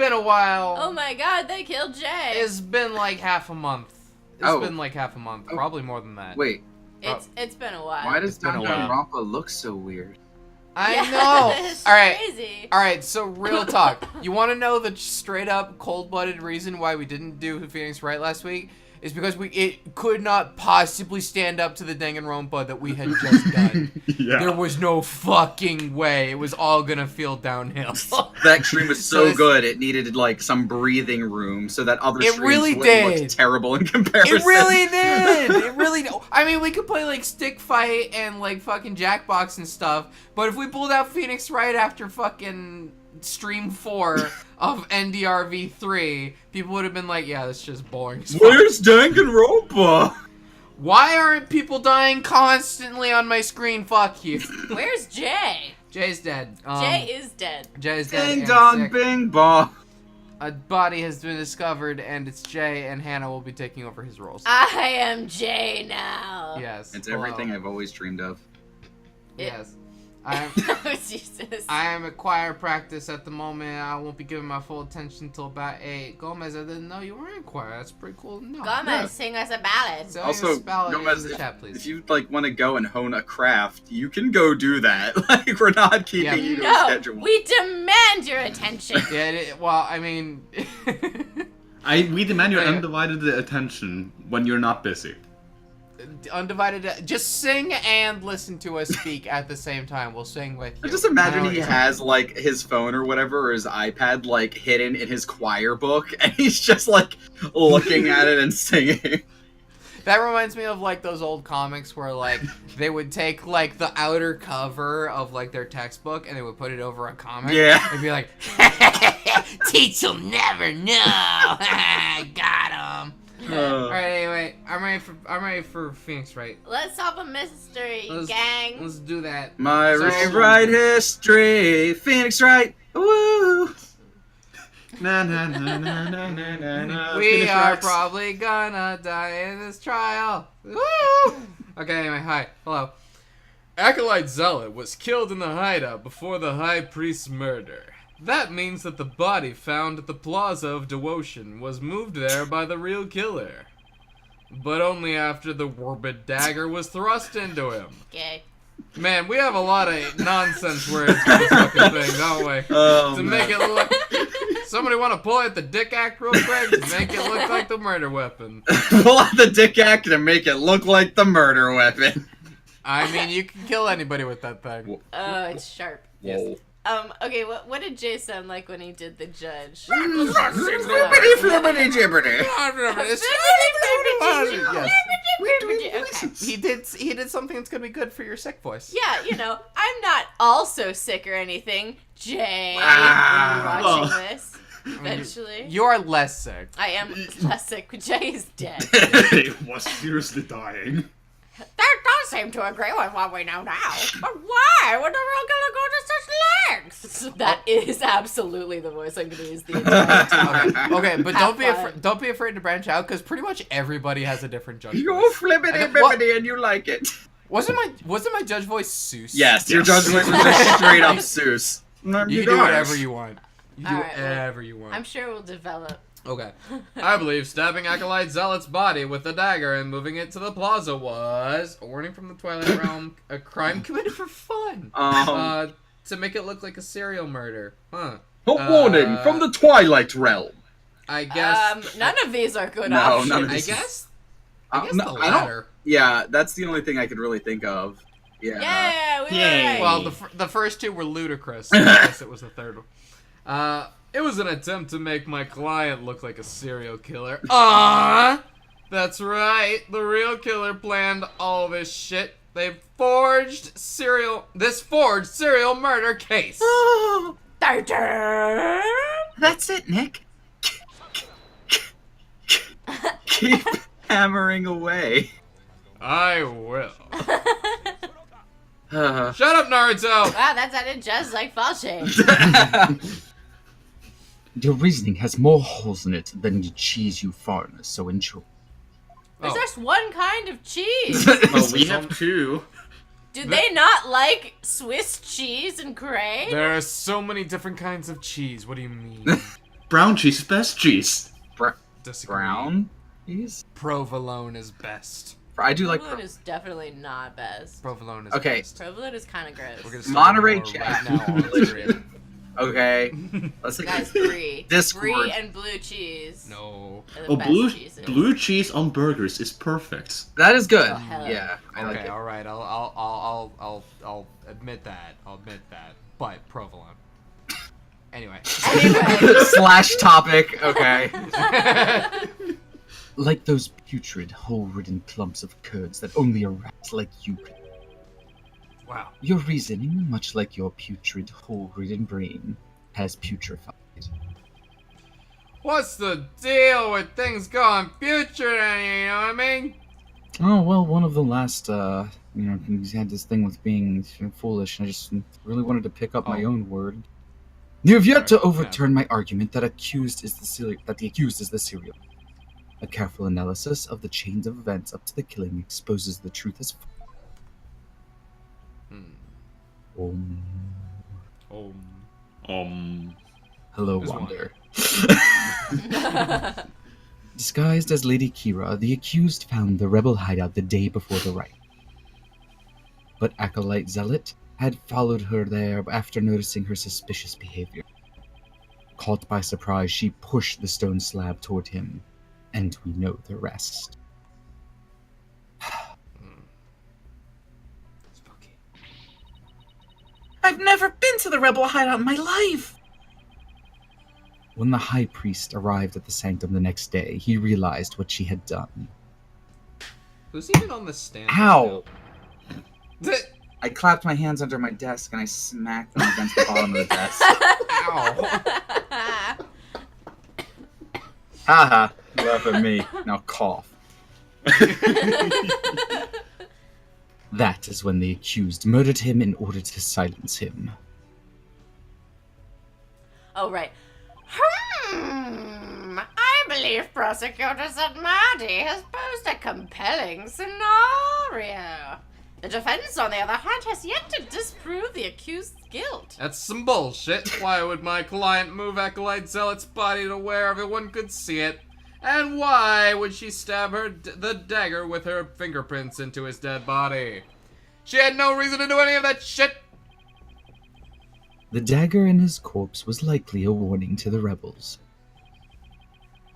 been a while. Oh my god, they killed Jay. It's been like half a month. It's been like half a month. Probably more than that. Wait. It's been a while. Why does Danganronpa look so weird? I know. It's All right. crazy. All right. So real talk. You want to know the straight up cold-blooded reason why we didn't do Phoenix Wright last week? Is because it could not possibly stand up to the Danganronpa that we had just done. Yeah. There was no fucking way. It was all gonna feel downhill. That stream was so good, it needed like some breathing room so that other streams really wouldn't look terrible in comparison. It really did. It really did. I mean, we could play like Stick Fight and like fucking Jackbox and stuff, but if we pulled out Phoenix Wright after fucking stream 4 of NDRV3, people would have been like, yeah, that's just boring as fuck. Where's Danganronpa? Why aren't people dying constantly on my screen? Fuck you. Where's Jay? Jay's dead. Jay is dead. Jay's dead. Ding and dong, sick. bing bong. A body has been discovered, and it's Jay, and Hannah will be taking over his roles. I am Jay now. Yes. It's everything I've always dreamed of. Yes. I'm, Oh, Jesus. I am at choir practice at the moment. I won't be giving my full attention until about 8. Gomez, I didn't know you were in choir. That's pretty cool to know. Gomez, sing us a ballad. So Also, spell it Gomez, in the chat, please. if you like want to go and hone a craft, you can go do that. Like we're not keeping you to a No, schedule. we demand your attention. Yeah, well, I mean... We demand your undivided attention when you're not busy. Undivided. Just sing and listen to us speak at the same time. We'll sing with you. I just imagine he Oh, has like his phone or whatever, or his iPad like hidden in his choir book, and he's just like looking at it and singing. That reminds me of like those old comics where like they would take like the outer cover of like their textbook and they would put it over a comic. Yeah. And be like, teach will never know. Got him. All right. Anyway, I'm ready for Phoenix Wright. Let's solve a mystery, Let's- gang. Let's do that. My So- rewrite history, Phoenix Wright. Woo! Na na na na na na na na. We Phoenix are Wrights. probably gonna die in this trial. Woo! Okay, anyway, hi. Hello. Acolyte Zealot was killed in the hideout before the High Priest's murder. That means that the body found at the Plaza of Devotion was moved there by the real killer. But only after the Warbid dagger was thrust into him. Okay. Man, we have a lot of nonsense words for this fucking thing, don't we? Oh, To man. make it look... Somebody want to pull out the dick act real quick to make it look like the murder weapon? Pull out the dick act and make it look like the murder weapon. I mean, you can kill anybody with that thing. Oh, it's sharp. Whoa. Okay, what did Jay sound like when he did the judge? Flippity flippity jibberty. Yes. He did something that's gonna be good for your sick voice. Yeah, you know, I'm not also sick or anything, Jay, Ah. when you're watching this, eventually. You are less sick. I am less sick, but Jay is dead. He was seriously dying. That does seem to agree with what we know now. But why would the real killer go to such lengths? That is absolutely the voice I'm going to use the entire time. Okay, but Have fun. don't be afraid to branch out because pretty much everybody has a different judge You're voice. flippity Okay, what- bibbity and you like it. Wasn't my judge voice Seuss? Yes, your Yes. judgment was just straight up Seuss. You can do whatever you want. You do All right, well, whatever you want. I'm sure we'll develop. Okay. I believe stabbing Acolyte Zealot's body with a dagger and moving it to the plaza was a warning from the Twilight Realm, a crime committed for fun. To make it look like a serial murder. Huh. A warning from the Twilight Realm. I guess. None of these are good No, options. none of I these- guess. Uh, I guess no, the I don't- latter. Yeah, that's the only thing I could really think of. Yeah. Yeah, we Yay. were right. Well, the first two were ludicrous. I guess it was the third one. It was an attempt to make my client look like a serial killer. That's right. The real killer planned all this shit. They forged this forged serial murder case. That's it, Nick. Keep hammering away. I will. Uh, Shut up, Naruto. Wow, that sounded just like fall shame. Your reasoning has more holes in it than the cheese you foreigners so enjoy. There's Oh. just one kind of cheese. Well, we have two. Do they not like Swiss cheese and Cray? There are so many different kinds of cheese. What do you mean? Brown cheese is best cheese. Disagree. Brown cheese? Provolone is best. I do like. Provolone is definitely not best. Provolone is Okay. best. Provolone is kind of gross. We're gonna start Monterey a war Jack. right now on the screen. Okay. Let's Guys, brie. Discord. Brie and blue cheese. No. Are the Oh, best blue cheeses. blue cheese on burgers is perfect. That is good. Oh, hell Yeah, I like Okay, it. all right. I'll admit that. I'll admit that. But provolone. Anyway. Anyway. Slash topic. Okay. Like those putrid, hole-ridden clumps of curds that only a rat like you could. Wow. Your reasoning, much like your putrid, hole-ridden brain, has putrefied. What's the deal with things going putrid? You know what I mean? Oh, well, one of the last, he's had this thing with being foolish, and I just really wanted to pick up my own word. You have yet to Sorry, overturn my argument that the accused is the serial. A careful analysis of the chains of events up to the killing exposes the truth as Hello, Who's Wander. Disguised as Lady Kira, the accused found the rebel hideout the day before the riot. But Acolyte Zealot had followed her there after noticing her suspicious behavior. Caught by surprise, she pushed the stone slab toward him, and we know the rest. Spooky. I've never been to the rebel hideout in my life. When the high priest arrived at the sanctum the next day, he realized what she had done. Who's even on the stand? Ow! right I clapped my hands under my desk and I smacked them against the bottom of the desk. now? Ow. Haha, you laugh at me. Now cough. That is when the accused murdered him in order to silence him. Oh, right. I believe Prosecutor Maddie has posed a compelling scenario. The defense, on the other hand, has yet to disprove the accused's guilt. That's some bullshit. Why would my client move Acolyte Zealot's body to where everyone could see it? And why would she stab the dagger with her fingerprints into his dead body? She had no reason to do any of that shit. The dagger in his corpse was likely a warning to the rebels.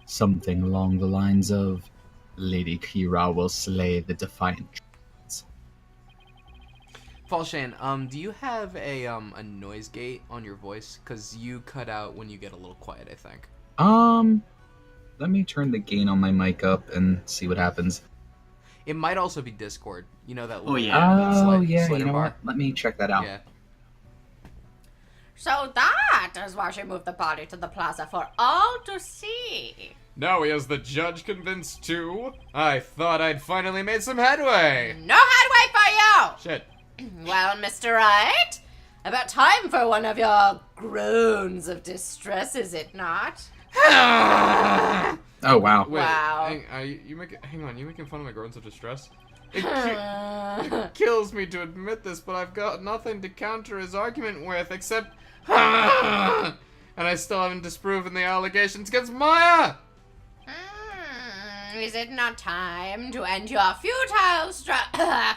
Something along the lines of, Lady Kira will slay the defiant. Falshan, do you have a noise gate on your voice? Cause you cut out when you get a little quiet, I think. Let me turn the gain on my mic up and see what happens. It might also be Discord. You know that. Little, yeah. that Oh, yeah, slider you know bar? what? Let me check that out. Yeah. So that is why she moved the body to the plaza for all to see. Now he has the judge convinced too. I thought I'd finally made some headway. No headway for you! Shit. Well, Mr. Wright, about time for one of your groans of distress, is it not? Oh, wow. Wait, Wow. hang on, you making fun of my groans of distress? It kills me to admit this, but I've got nothing to counter his argument with except and I still haven't disproven the allegations against Maya! Is it not time to end your futile struggle?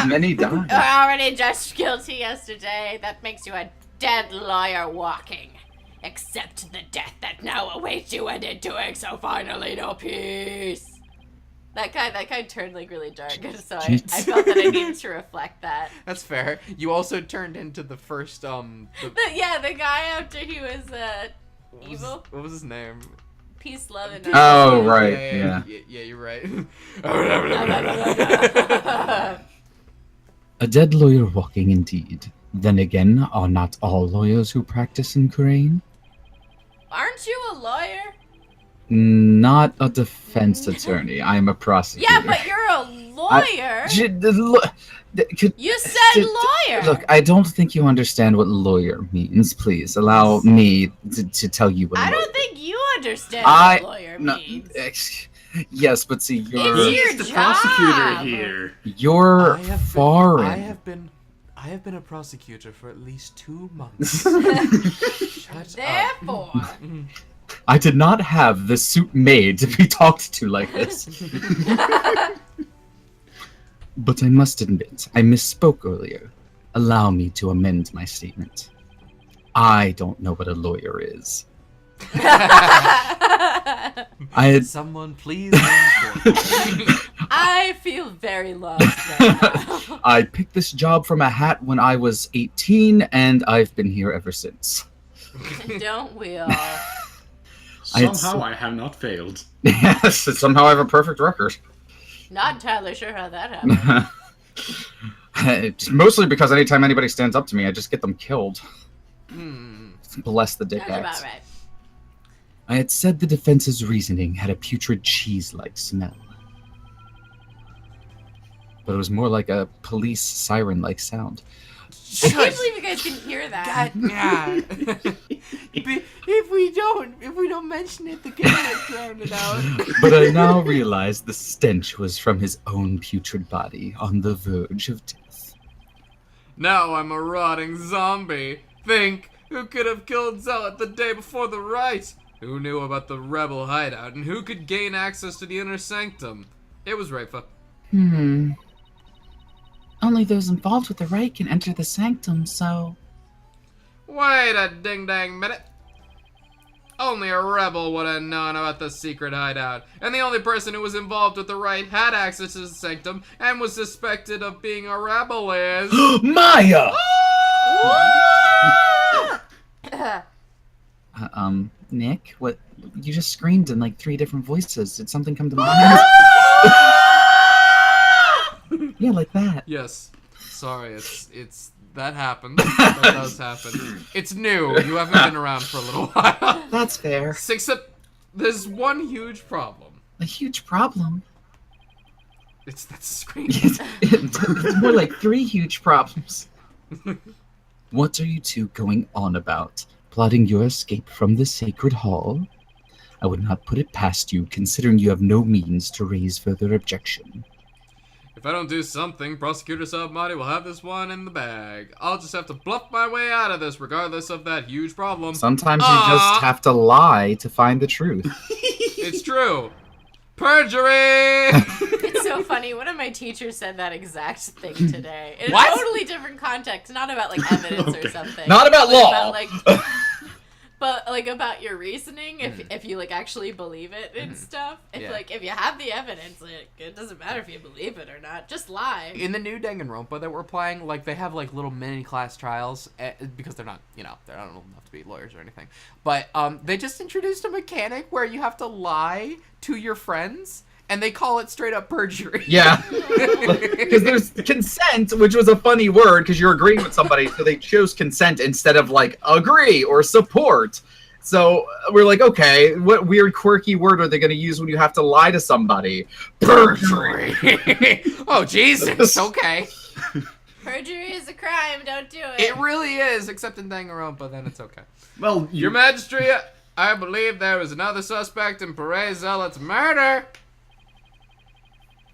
Many You died. were already judged guilty yesterday. That makes you a dead lawyer walking. Accept the death that now awaits you, and in doing so, finally no peace. That guy turned like really dark, so I felt that I needed to reflect that. That's fair. You also turned into the first, the guy after he was evil. what was his name? Peace, love, and Oh, right, yeah. Yeah, you're right. A dead lawyer walking indeed. Then again, are not all lawyers who practice in Kurain? Aren't you a lawyer? Not a defense attorney. I'm a prosecutor. Yeah, but you're a lawyer. You said lawyer. Look, I don't think you understand what lawyer means. Please allow me to tell you what. I don't think you understand what lawyer means. Yes, but see, you're It's your He's the job. prosecutor here. you're foreign. I have been I have been a prosecutor for at least 2 months. Shut up. Therefore, I did not have the suit made to be talked to like this. But I must admit, I misspoke earlier. Allow me to amend my statement. I don't know what a lawyer is. I had Someone please inform me. I feel very lost right now. I picked this job from a hat when I was 18, and I've been here ever since. Don't we all? Somehow I have not failed. Yes, somehow I have a perfect record. Not entirely sure how that happened. It's mostly because anytime anybody stands up to me, I just get them killed. Hmm. Bless the dick That's about act. right. I had said the defense's reasoning had a putrid cheese-like smell. But it was more like a police siren-like sound. I can't believe you guys didn't hear that. God, yeah. if we don't mention it, the game might drown it out. But I now realized the stench was from his own putrid body on the verge of death. Now I'm a rotting zombie. Think, who could have killed Zealot the day before the rite? Who knew about the rebel hideout, and who could gain access to the inner sanctum? It was Rafa. Only those involved with the rite can enter the sanctum, so... Wait a ding-dang minute. Only a rebel would have known about the secret hideout, and the only person who was involved with the rite had access to the sanctum and was suspected of being a rebel is... Maya! Nick, what? You just screamed in like 3 different voices. Did something come to mind? Yeah, like that. Yes. Sorry, it's that happens. That does happen. It's new. You haven't been around for a little while. That's fair. Except there's one huge problem. A huge problem. It's that scream. It's more like 3 huge problems. What are you two going on about? Plotting your escape from the sacred hall? I would not put it past you, considering you have no means to raise further objection. If I don't do something, Prosecutor Submoddy will have this one in the bag. I'll just have to bluff my way out of this, regardless of that huge problem. Sometimes you just have to lie to find the truth. It's true. Perjury! It's so funny. One of my teachers said that exact thing today. In What? a totally different context. Not about, like, evidence or something. Not about but law. About, like, but, like, about your reasoning, if you, like, actually believe it and stuff. If, Yeah. like, if you have the evidence, like, it doesn't matter if you believe it or not. Just lie. In the new Danganronpa that we're playing, like, they have, like, little mini class trials, because they're not, they're not old enough to be lawyers or anything. But, they just introduced a mechanic where you have to lie to your friends, and they call it straight up perjury. Yeah. Because there's consent, which was a funny word because you're agreeing with somebody, so they chose consent instead of like agree or support. So we're like, okay, what weird quirky word are they going to use when you have to lie to somebody? Perjury. Oh, Jesus. Okay. Perjury is a crime. Don't do it. It really is, except in Danganronpa, then it's okay. Well, Your Majesty, I believe there is another suspect in Perez Zealot's murder.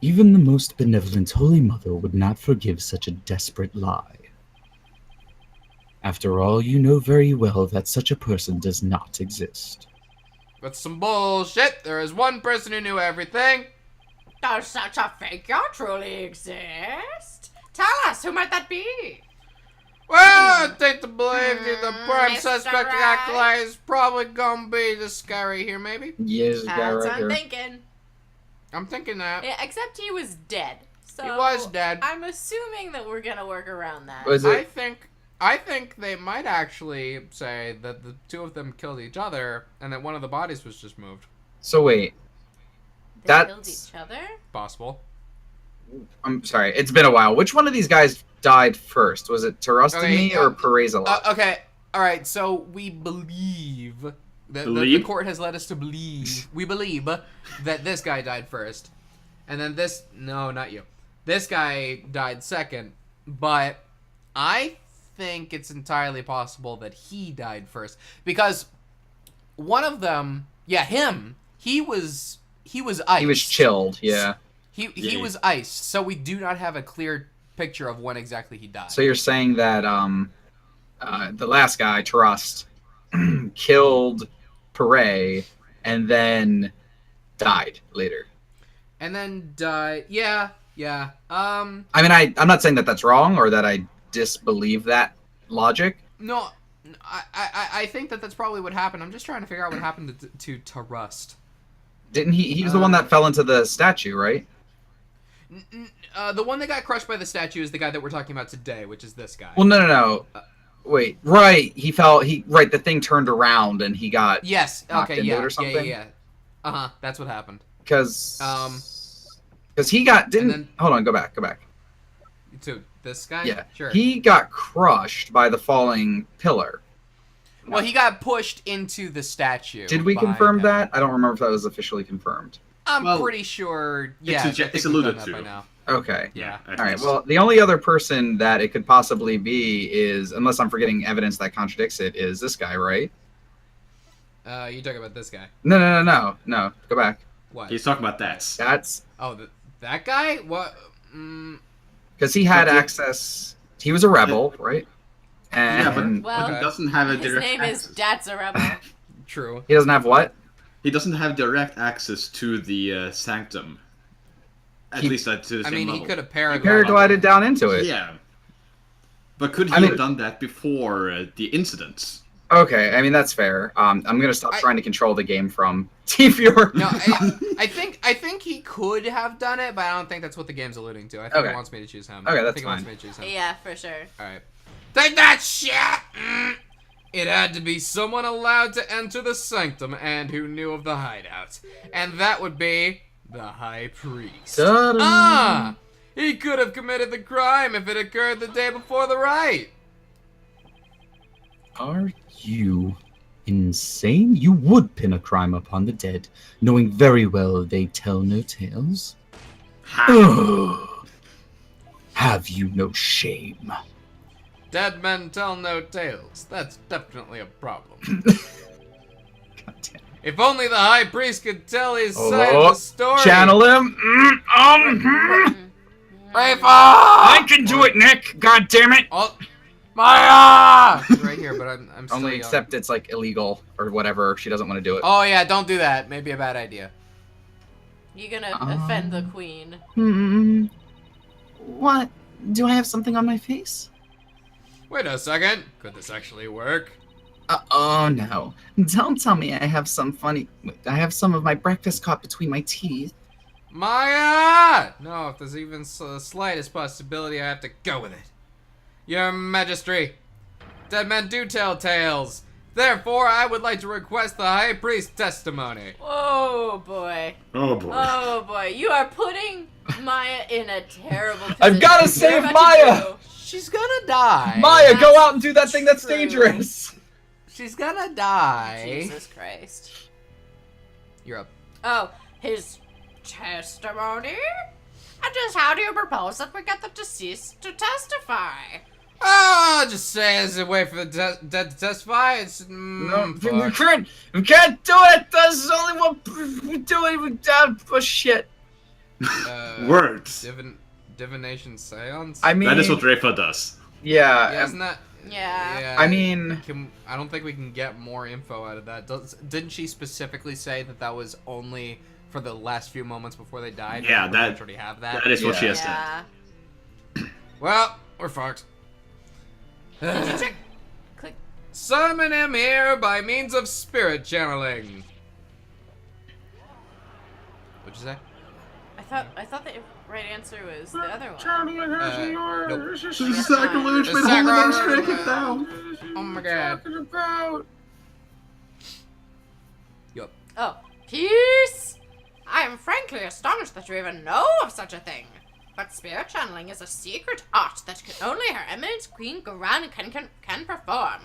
Even the most benevolent Holy Mother would not forgive such a desperate lie. After all, you know very well that such a person does not exist. That's some bullshit. There is one person who knew everything. Does such a figure truly exist? Tell us, who might that be? Well, I think to believe that the prime Mr. suspect Right. acolyte is probably gonna be this guy right here, maybe. Yes, That's what I'm thinking. I'm thinking that. Yeah, except he was dead. So He was dead. I'm assuming that we're gonna work around that. Was I it? think they might actually say that the two of them killed each other and that one of the bodies was just moved. So wait, They that's- killed each other? Possible. I'm sorry, it's been a while. Which one of these guys died first? Was it Tarustami or Perezalot? Okay, alright, so we believe that the Believe? court has led us to believe. We believe that this guy died first. And then this. No, not you. This guy died second. But I think it's entirely possible that he died first. Because one of them. Yeah, him. He was iced. He was chilled, yeah. He Yeah. was iced, so we do not have a clear picture of when exactly he died. So you're saying that the last guy, Trust, killed Pere and then died later. And then died. Yeah. I mean, I'm not saying that that's wrong or that I disbelieve that logic. No, I think that that's probably what happened. I'm just trying to figure out what happened to Rust. Didn't he? He was the one that fell into the statue, right? The one that got crushed by the statue is the guy that we're talking about today, which is this guy. Well, no. Wait, right? He fell. Right. The thing turned around and he got Yes. knocked Okay. into Yeah. it or something? Yeah. That's what happened. Because he got didn't. then- Hold on. Go back. To this guy. Yeah. Sure. He got crushed by the falling pillar. Well, he got pushed into the statue. Did we behind confirm him. that? I don't remember if that was officially confirmed. I'm Well, pretty sure. Yeah, it's I think it's we've alluded done that to. by now. Okay. Yeah. All right. Well, the only other person that it could possibly be is, unless I'm forgetting evidence that contradicts it, is this guy, right? You talking about this guy? No. Go back. What? He's talking about that. That's Oh, that guy? What? because he had But the- access. He was a rebel, right? Yeah, And Well, He doesn't have a his direct name is access. Dad's a Rebel. True. he doesn't have what? He doesn't have direct access to the sanctum. At He- least to the I same mean, level. he could have He paraglided. paraglided down into it. Yeah. But could he I mean- have done that before the incidents? Okay, I mean that's fair. I'm gonna stop I- trying to control the game from T4. No, I think he could have done it, but I don't think that's what the game's alluding to. I think Okay. it wants me to choose him. Okay, I that's think it wants fine. me to choose him. Yeah, for sure. All right. Take that shit! It had to be someone allowed to enter the sanctum and who knew of the hideout. And that would be the High Priest. Ta-da. Ah! He could have committed the crime if it occurred the day before the rite. Are you insane? You would pin a crime upon the dead, knowing very well they tell no tales. Ugh. Have you no shame? Dead men tell no tales. That's definitely a problem. God damn. If only the High Priest could tell his side of Oh, the story. channel him. I can do it, Nick. God damn it. Oh, Maya! He's right here, but I'm still Only young. except it's like illegal or whatever. She doesn't want to do it. Oh yeah, don't do that. Maybe a bad idea. You're gonna offend the queen. What? Do I have something on my face? Wait a second. Could this actually work? Oh no. Don't tell me I have some funny... I have some of my breakfast caught between my teeth. Maya! No, if there's even the slightest possibility, I have to go with it. Your Majesty, dead men do tell tales. Therefore, I would like to request the High Priest's testimony. Oh boy. Oh boy. Oh boy. You are putting Maya in a terrible position. I've gotta You're save about to Maya! do- She's gonna die. Maya, go That's out and do that thing that's true. dangerous. She's gonna die. Jesus Christ. You're up. Oh, his testimony? And just how do you propose that we get the deceased to testify? Oh, I'll just say as a way for the dead to testify. It's No, we fuck. can't do it. That's only what we do. Oh shit. Words. Divination seance. I mean, That is what Rafa does. Yeah. Yeah, isn't that? Yeah. I mean, I don't think we can get more info out of that. Didn't she specifically say that that was only for the last few moments before they died? Yeah, We that- already have that. That is what she Yeah. has said. Yeah. Well, we're fucked. Did you check? Click. Summon him here by means of spirit channeling. What'd you say? I thought the right answer was the other one. Nope. This is sacrilege. The May the Holy Name sacrilege. strike it down. Oh my god. Yup. Oh, peace! I am frankly astonished that you even know of such a thing. But spirit channeling is a secret art that only Her Eminence Queen Garan can perform.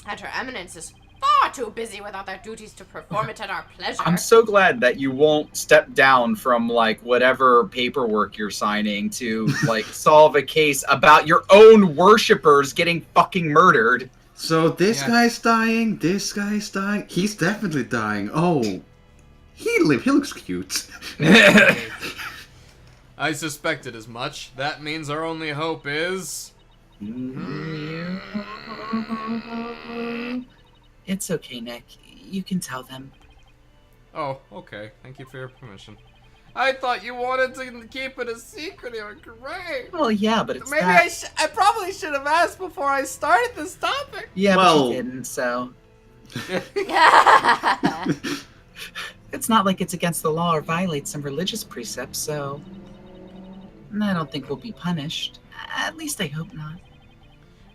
And Her Eminence is far too busy with other duties to perform it at our pleasure. I'm so glad that you won't step down from like whatever paperwork you're signing to like solve a case about your own worshippers getting fucking murdered. So this Yeah. guy's dying. This guy's dying. He's definitely dying. Oh, he looks cute. I suspected as much. That means our only hope is... It's okay, Nick. You can tell them. Oh, okay. Thank you for your permission. I thought you wanted to keep it a secret. You're great. Well, yeah, but it's Maybe that... I probably should have asked before I started this topic. Yeah, Well- but you didn't, so... It's not like it's against the law or violates some religious precepts, so... I don't think we'll be punished. At least I hope not.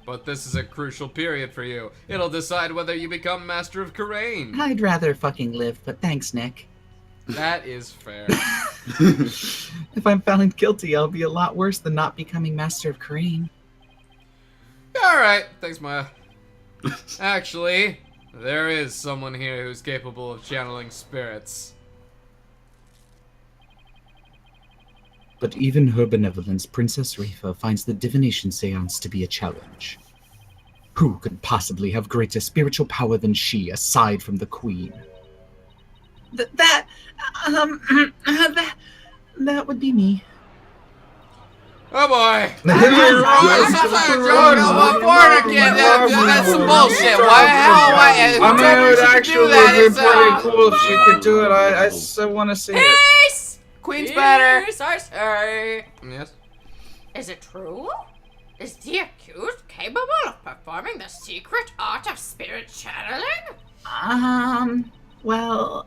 But this is a crucial period for you. It'll decide whether you become Master of Karain. I'd rather fucking live, but thanks, Nick. That is fair. If I'm found guilty, I'll be a lot worse than not becoming Master of Karain. Alright, thanks, Maya. Actually, there is someone here who's capable of channeling spirits. But even her benevolence, Princess Rafa finds the divination seance to be a challenge. Who could possibly have greater spiritual power than she, aside from the Queen? That would be me. Oh boy! That's some bullshit. Why the hell? I mean, it would actually be pretty cool if she could do it. I so want to see it. Peace! Queen's better. Peace, I say. Yes. Is it true? Is the accused capable of performing the secret art of spirit channeling? Well,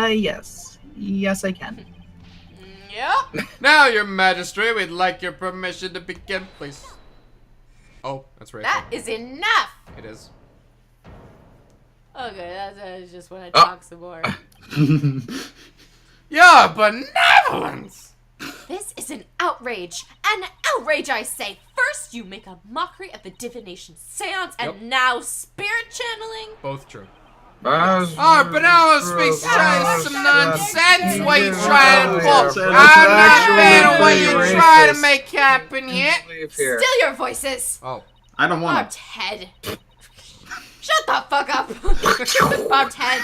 yes. Yes, I can. Yep. Now, Your Majesty, we'd like your permission to begin, please. Oh, that's right. That is enough. It is. Okay, that's just when I talk some more. Your benevolence! This is an outrage. An outrage, I say. First, you make a mockery of the divination seance, and Yep. now spirit channeling? Both true. Oh, but now speaks some nonsense. What you trying to pull? That's I'm not actually fan of what you're pretty trying to racist. make happen here. Here. Still your voices. Oh. I don't Oh, want to. Ted. Shut the fuck up. Bob Ted.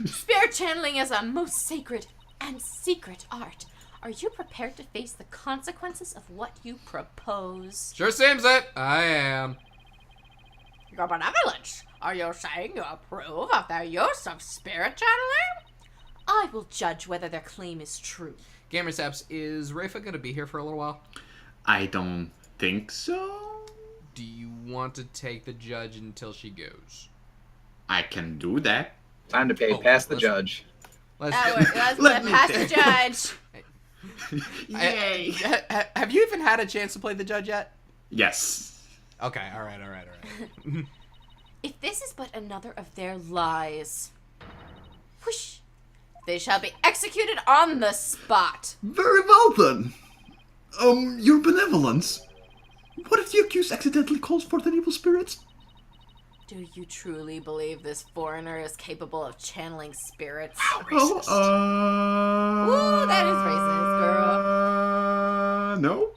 Spirit channeling is a most sacred and secret art. Are you prepared to face the consequences of what you propose? Sure seems it. I am. Your benevolence. Are you saying you approve of their use of spirit channeling? I will judge whether their claim is true. Gamersaps, is Rafa gonna be here for a little while? I don't think so. Do you want to take the judge until she goes? I can do that. Time to pay Oh, past the let's- judge. Let's Let's Let me pass the think. judge. Yay. Have you even had a chance to play the judge yet? Yes. Okay, alright. If this is but another of their lies, whoosh, they shall be executed on the spot. Very well then. Your benevolence. What if the accused accidentally calls forth an evil spirit? Do you truly believe this foreigner is capable of channeling spirits? Oh, Ooh, that is racist, No.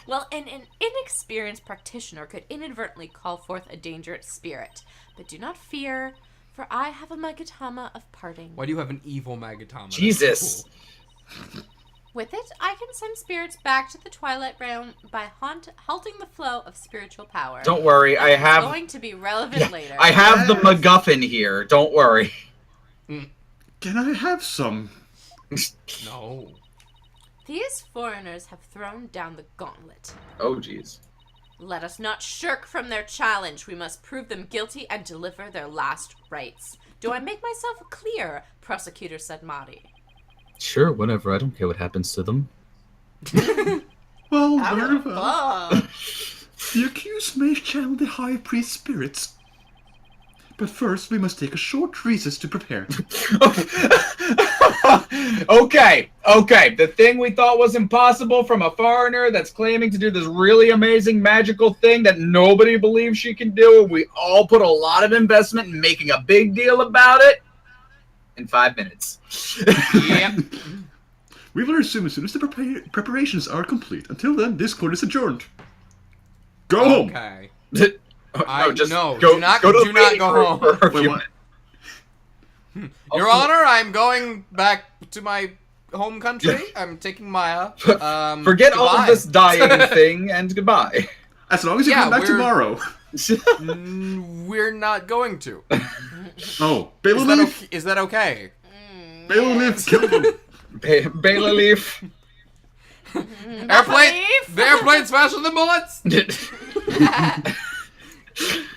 Well, an inexperienced practitioner could inadvertently call forth a dangerous spirit. But do not fear, for I have a Magatama of parting. Why do you have an evil Magatama? That's Jesus. cool. With it, I can send spirits back to the Twilight Realm by halting the flow of spiritual power. Don't worry, I It's have going to be relevant later. I have the MacGuffin here. Don't worry. Can I have some? No. These foreigners have thrown down the gauntlet. Oh, jeez. Let us not shirk from their challenge. We must prove them guilty and deliver their last rites. Do I make myself clear, Prosecutor Sadmati? Sure, whatever. I don't care what happens to them. Well, How very the well. fuck? The accused may channel the high priest spirits. But first, we must take a short recess to prepare. Okay. The thing we thought was impossible from a foreigner that's claiming to do this really amazing magical thing that nobody believes she can do, and we all put a lot of investment in making a big deal about it, in 5 minutes. Yep. We will resume as soon as the preparations are complete. Until then, this court is adjourned. Go home. Okay. No, do not to the go meeting home. for a Wait, few what? minutes. Your Honor, I'm going back to my home country. I'm taking Maya. Forget all of goodbye. this dying thing and goodbye. As long as you Yeah, come back we're- tomorrow. We're not going to. Oh, Bailiff! Is that okay? Bailiff, kill them! Bailey Leaf. Airplane. The airplane's faster than bullets.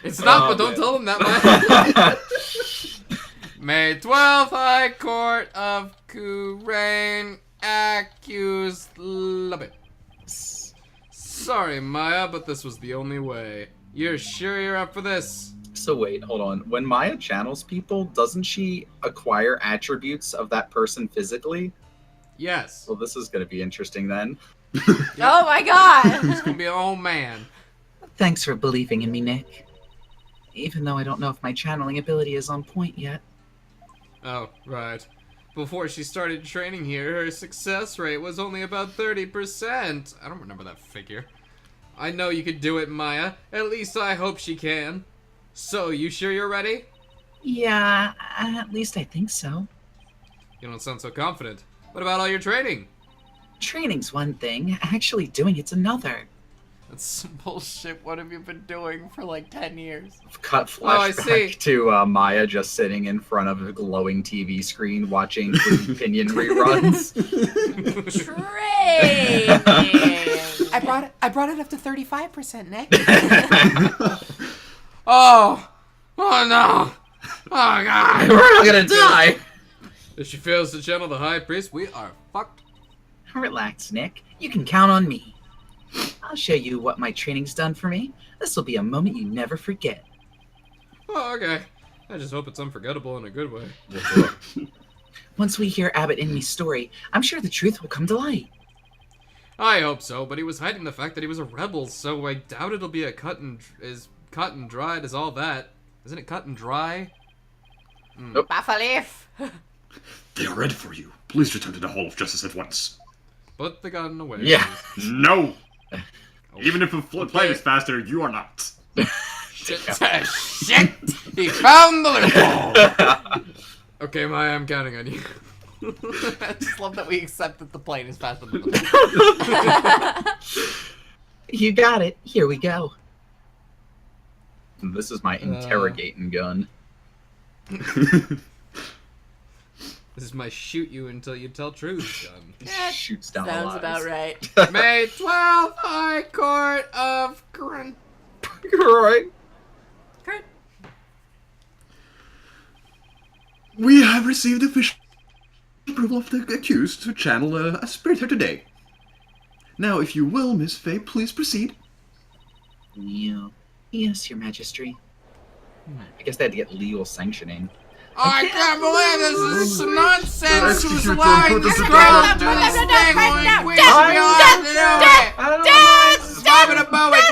It's not, but don't tell them that, man. May 12th, High Court of Kurain accused Lubit. Sorry, Maya, but this was the only way. You're sure you're up for this? So wait, hold on. When Maya channels people, doesn't she acquire attributes of that person physically? Yes. Well, this is going to be interesting then. Oh my god! It's gonna be an old man. Thanks for believing in me, Nick. Even though I don't know if my channeling ability is on point yet. Oh, right. Before she started training here, her success rate was only about 30%. I don't remember that figure. I know you could do it, Maya. At least I hope she can. So, you sure you're ready? Yeah, at least I think so. You don't sound so confident. What about all your training? Training's one thing, actually doing it's another. That's bullshit. What have you been doing for like 10 years? Cut I see. flashback to Maya just sitting in front of a glowing TV screen watching Green Opinion reruns. Training! I brought it up to 35%, Nick. Oh no! Oh god! We're not gonna die! If she fails to channel the High Priest, we are fucked. Relax, Nick. You can count on me. I'll show you what my training's done for me. This will be a moment you never forget. Oh, okay. I just hope it's unforgettable in a good way. Once we hear Abbott and me's story, I'm sure the truth will come to light. I hope so, but he was hiding the fact that he was a rebel, so I doubt it'll be as cut and dried as all that. Isn't it cut and dry? Buffaleaf! They are ready for you. Please return to the Hall of Justice at once. Put the gun away. Yeah. No! Oh, Even if a plane is faster, you are not. Shit! Shit! He found the loophole! Okay, Maya, I'm counting on you. I just love that we accept that the plane is faster than the You got it. Here we go. This is my interrogating gun. This is my shoot you until you tell truth gun. Shoots down Sounds lies. about right. May 12th, High Court of Grunt. Right. Good. We have received official approval of the accused to channel a spirit here today. Now, if you will, Miss Faye, please proceed. Yeah. Yes, Your Majesty. I guess they had to get legal sanctioning. I can't believe this is some nonsense. Who's Execute allowing them, put this them girl together. to do this thing when we Dead, should be allowed to do it? I don't know. This is Bobby the Bowie.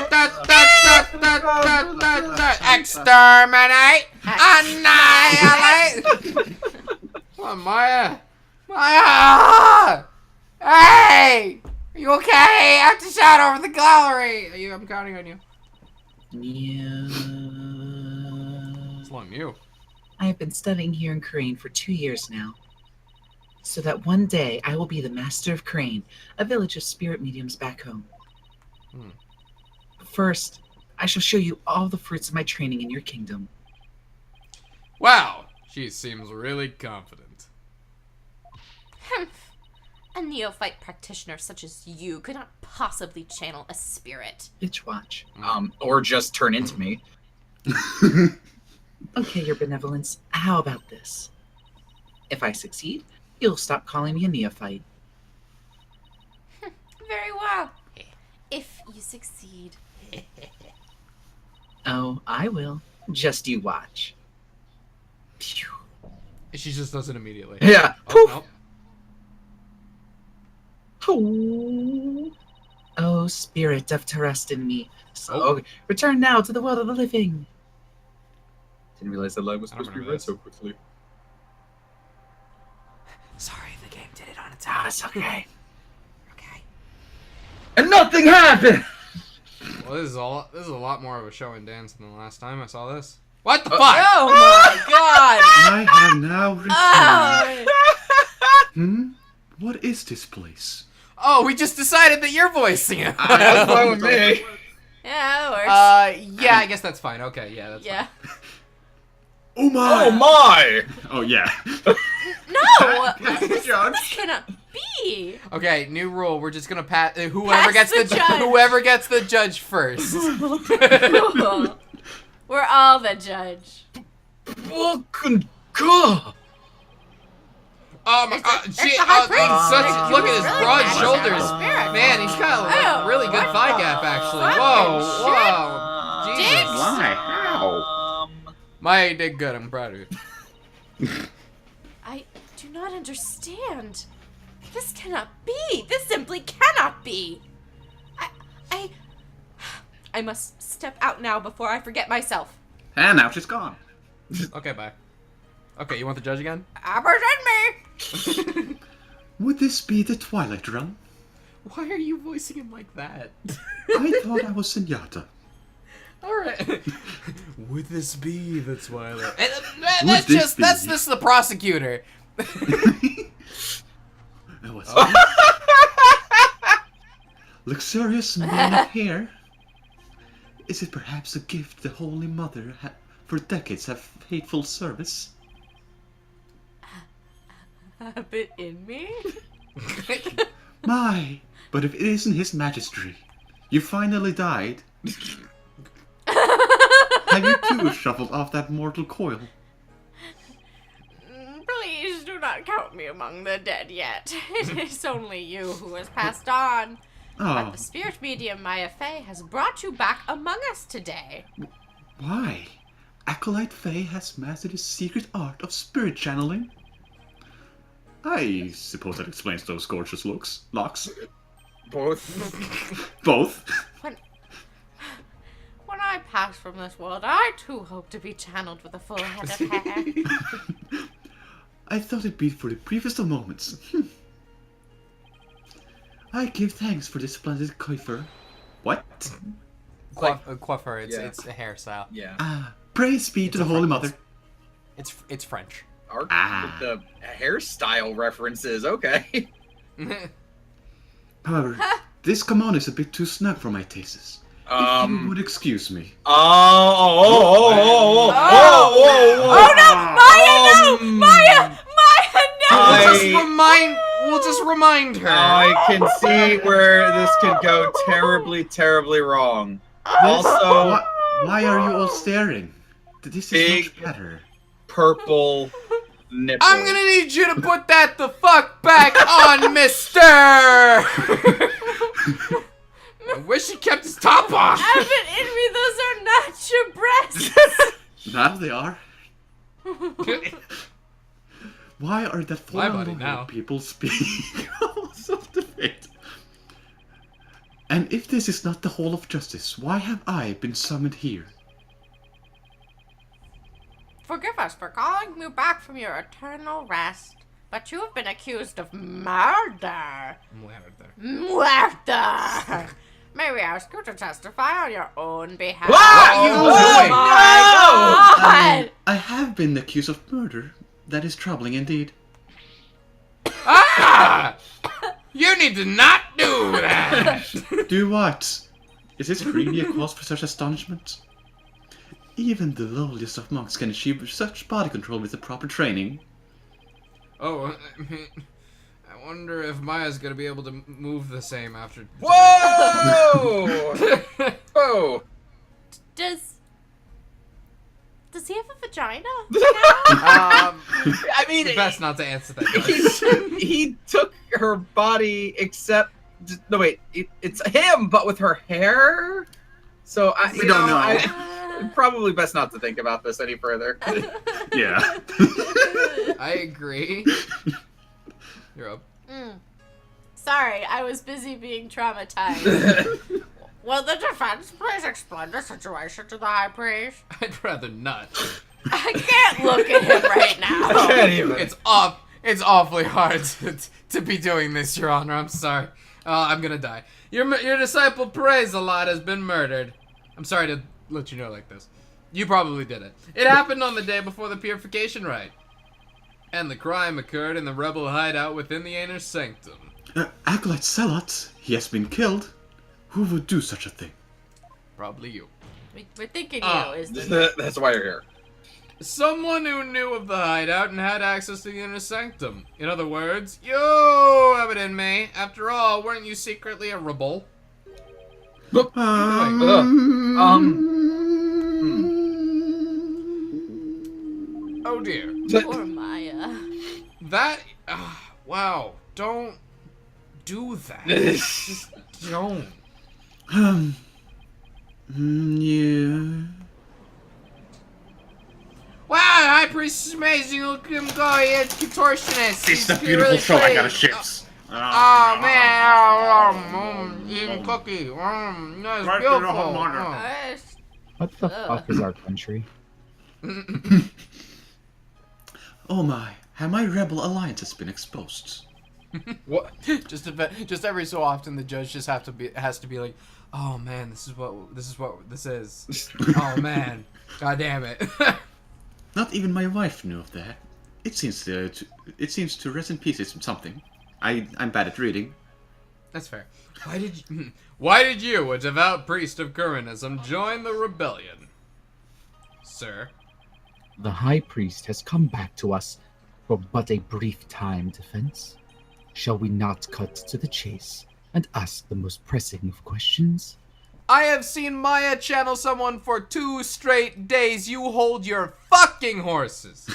Exterminate. Annihilate. Come on, Maya. Maya! Hey! Are you okay? I have to shout over the gallery. I'm counting on you. Yeah. It's long you. I have been studying here in Crane for 2 years now. So that one day I will be the master of Crane, a village of spirit mediums back home. But first, I shall show you all the fruits of my training in your kingdom. Wow, she seems really confident. A neophyte practitioner such as you could not possibly channel a spirit. Bitch watch. Or just turn into me. Okay, your benevolence, how about this? If I succeed, you'll stop calling me a neophyte. Very well. If you succeed. Oh, I will. Just you watch. Phew. She just does it immediately. Yeah. Oh, Oh, oh, spirit of trust in me. So, Oh. return now to the world of the living. Didn't realize that light was I don't supposed to be remember read this. so quickly. Sorry, the game did it on its Ah, own. it's okay. Okay. And nothing happened! Well, this is a lot more of a show and dance than the last time I saw this. What the fuck? Oh my god! I have now returned. Oh. What is this place? Oh, we just decided that you're voicing it. That's fine with me. Yeah, that works. Yeah, I guess that's fine. Okay, yeah, that's Yeah. Oh my! Oh my! Oh yeah. No! Good job. This cannot be! fine. Okay, new rule. We're just gonna whoever Pass gets the judge. whoever gets the judge first. Cool. We're all the judge. Fucking God! Oh my It's god, the- gee, it's the high priest. such, look at his Really broad bad shoulders. spirit. Man, he's got like, Oh, really good what thigh the gap, actually. fucking Whoa, whoa. Jesus. Dicks. Why? How? Maya did good, I'm proud of you. I do not understand. This cannot be. This simply cannot be. I must step out now before I forget myself. And now she's gone. Okay, bye. Okay, you want the judge again? Represent me! Would this be the Twilight Realm? Why are you voicing him like that? I thought I was Senyatta. Alright. Would this be the Twilight? Would That's this just, be? that's the prosecutor. Oh, what's that? Luxurious mane of hair? Is it perhaps a gift the Holy Mother for decades have faithful service? A bit in me? My, but if it isn't His Majesty, you finally died. Have you too shuffled off that mortal coil? Please do not count me among the dead yet. It is only you who has passed on. But Oh, the spirit medium Maya Fey has brought you back among us today. why? Acolyte Faye has mastered the secret art of spirit channeling? I suppose that explains those gorgeous locks. Both. Both? When I pass from this world, I too hope to be channeled with a full head of hair. I thought it'd be for the briefest of moments. I give thanks for this splendid coiffure. What? Coiffure, it's Yeah. it's a hairstyle. Yeah. Ah, praise be to the Holy Mother. It's French. Art Ah. with the hairstyle references, okay. However, this kimono is a bit too snug for my tastes. If you would excuse me. Oh no! Maya! No! Maya! We'll just remind her. I can see where this could go terribly, terribly wrong. Also, Why are you all staring? This is much Big- better. purple nipple. I'm gonna need you to put that the fuck back on, mister! I wish he kept his top off. Abbott in me, those are not your breasts! Now they are. Why are the My four buddy, loyal now. people speaking of the fate? And if this is not the Hall of Justice, why have I been summoned here? Forgive us for calling you back from your eternal rest, but you have been accused of murder. Murder! May we ask you to testify on your own behalf? Wow, you oh doing? my God! I have been accused of murder. That is troubling indeed. Ah! You need to not do that. Do what? Is this really a cause for such astonishment? Even the lowliest of monks can achieve such body control with the proper training. Oh, I wonder if Maya's gonna be able to move the same after. Whoa! Whoa! Does he have a vagina? I mean, Best not to answer that question. he took her body, except no, wait, it's him, but with her hair. So We don't know. Probably best not to think about this any further. Yeah. I agree. You're up. Sorry, I was busy being traumatized. Will the defense please explain the situation to the high priest? I'd rather not. I can't look at him right now. Can't even. It's awfully hard to be doing this, Your Honor. I'm sorry. I'm gonna die. Your disciple Praise a lot has been murdered. I'm sorry to let you know like this. You probably did it. It happened on the day before the purification rite. And the crime occurred in the rebel hideout within the inner sanctum. Acolyte Zealot, he has been killed. Who would do such a thing? Probably you. We're thinking Ah. you is the... That's why you're here. Someone who knew of the hideout and had access to the inner sanctum. In other words, you have it in me. After all, weren't you secretly a rebel? Oh dear. Poor Maya. That... wow. Don't do that. Just don't. Yeah. Wow, High Priest is amazing. Look at him go. He is contortionist. It's He's a beautiful really show. I got a great. ships. Oh man, eating cookie. That's Right to the beautiful. home honor. What the fuck is our country? Oh my, have my rebel alliances been exposed? What? Just every so often, the judge just has to be like, oh man, this is what this is. Oh man, god damn it. Not even my wife knew of that. It seems to rest in peace. It's something. I'm bad at reading. That's fair. Why did you, a devout priest of Curranism, join the rebellion, sir? The High Priest has come back to us for but a brief time, Defense. Shall we not cut to the chase and ask the most pressing of questions? I have seen Maya channel someone for 2 straight days. You hold your fucking horses.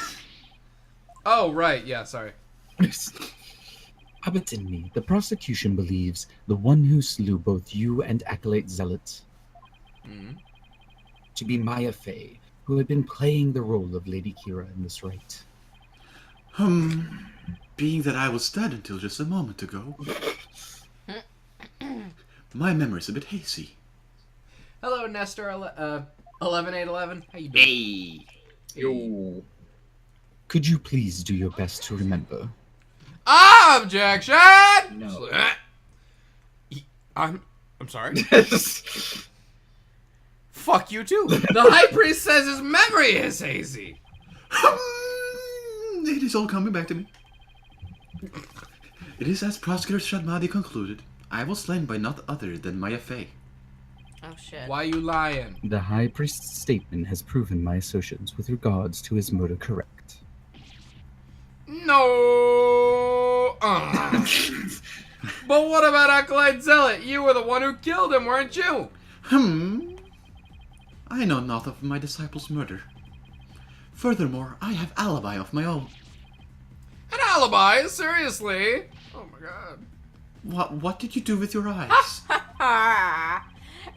Oh, right. Yeah, sorry. Have it in me. The prosecution believes the one who slew both you and Acolyte Zealot to be Maya Fey, who had been playing the role of Lady Kira in this rite. Being that I was dead until just a moment ago, my memory's a bit hazy. Hello, Nestor. 11811. How you doing? Hey. Yo. Could you please do your best to remember? Objection! No. I'm sorry. Fuck you too. The High Priest says his memory is hazy. It is all coming back to me. It is as Prosecutor Shadmadi concluded. I was slain by not other than Maya Fey. Oh shit. Why you lying? The High Priest's statement has proven my assertions with regards to his murder correct. No. But what about Acolyte Zealot? You were the one who killed him, weren't you? I know not of my disciple's murder. Furthermore, I have alibi of my own. An alibi? Seriously? Oh my god. What did you do with your eyes?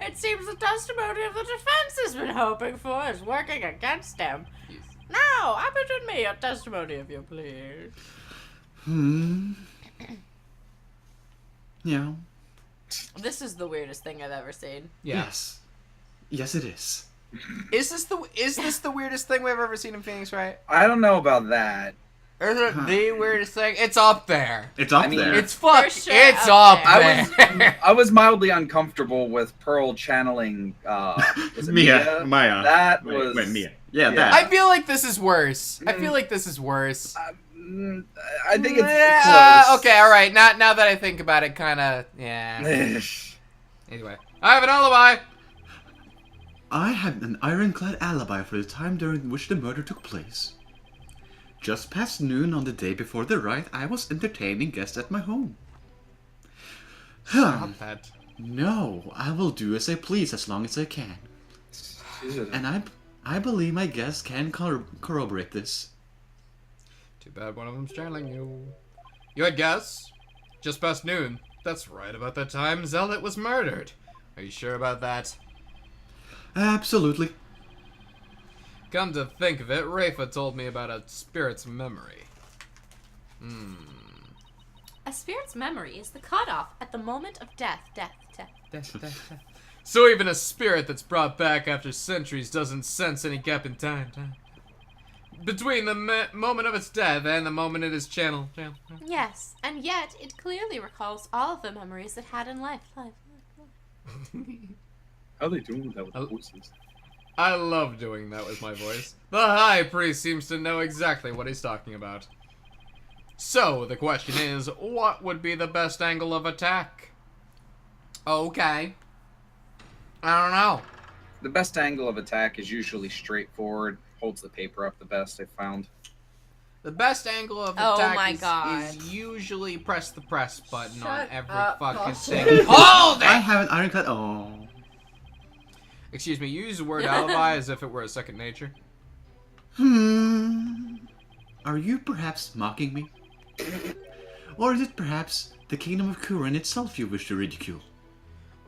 It seems the testimony of the defense has been hoping for is working against him. Yes. Now, abandon me your testimony if you please. Yeah. This is the weirdest thing I've ever seen. Yeah. Yes. Yes, it is. Is this the weirdest thing we've ever seen in Phoenix, right? I don't know about that. Or is it the weirdest thing? It's up there. It's up I mean, there. It's fuck. For sure It's up up there. there. I was mildly uncomfortable with Pearl channeling was it Mia. Maya. That Wait, was Mia. Yeah, Yeah. that. I feel like this is worse. I feel like this is worse. I think it's close. Okay, all right. Now that I think about it, kind of, yeah. Anyway, I have an alibi. I had an ironclad alibi for the time during which the murder took place. Just past noon on the day before the rite, I was entertaining guests at my home. Stop that. No, I will do as I please as long as I can. And I believe my guests can corroborate this. Too bad one of them's channeling you. You had guests? Just past noon. That's right about the time Zealot was murdered. Are you sure about that? Absolutely. Come to think of it, Rafa told me about a spirit's memory. A spirit's memory is the cutoff at the moment of death. Death. So even a spirit that's brought back after centuries doesn't sense any gap in time. Between the moment of its death and the moment it is channeled. Yes, and yet it clearly recalls all of the memories it had in life. How are they doing that with the voices? I love doing that with my voice. The High Priest seems to know exactly what he's talking about. So, the question is, what would be the best angle of attack? Okay. I don't know. The best angle of attack is usually straightforward. Holds the paper up the best, I've found. The best angle of Oh attack my is, God. is usually press the press button on Shut every up, fucking bullshit. thing. Hold I it! have an ironclad. Oh. Excuse me, you use the word alibi as if it were a second nature. Are you perhaps mocking me? Or is it perhaps the kingdom of Kurin itself you wish to ridicule?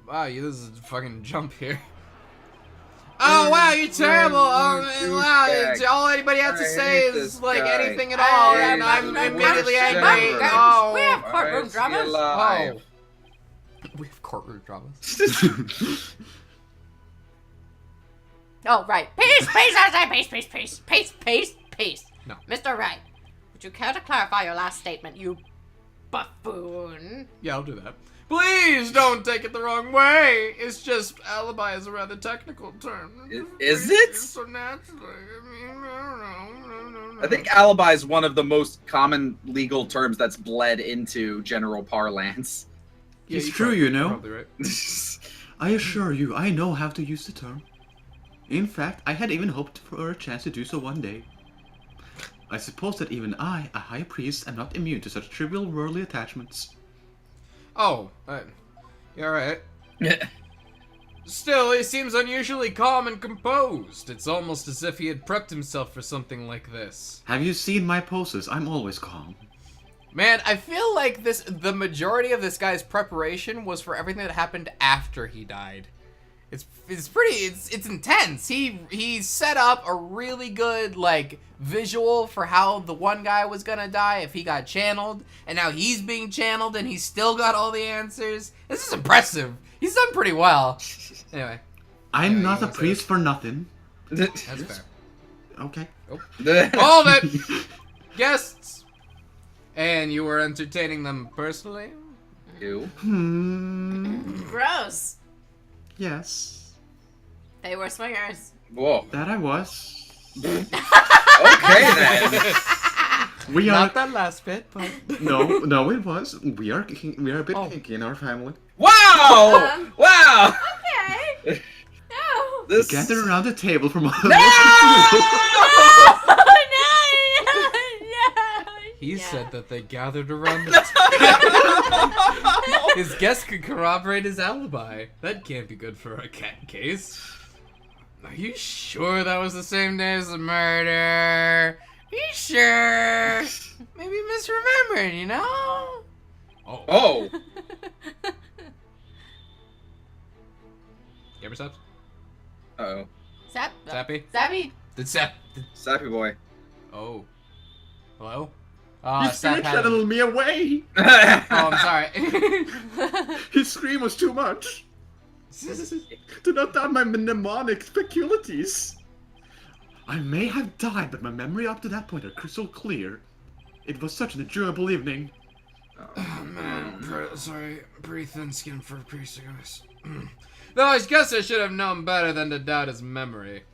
Wow, this is a fucking jump here. Oh wow, you're terrible! Wow, it's all anybody has to I say hate is this like guy. anything at all, I and hate I'm this immediately worst angry. ever. Oh, We have courtroom dramas. oh, we have courtroom dramas. Oh, right. Peace, I say peace. No. Mr. Wright, would you care to clarify your last statement, you buffoon? Yeah, I'll do that. Please don't take it the wrong way. It's just alibi is a rather technical term. Is it? So naturally, I mean, I don't know. I think alibi is one of the most common legal terms that's bled into general parlance. Yeah, It's you're true, probably- you know. Probably right. I assure you, I know how to use the term. In fact, I had even hoped for a chance to do so one day. I suppose that even I, a high priest, am not immune to such trivial worldly attachments. Oh, yeah, right. Still, he seems unusually calm and composed. It's almost as if he had prepped himself for something like this. Have you seen my poses? I'm always calm. Man, I feel like the majority of this guy's preparation was for everything that happened after he died. It's intense. He set up a really good like visual for how the one guy was gonna die if he got channeled, and now he's being channeled and he's still got all the answers. This is impressive. He's done pretty well. Anyway, I'm Yeah, not you a wanna say priest for nothing. that's fair. Okay. Hold it, guests. And you were entertaining them personally? Ew. Gross. Yes. They were swingers. Whoa. That I was. Okay then. We are. Not that last bit, but No, it was. We are a bit Oh. kinky in our family. Wow! Wow! Okay. No. This. Gather around the table from all of No! Oh, no. he Yeah. said that they gathered around the His guest could corroborate his alibi. That can't be good for a cat case. Are you sure that was the same day as the murder? Are you sure? Maybe misremembering, you know? Oh. Oh. Gamer subs? Uh-oh. Zap. Zappy? Zappy. Did Zap... Sappy boy. Oh. Hello? His spirit Zap had... shuttled me away. Oh, I'm sorry. His scream was too much. Do not doubt my mnemonic faculties. I may have died, but my memory up to that point are crystal clear. It was such an enjoyable evening. Oh, man. Sorry. Pretty thin skin for a priest, guys. Though I guess I should have known better than to doubt his memory.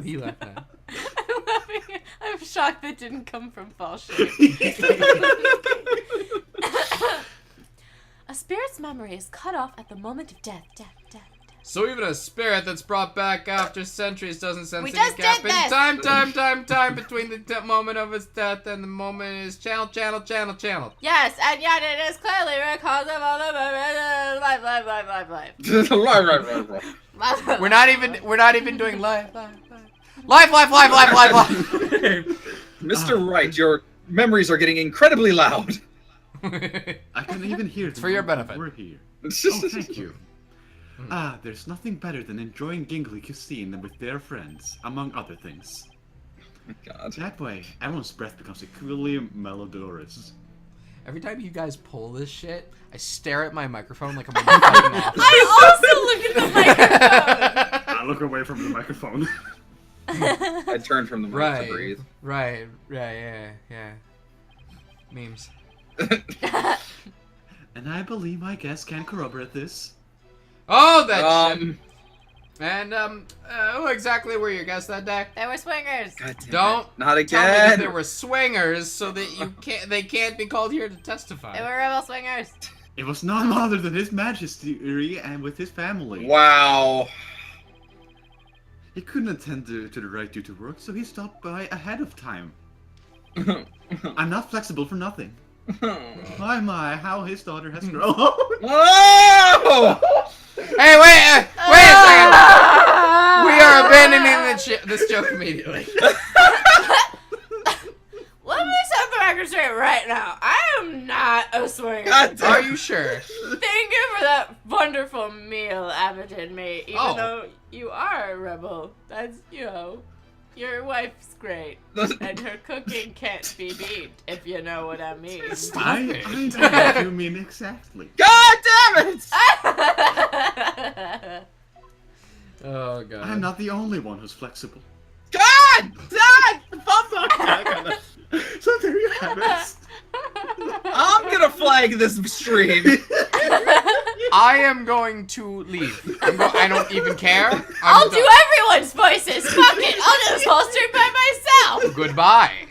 He left that. I'm laughing. I'm shocked that didn't come from fall shape. A spirit's memory is cut off at the moment of death. So even a spirit that's brought back after centuries doesn't sense We any just gap did in this! time between the moment of his death and the moment is channeled. Yes, and yet it is clearly because of all the life. Right. We're not even doing life. Mr. Wright, your memories are getting incredibly loud. I can even hear It's for your benefit. We're here. Oh, thank you. There's nothing better than enjoying Gingley cuisine with their friends, among other things. God. That way, everyone's breath becomes equally malodorous. Every time you guys pull this shit, I stare at my microphone like I'm fucking off. I also look at the microphone. I look away from the microphone. I turned from the mic to breathe. Right, yeah. Memes. And I believe my guests can corroborate this. Oh, that shit. And, who exactly were your guests that day? They were swingers. God damn Don't it. Not tell me that again. there were swingers so that they can't be called here to testify. They were rebel swingers. It was none other than His Majesty and with his family. Wow. He couldn't attend to the right due to work, so he stopped by ahead of time. I'm not flexible for nothing. My, how his daughter has grown. Whoa! Hey, wait a second! We are abandoning this joke immediately. Let me set the record straight right now. I am not a swinger. God damn. Are you sure? Thank you for that wonderful meal Abbott and me. Even Oh. though you are a rebel, that's, your wife's great. And her cooking can't be beat, if you know what I mean. I know what you mean exactly. God damn it! Oh, God. I'm not the only one who's flexible. God! God! So there you have it. I'm gonna flag this stream. I am going to leave. I don't even care. I'll do everyone's voices. Fuck it. I'll do this whole stream by myself. Goodbye.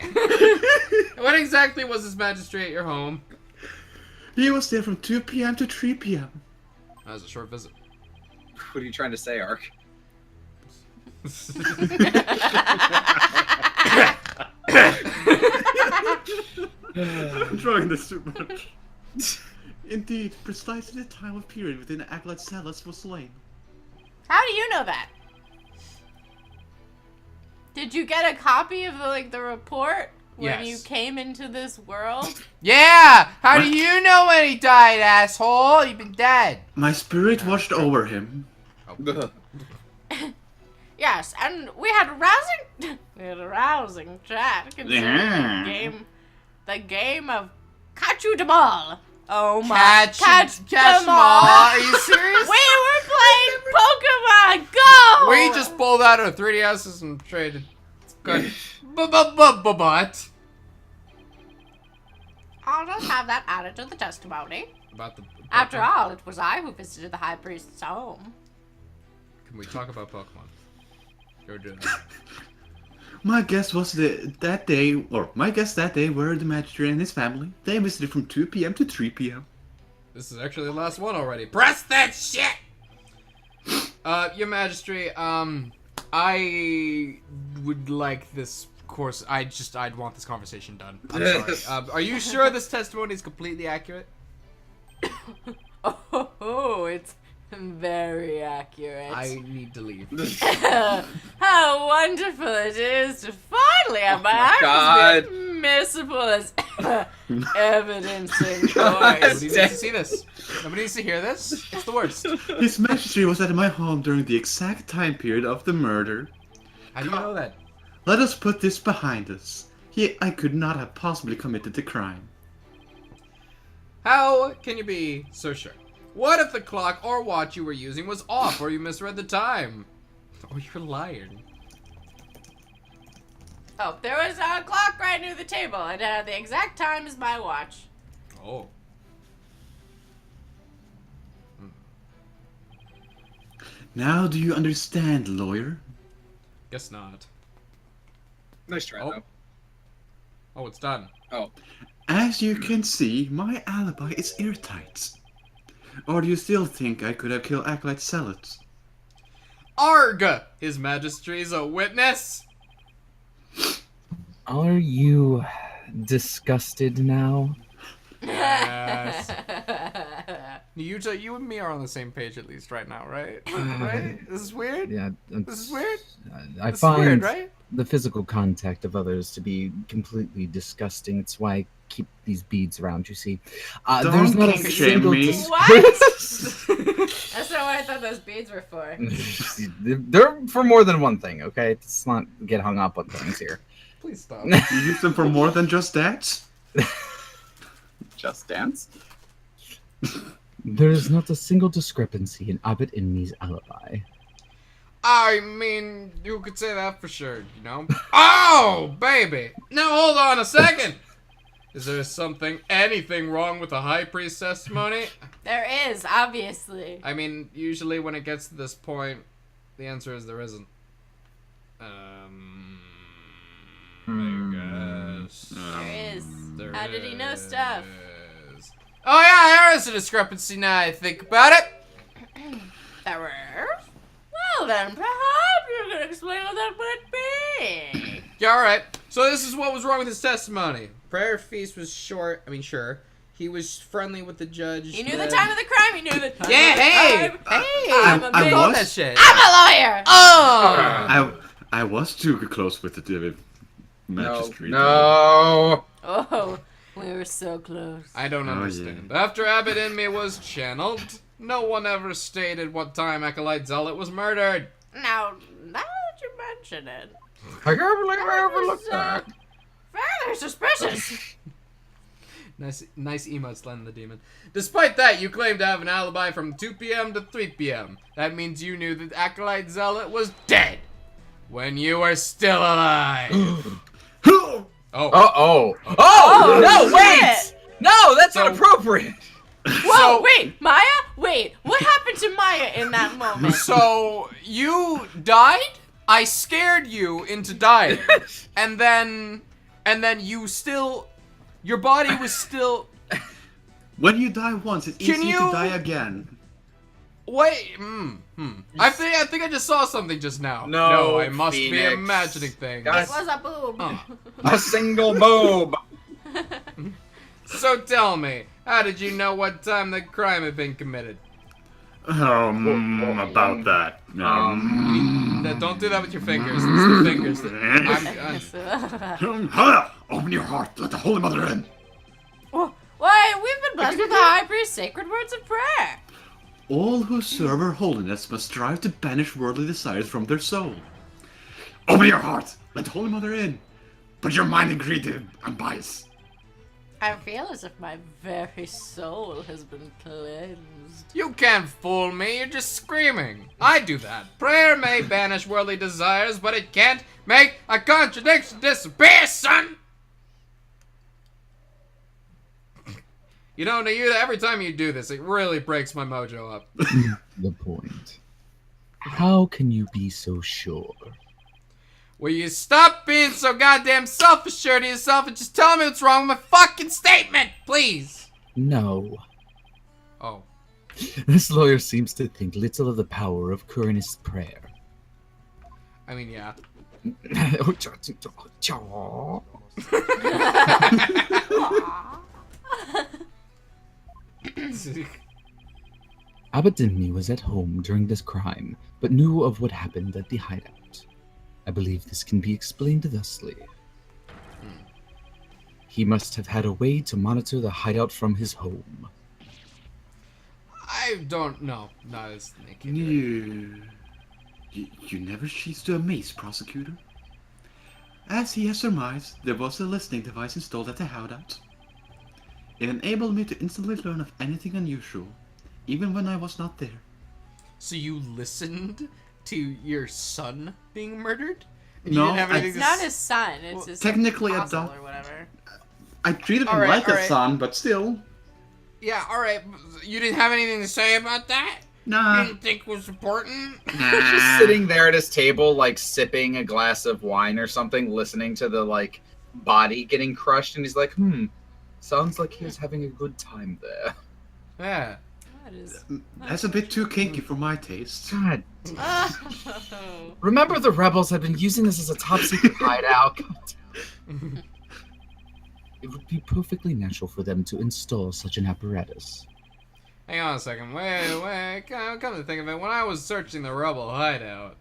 When exactly was His Majesty at your home? He was there from 2 p.m. to 3 p.m. That was a short visit. What are you trying to say, Ark? I'm trying this too much. Indeed, precisely the time of period within Acolyte Salus was slain. How do you know that? Did you get a copy of the report when Yes. you came into this world? Yeah! How do you know when he died, asshole? You've been dead. My spirit watched over him. Yes, and we had a rousing chat concerning the game of Catch You Them All. Oh my! Catch them all. Are you serious? We were playing Pokemon Go. We just pulled out our 3DSs and traded. Good. But. I'll just have that added to the testimony. About the. After all, it was I who visited the High Priest's home. Can we talk about Pokemon? Go do that. My guess that day were the Magistrate and his family. They visited from 2 p.m. to 3 p.m. This is actually the last one already. Press that shit! Your Majesty, I would like this course. I'd want this conversation done. I'm sorry. Are you sure this testimony is completely accurate? Oh, it's very accurate. I need to leave. How wonderful it is to finally have my actions be admissible as evidence in court. Nobody needs to see this. Nobody needs to hear this. It's the worst. His Majesty was at my home during the exact time period of the murder. How do you know that? Let us put this behind us. I could not have possibly committed the crime. How can you be so sure? What if the clock or watch you were using was off, or you misread the time? Or you're lying. Oh, there was a clock right near the table, and it had the exact time as my watch. Oh. Now do you understand, lawyer? Guess not. Nice try, though. Oh, it's done. Oh. As you can see, my alibi is airtight. Or do you still think I could have killed Acolyte Salad? Arg! His Majesty's a witness! Are you disgusted now? Yes. You and me are on the same page at least right now, right? Right? This is weird? Yeah, This is weird? I This is find weird, right? the physical contact of others to be completely disgusting. It's why I keep these beads around, you see. Don't There's not a kink shame single me. What? That's not what I thought those beads were for. They're for more than one thing, okay? Let's not get hung up on things here. Please stop. You use them for more than just that? Just Dance? There is not a single discrepancy in Abbott and me's alibi. I mean, you could say that for sure, you know? Oh, baby! Now hold on a second! Is there anything wrong with the High Priest testimony? There is, obviously. I mean, usually when it gets to this point, The answer is there isn't. I guess. There is. There How did he know stuff? is. Oh yeah, there is a discrepancy now I think about it. There is? Well then, perhaps you can explain what that might be. Yeah, alright. So this is what was wrong with his testimony. Prayer feast was short. I mean, sure. He was friendly with the judge. He knew the time of the crime. He knew the time Yeah, of the hey! crime. Hey! I'm a I big- All was- that shit. I'm a lawyer. Oh! I was too close with the magistrate. No. Oh, we were so close. I don't Oh, understand. After Abbott in me was channeled, no one ever stated what time Acolyte Zealot was murdered. Now that you mention it, I can't believe I overlooked that. fairly suspicious. Nice emotes, Len the Demon. Despite that, you claim to have an alibi from 2 p.m. to 3 p.m. That means you knew that Acolyte Zealot was dead when you were still alive. Oh. Uh-oh. Oh, no, wait! shit. No, that's So- inappropriate. Whoa, wait, Maya? Wait, what happened to Maya in that moment? So, you died? I scared you into dying. and then you still... Your body was still... When you die once, it's Can easy you- to die again. Wait, I think I just saw something just now. No, I must be Phoenix. imagining things. Guys- It was a boob. Oh. A single boob. So tell me, how did you know what time the crime had been committed? About that. Don't do that with your fingers. It's the fingers. Open your heart. Let the Holy Mother in. Why, we've been blessed with the high priest's sacred words of prayer. All who serve her holiness must strive to banish worldly desires from their soul. Open your heart. Let the Holy Mother in. Put your mind and greed to unbiased. I feel as if my very soul has been cleansed. You can't fool me, you're just screaming. I do that. Prayer may banish worldly desires, but it can't make a contradiction disappear, son! You know, Nayuta, every time you do this, it really breaks my mojo up. The point. How can you be so sure? Will you stop being so goddamn self-assured of yourself and just tell me what's wrong with my fucking statement, please? No. Oh. This lawyer seems to think little of the power of Kurinist prayer. I mean, yeah. Abbot Dimny was at home during this crime, but knew of what happened at the hideout. I believe this can be explained thusly. He must have had a way to monitor the hideout from his home. I don't know. Not as naked. You never cease to amaze, prosecutor. As he has surmised, there was a listening device installed at the hideout. It enabled me to instantly learn of anything unusual, even when I was not there. So you listened to your son being murdered? And No, you didn't have anything It's to not s- his son. It's his technically a apostle dog- or whatever. I treated him Alright, like a alright. son, but still. Yeah, alright. You didn't have anything to say about that? Nah. You didn't think it was important? Just sitting there at his table, like sipping a glass of wine or something, listening to the like body getting crushed, and he's like, sounds like he was having a good time there. Yeah. That is. That's a bit too kinky for my taste. God, Oh. remember the rebels had been using this as a top secret hideout? It would be perfectly natural for them to install such an apparatus. Hang on a second. Wait. Come to think of it, when I was searching the rebel hideout...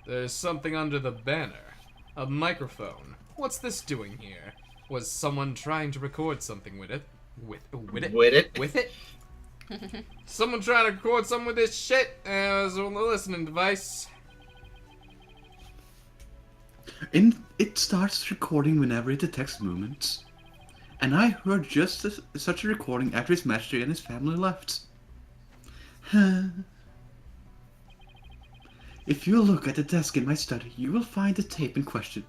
There's something under the banner. A microphone. What's this doing here? Was someone trying to record something with it? With it? With it? With it? Someone trying to record something with this shit? And it was a listening device. It starts recording whenever it detects movements. And I heard just such a recording after his master and his family left. If you look at the desk in my study, you will find the tape in question.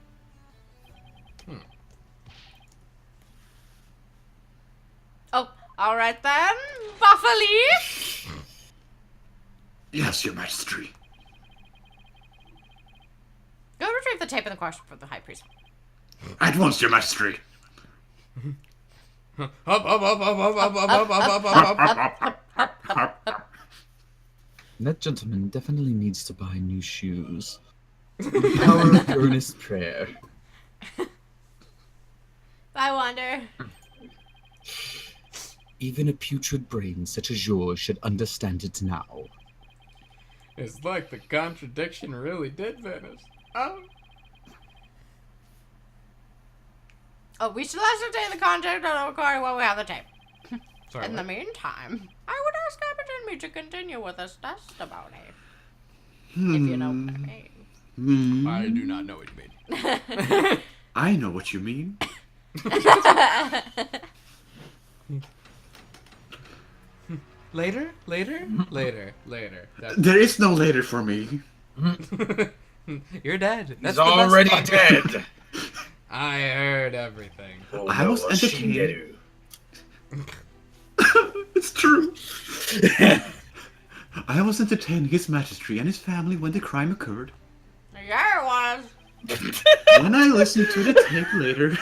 Oh, all right then, Buffalo. Yes, your majesty. Go retrieve the tape and the question from the high priest. At once, your majesty. Up, up, up, up, up, up, up, up, up, up, up. That gentleman definitely needs to buy new shoes. The power of earnest prayer. I wonder. Even a putrid brain such as yours should understand it now. It's like the contradiction really did vanish. Oh. Oh, we should ascertain the content of the recording while we have the tape. Sorry, In the meantime, I would ask Captain to continue with his testimony. If you know what I mean. I do not know what you mean. I know what you mean. Later? Later? Later. Later. There is no later for me. You're dead. He's already dead. I heard everything. Oh, I was entertained. Shingeru. It's true. I was entertaining His Majesty and his family when the crime occurred. Yeah, it was. When I listened to the tape later,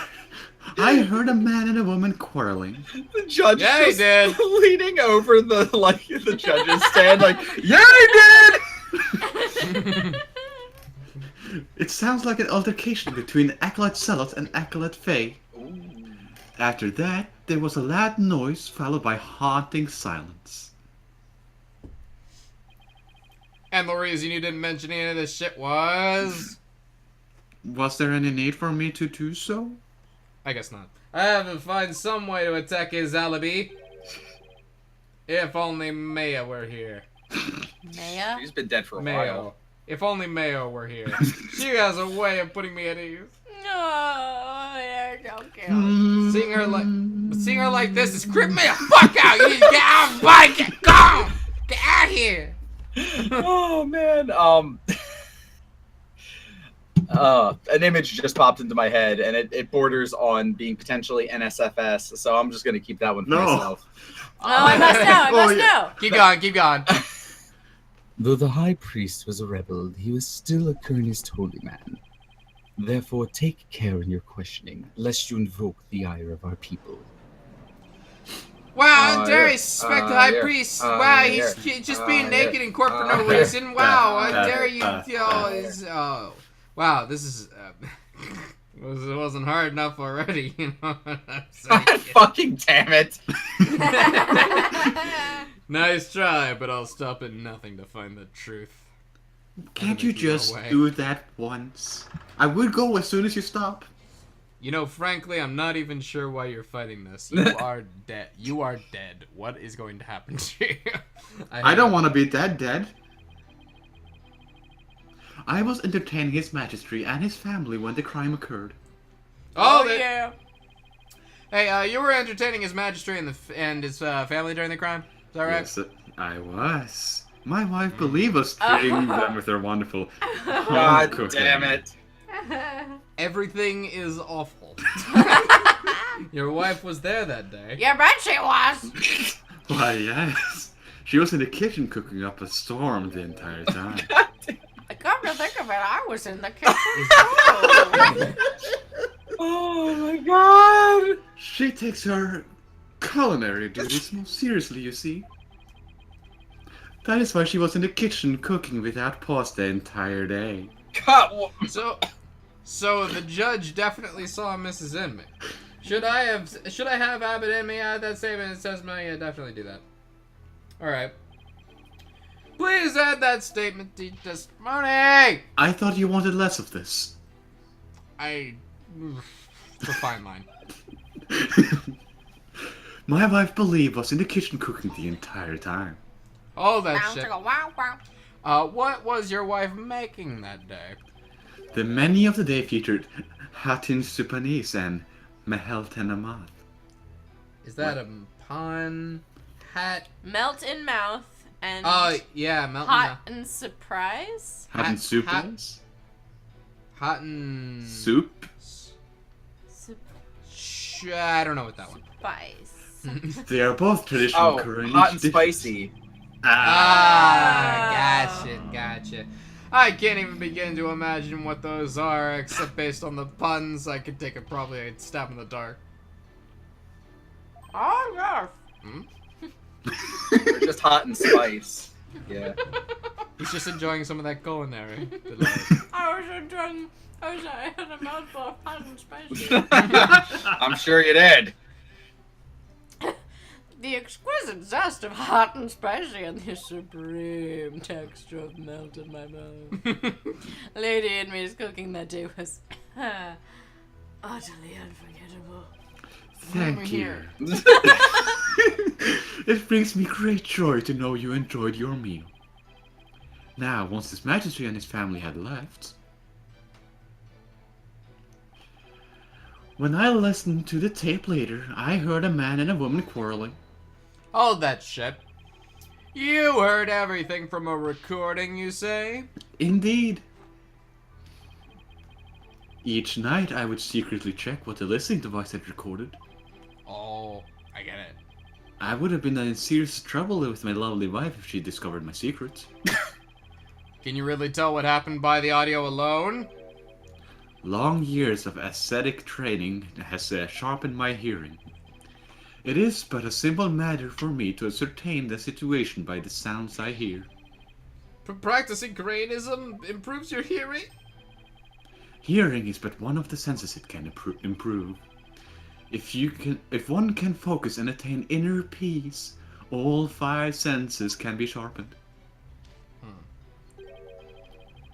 I heard a man and a woman quarreling. The judge Yeah, he just did. leaning over the judge's stand like, yeah, he did! It sounds like an altercation between Acolyte Zealot and Acolyte Faye. After that, there was a loud noise followed by haunting silence. And the reason you didn't mention any of this shit was... Was there any need for me to do so? I guess not. I have to find some way to attack his alibi. If only Maya were here. Maya? He's been dead for a Mayo. while. If only Mayo were here. She has a way of putting me at ease. No, don't kill me. Seeing her like this is creeping me the fuck out. You need to get out of the bike. Go! Get out here. Oh man, an image just popped into my head, and it borders on being potentially NSFS, so I'm just gonna keep that one for No. myself. Oh, I must know, I must know. Keep going, keep going. Though the high priest was a rebel, he was still a earnest holy man. Therefore, take care in your questioning, lest you invoke the ire of our people. Wow, how dare yeah. he suspect the high priest? Wow, he's just being naked in court for no reason. Wow, how dare you? Wow, this is it wasn't hard enough already. You know what I'm saying? Fucking damn it! Nice try, but I'll stop at nothing to find the truth. Can't you Make you go just away. do that once? I would go as soon as you stop. You know, frankly, I'm not even sure why you're fighting this. You are dead. You are dead. What is going to happen to you? I don't want to be that dead. I was entertaining His Majesty and his family when the crime occurred. Oh, Yeah. Hey, you were entertaining His Majesty and his family during the crime. Is that right? Yes, I was. My wife believed us treating them with her wonderful God cooking. damn it! Everything is awful. Your wife was there that day. You bet she was. Why, yes. She was in the kitchen cooking up a storm the entire time. Come to think of it, I was in the kitchen too. Oh my god! She takes her culinary duties most seriously, you see. That is why she was in the kitchen cooking without pause the entire day. God, So the judge definitely saw Mrs. Inmate. Should I have Abbott Inmate add that statement in his testimony? Yeah, definitely do that. Alright. Please add that statement to testimony! I thought you wanted less of this. It's a fine line. My wife believed was in the kitchen cooking the entire time. All that shit. Wow, wow. What was your wife making that day? The menu of the day featured Hatin Supanis and Mehel Tenamath. Is that a pun? Hat? Melt in mouth and Oh, yeah, Melton. hot and surprise. Hatin Hat- Supanis? Hot and... Soup? I don't know what that one. Spice. They are both traditional oh, Korean hot and dishes. spicy. Gotcha. I can't even begin to imagine what those are, except based on the puns, I could take it probably a stab in the dark. Oh, yes. They're just hot and spice. Yeah. He's just enjoying some of that culinary delight. I had a mouthful of hot and spicy. I'm sure you did. The exquisite zest of hot and spicy and the supreme texture of melt in my mouth. Lady in Me's cooking that day was utterly unforgettable. Thank you. It brings me great joy to know you enjoyed your meal. Now, once His Majesty and his family had left, when I listened to the tape later, I heard a man and a woman quarreling. Hold that shit. You heard everything from a recording, you say? Indeed. Each night I would secretly check what the listening device had recorded. Oh, I get it. I would have been in serious trouble with my lovely wife if she discovered my secrets. Can you really tell what happened by the audio alone? Long years of ascetic training has sharpened my hearing. It is but a simple matter for me to ascertain the situation by the sounds I hear. Practicing Craniism improves your hearing? Hearing is but one of the senses it can improve. If one can focus and attain inner peace, all 5 senses can be sharpened.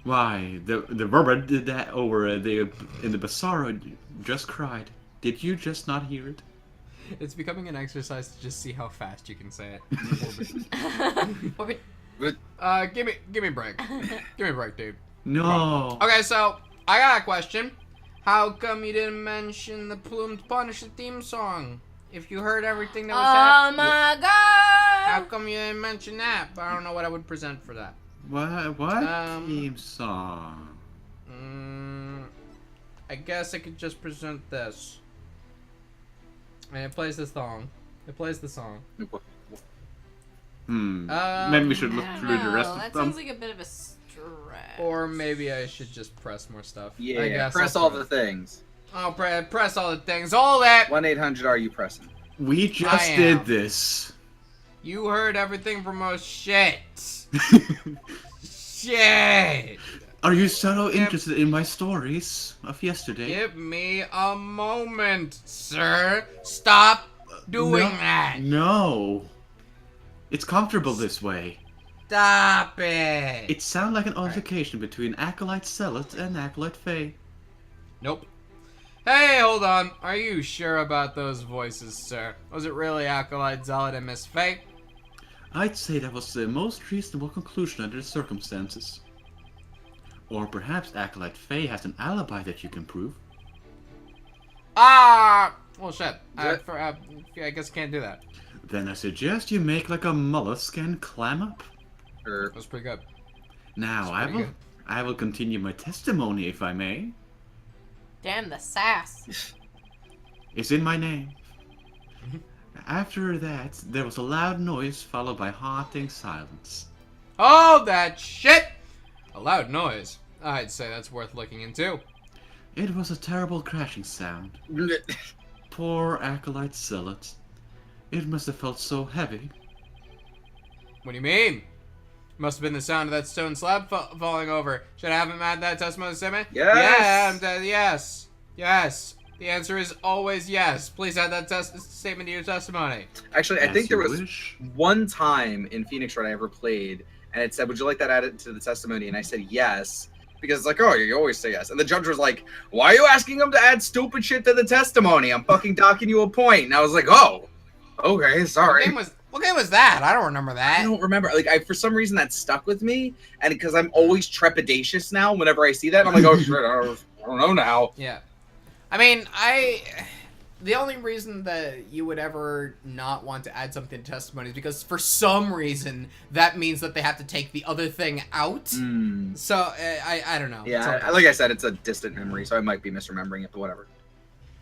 Why, the Verba did that over in the Bazaar just cried. Did you just not hear it? It's becoming an exercise to just see how fast you can say it. Orbit. Give me a break. Give me a break, dude. No. Okay, so I got a question. How come you didn't mention the Plumed Punisher theme song? If you heard everything that was Oh my how god! come you didn't mention that? But I don't know what I would present for that. What theme song? I guess I could just present this. And it plays this song. Maybe we should look through the rest of That them. sounds like a bit of a stretch. Or maybe I should just press more stuff. I Yeah, guess press I'll all the things. I'll press all the things. All that! 1-800 are you pressing? We just I did am. this. You heard everything from most shit. Shit! Are you so interested in my stories of yesterday? Give me a moment, sir. Stop doing that. No. It's comfortable this way. Stop it. It sounds like an altercation between Acolyte Zealot and Acolyte Faye. Nope. Hey, hold on. Are you sure about those voices, sir? Was it really Acolyte Zealot and Miss Faye? I'd say that was the most reasonable conclusion under the circumstances. Or perhaps Acolyte Faye has an alibi that you can prove. Well, shit. I guess I can't do that. Then I suggest you make like a mollusk and clam up. Or That was pretty good. Now That's pretty good. I will continue my testimony if I may. Damn the sass. It's in my name. After that, there was a loud noise followed by haunting silence. Oh, that shit! A loud noise. I'd say that's worth looking into. It was a terrible crashing sound. Poor Acolyte Zealot. It must have felt so heavy. What do you mean? Must have been the sound of that stone slab falling over. Should I have him add that testimony statement? Yes! Yeah, yes. Yes. The answer is always yes. Please add that statement to your testimony. Actually, I As think there you was wish. one time in Phoenix Wright I ever played, and it said, "Would you like that added to the testimony?" And I said yes, because it's like, oh, you always say yes. And the judge was like, "Why are you asking him to add stupid shit to the testimony? I'm fucking docking you a point." And I was like, oh, okay, sorry. What game was that? I don't remember that. I don't remember. Like, for some reason that stuck with me, and because I'm always trepidatious now whenever I see that, I'm like, oh shit, I don't know now. Yeah. I mean, the only reason that you would ever not want to add something to testimony is because for some reason that means that they have to take the other thing out. So I don't know. It's Yeah, okay. like I said, it's a distant memory, so I might be misremembering it, but whatever.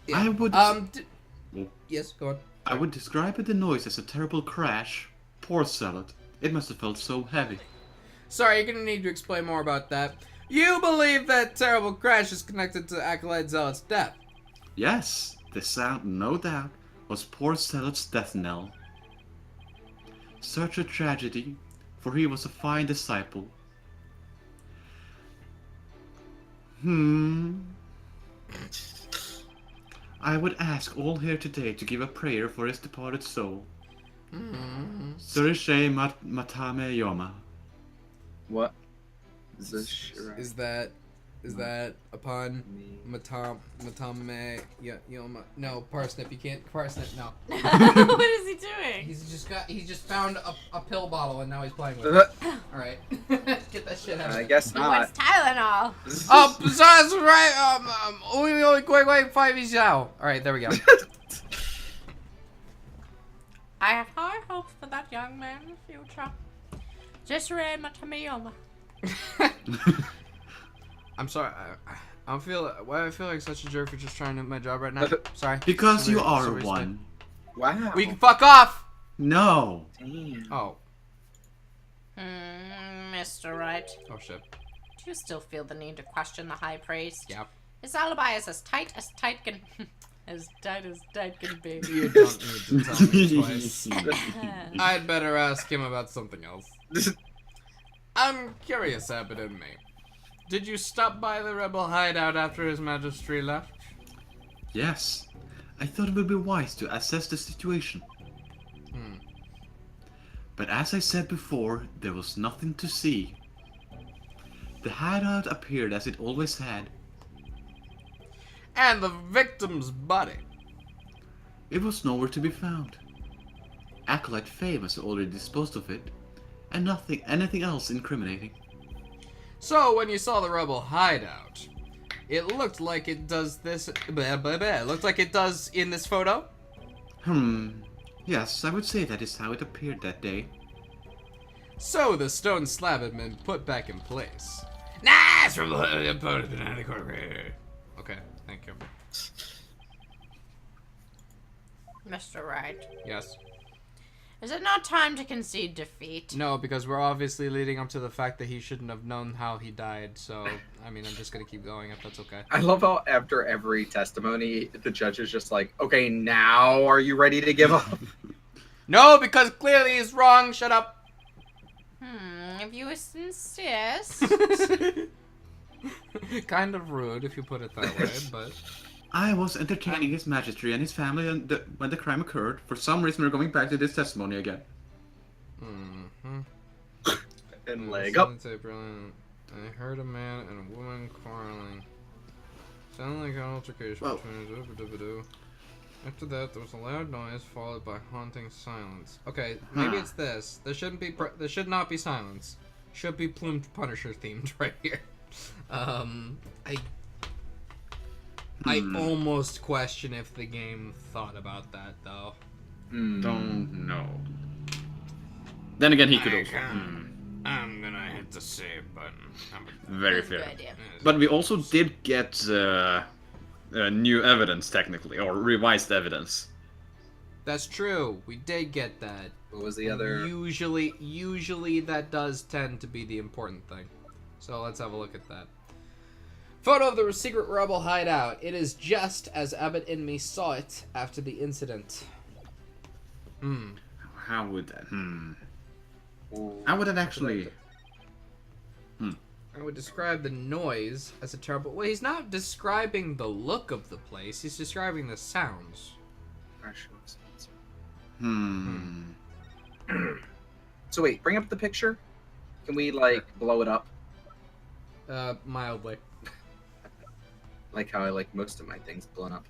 Yeah. I would. Yes, go on. I would describe the noise as a terrible crash. Poor Zealot. It must have felt so heavy. Sorry, you're gonna need to explain more about that. You believe that terrible crash is connected to Acolyte Zealot's death? Yes, the sound, no doubt, was poor Zealot's death knell. Such a tragedy, for he was a fine disciple. I would ask all here today to give a prayer for his departed soul. Surishe Matame Yoma. What? Is this Shirai? Is that upon Matame Yoma? No, Parsnip, you can't. Parsnip, no. What is he doing? He just found a pill bottle and now he's playing with it. All right, get that shit out. I guess He wants not. Tylenol. Oh, besides, right? Wait, 5 is out. All right, there we go. I have high hopes for that young man in the future. Jisre Matamiyoma. I'm sorry. I feel like such a jerk for just trying to do my job right now. Sorry. Because you are Sorry, one. Wow. We can fuck off. No. Damn. Oh. Mr. Wright, Oh shit. do you still feel the need to question the High Priest? Yeah. His alibi is as tight can... as tight can be. You don't need to tell me twice. I'd better ask him about something else. I'm curious, Abbot and me. Did you stop by the rebel hideout after His Majesty left? Yes. I thought it would be wise to assess the situation. But as I said before, there was nothing to see. The hideout appeared as it always had. And the victim's body. It was nowhere to be found. Acolyte Famous already disposed of it, and anything else incriminating. So when you saw the rebel hideout, it looked like it does this. It looked like it does in this photo. Yes, I would say that is how it appeared that day. So the stone slab had been put back in place. Nice rebel hideout. Okay, thank you. Mr. Wright, Yes. is it not time to concede defeat? No, because we're obviously leading up to the fact that he shouldn't have known how he died. So, I mean, I'm just gonna keep going if that's okay. I love how after every testimony, the judge is just like, okay, now are you ready to give up? No, because clearly he's wrong. Shut up. If you insist. Kind of rude if you put it that way, but I was entertaining His Majesty and his family when the crime occurred. For some reason, we're going back to this testimony again. And leg up. Brilliant. I heard a man and a woman quarreling. Sounded like an altercation Whoa. between. After that, there was a loud noise followed by haunting silence. Okay, maybe it's this. There should not be silence. Should be plumed Punisher themed right here. I almost question if the game thought about that though. Don't know. Then again, he could I also. can't. I'm gonna hit the save button. Very That's a good fair. idea. But we also did get new evidence, technically, or revised evidence. That's true. We did get that. What was the other? Usually that does tend to be the important thing. So let's have a look at that. Photo of the secret rebel hideout. It is just as Abbott and me saw it after the incident. How would that? How would it actually? I would describe the noise as a terrible... Well, he's not describing the look of the place. He's describing the sounds. So wait, bring up the picture. Can we like blow it up? Mildly. Like how I like most of my things blown up.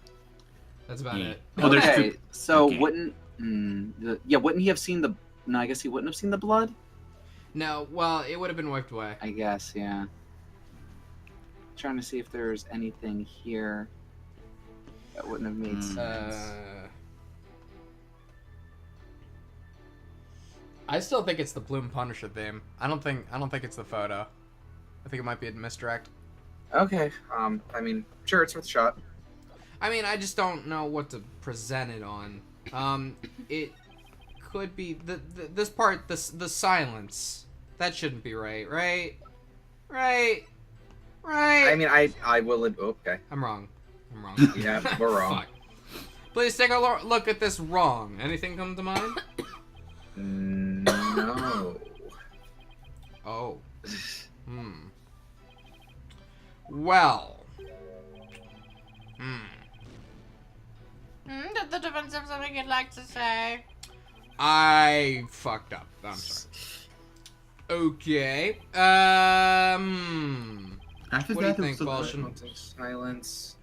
That's about it. Oh, there's Okay, two. so Okay. wouldn't wouldn't he have seen the? No, I guess he wouldn't have seen the blood. No, well, it would have been wiped away. I guess, yeah. Trying to see if there's anything here that wouldn't have made sense. I still think it's the Bloom Punisher theme. I don't think it's the photo. I think it might be a misdirect. Okay. I mean, sure, it's worth a shot. I mean, I just don't know what to present it on. It could be this part, the silence. That shouldn't be right, right? Right? I mean, I will. Okay. I'm wrong. Yeah, we're wrong. Fuck. Please take a look at this wrong. Anything come to mind? No. Oh. Well. Did the defense have something you'd like to say? I fucked up. I'm sorry. Okay. After What do you that, it think, was Balshan? Moments of silence.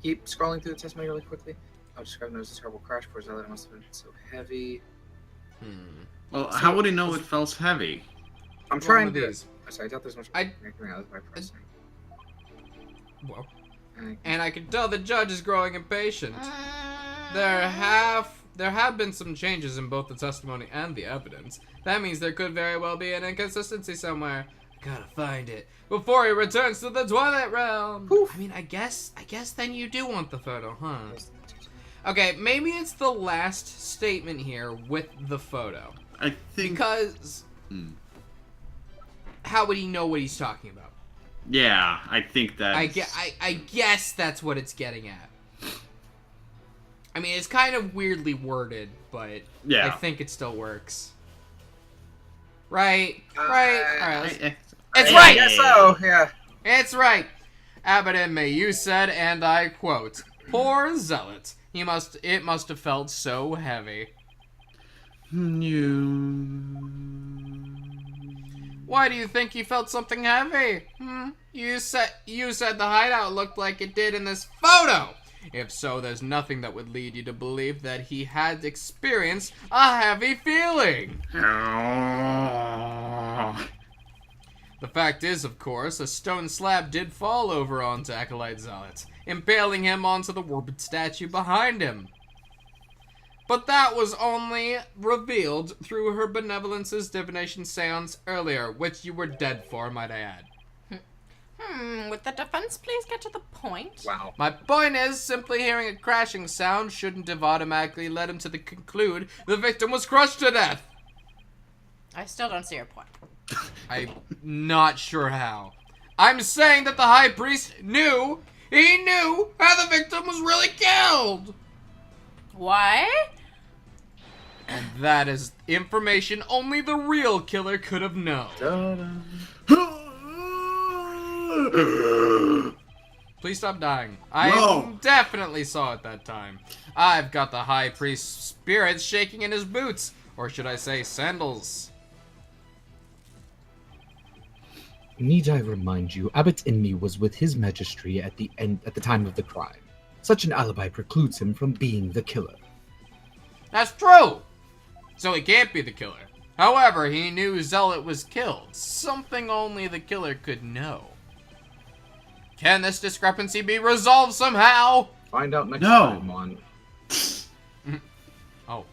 Keep scrolling through the testimony really quickly. I'll describe it as a terrible crash. Poor Zealot, it must have been so heavy. Well, how would he know it felt heavy? I'm trying One to. of these. Sorry, I doubt there's much. I- by pressing. Well, I- and I can tell the judge is growing impatient. There have been some changes in both the testimony and the evidence. That means there could very well be an inconsistency somewhere. I gotta find it before he returns to the toilet realm. I mean, I guess then you do want the photo, huh? Okay, maybe it's the last statement here with the photo. I think. Because how would he know what he's talking about? Yeah, I think that. I guess that's what it's getting at. I mean, it's kind of weirdly worded, but Yeah. I think it still works. Right? Right? Alright, it's I right! guess so. Yeah. It's right! Abbott and May, you said, and I quote, "Poor Zealot. It must have felt so heavy." Why do you think he felt something heavy? You said the hideout looked like it did in this photo. If so, there's nothing that would lead you to believe that he had experienced a heavy feeling. The fact is, of course, a stone slab did fall over onto Acolyte Zealot, impaling him onto the warped statue behind him. But that was only revealed through her benevolence's divination seance earlier, which you were dead for, might I add. Would the defense please get to the point? Wow. My point is, simply hearing a crashing sound shouldn't have automatically led him to conclude the victim was crushed to death. I still don't see your point. I'm not sure how. I'm saying that the high priest knew how the victim was really killed. Why? And that is information only the real killer could have known. Please stop dying. I No. definitely saw it that time. I've got the high priest's spirits shaking in his boots, or should I say sandals. Need I remind you, Abbot Inmi was with his magistry at the time of the crime. Such an alibi precludes him from being the killer. That's true! So he can't be the killer. However, he knew Zealot was killed. Something only the killer could know. Can this discrepancy be resolved somehow? Find out next No. time on. Oh.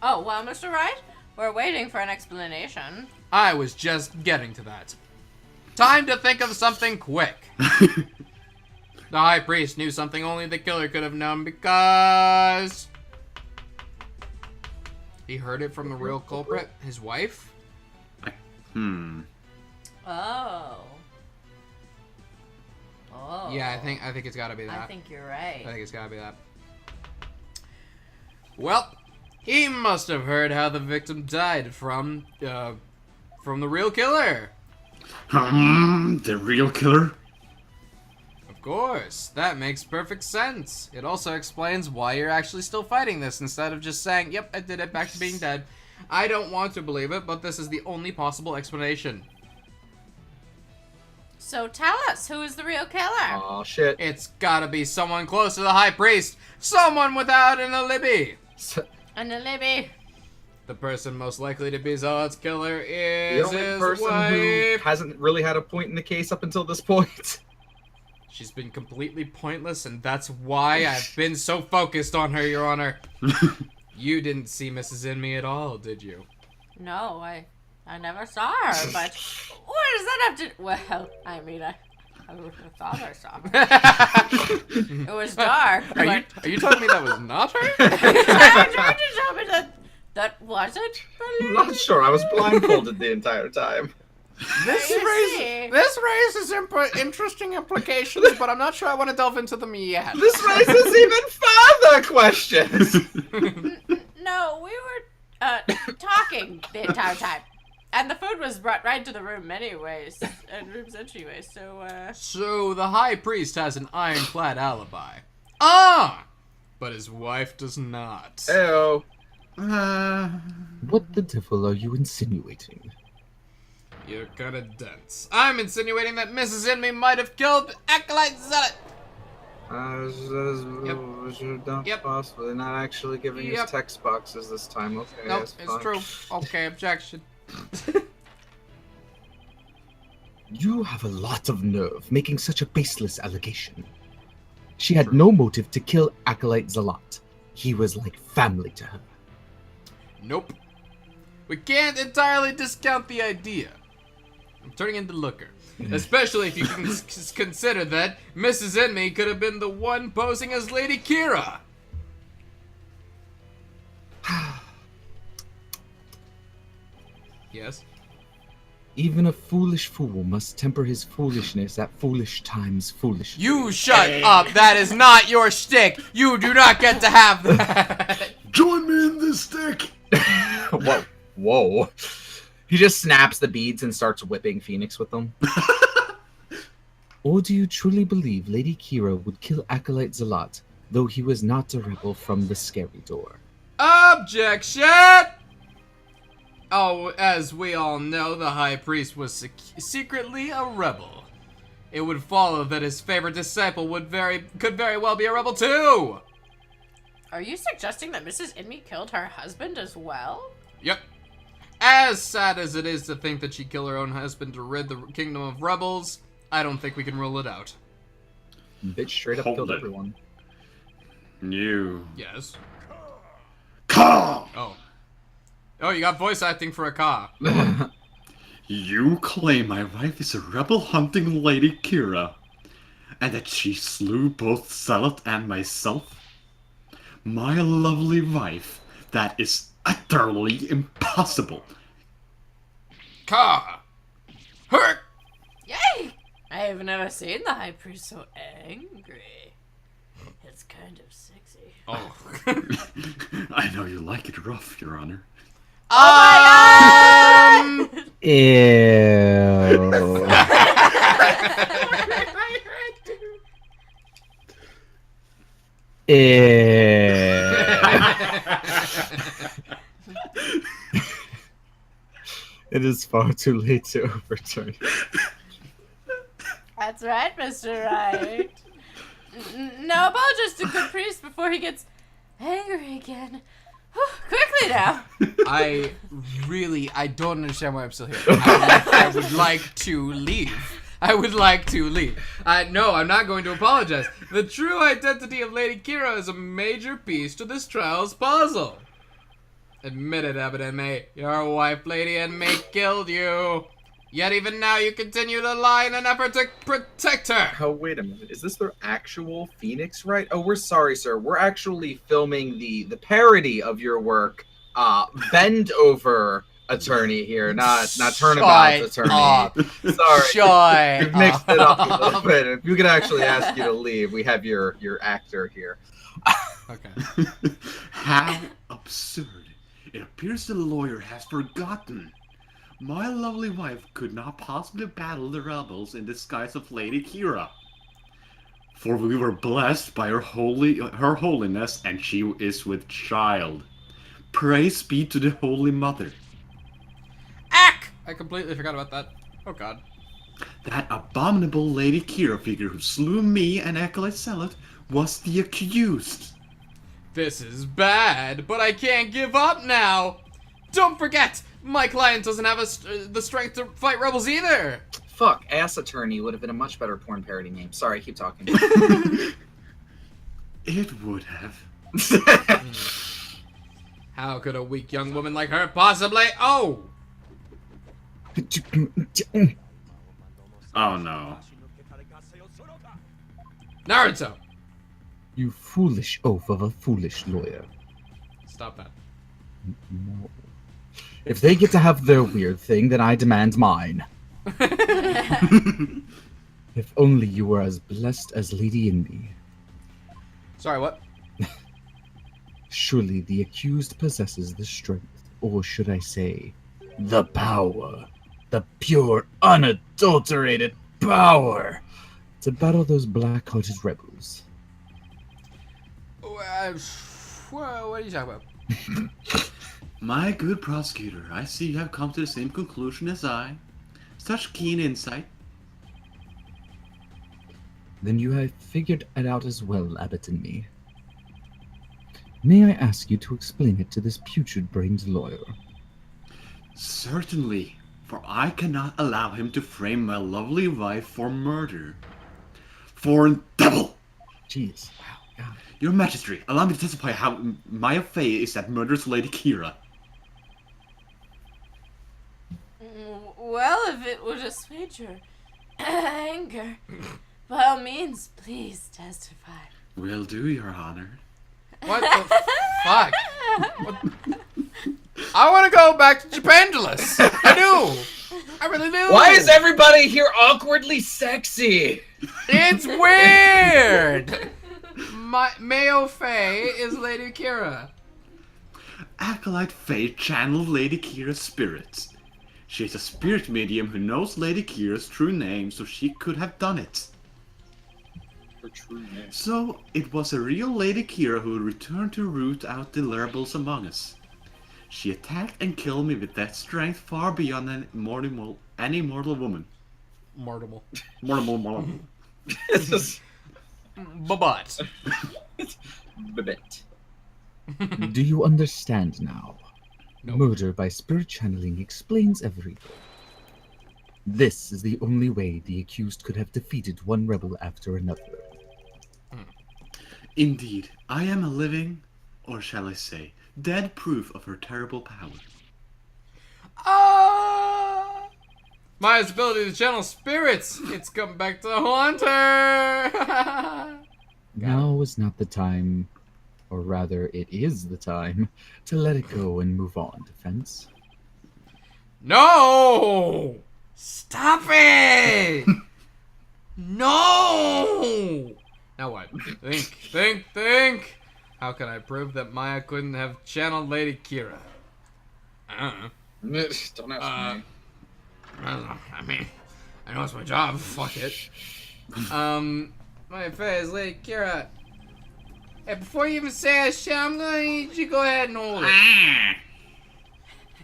Oh, well, Mr. Wright, we're waiting for an explanation. I was just getting to that. Time to think of something quick. The high priest knew something only the killer could have known because he heard it from the real culprit, his wife. Oh. Oh. Yeah, I think it's got to be that. I think you're right. I think it's got to be that. Well, he must have heard how the victim died from the real killer. The real killer? Of course, that makes perfect sense. It also explains why you're actually still fighting this instead of just saying, "Yep, I did it, back to being dead." I don't want to believe it, but this is the only possible explanation. So tell us, who is the real killer? Oh shit. It's gotta be someone close to the high priest. Someone without an alibi. An alibi. The person most likely to be Zealot's killer The is only his person who wife. hasn't really had a point in the case up until this point. She's been completely pointless, and that's why I've been so focused on her, Your Honor. You didn't see Mrs. Inme at all, did you? No, I never saw her, but what does that have to... Well, I mean, I thought I saw her. It was dark. Are you telling me that was not her? I tried to tell me that wasn't the I'm not sure. I was blindfolded the entire time. This You see? raises interesting implications, but I'm not sure I want to delve into them yet. This raises even further questions. No, we were talking the entire time. And the food was brought right to the room anyways. Rooms anyway, so, So the High Priest has an ironclad alibi. Ah! But his wife does not. Heyo. What the devil are you insinuating? You're kinda dense. I'm insinuating that Mrs. Inme might have killed Acolyte Zealot! Not Yep. possibly. Not actually giving Yep. us text boxes this time. Okay, Nope, that's it's fine. true. Okay, objection. You have a lot of nerve making such a baseless allegation. She had no motive to kill Acolyte Zealot. He was like family to her. Nope. We can't entirely discount the idea. I'm turning into Looker. Especially if you can consider that Mrs. Inme could have been the one posing as Lady Kira. Yes? Even a foolish fool must temper his foolishness at foolish times foolishly. You shut up! That is not your shtick! You do not get to have that! Join me in this stick! Whoa. Whoa. He just snaps the beads and starts whipping Phoenix with them. Or do you truly believe Lady Kira would kill Acolyte Zealot, though he was not a rebel from the scary door? Objection! Oh, as we all know, the High Priest was secretly a rebel. It would follow that his favorite disciple could very well be a rebel too! Are you suggesting that Mrs. Inme killed her husband as well? Yep. As sad as it is to think that she killed her own husband to rid the kingdom of rebels, I don't think we can rule it out. Bitch straight up Hold killed it. everyone. You. Yes. Ka! Oh. Oh, you got voice acting for a Ka. You claim my wife is a rebel hunting Lady Kira, and that she slew both Zealot and myself? My lovely wife, that is utterly impossible. Ka! Hurt! Yay! I have never seen the High Priest so angry. It's kind of sexy. Oh. I know you like it rough, Your Honor. Ew. It is far too late to overturn. That's right, Mr. Right. No apologies to good priest before he gets angry again. Quickly now. I don't understand why I'm still here. I would like to leave. I would like to leave. No, I'm not going to apologize. The true identity of Lady Kira is a major piece to this trial's puzzle. Admit it, Ebony. Your wife, Lady Inme, killed you. Yet even now you continue to lie in an effort to protect her. Oh, wait a minute. Is this their actual Phoenix, right? Oh, we're sorry, sir. We're actually filming the parody of your work, Bend Over Attorney here, not Turnabout Attorney. Up. Sorry. Shut We've mixed it up a little bit. If we could actually ask you to leave, we have your actor here. Okay. How absurd. It appears the lawyer has forgotten. My lovely wife could not possibly battle the rebels in disguise of Lady Kira. For we were blessed by her holiness, and she is with child. Praise be to the Holy Mother. Ack! I completely forgot about that. Oh god. That abominable Lady Kira figure who slew me and Acolyte Zealot was the accused. This is bad, but I can't give up now. Don't forget, my client doesn't have the strength to fight rebels either. Fuck, Ass Attorney would have been a much better porn parody name. Sorry, keep talking. It would have. How could a weak young woman like her possibly? Oh! Oh no. Naruto! You foolish oaf of a foolish lawyer. Stop that. No. If they get to have their weird thing, then I demand mine. If only you were as blessed as Lady Indy. Sorry, what? Surely the accused possesses the strength, or should I say, the power. The pure, unadulterated power to battle those black-hearted rebels. What are you talking about? My good prosecutor, I see you have come to the same conclusion as I. Such keen insight. Then you have figured it out as well, Abbott and me. May I ask you to explain it to this putrid-brained lawyer? Certainly, for I cannot allow him to frame my lovely wife for murder. Foreign devil! Jeez. Wow. God. Your Majesty, allow me to testify how Maya Fey is that murderous Lady Kira. Well, if it would assuage your anger, by all means, please testify. Will do, Your Honor. What the fuck? What? I want to go back to Japangelis. I do. I really do. Why is everybody here awkwardly sexy? It's weird. Mayo Fei is Lady Kira. Acolyte Fey channeled Lady Kira's spirits. She is a spirit medium who knows Lady Kira's true name, so she could have done it. Her true name. So, it was a real Lady Kira who returned to root out the rebels among us. She attacked and killed me with that strength far beyond any mortal woman. Mortimal. Mortal. It's just But. Babette. Do you understand now? No. Murder by spirit channeling explains everything. This is the only way the accused could have defeated one rebel after another. Indeed, I am a living, or shall I say, dead proof of her terrible power. Ah! Maya's ability to channel spirits. It's come back to haunt her. Now is not the time, or rather, it is the time, to let it go and move on, Defense. No! Stop it! No! Now what? Think. How can I prove that Maya couldn't have channeled Lady Kira? I don't know. Don't ask me. I don't know. I mean, I know it's my job. Fuck it. My face, Lady Kira. Hey, before you even say that shit, I'm gonna need you to go ahead and hold it.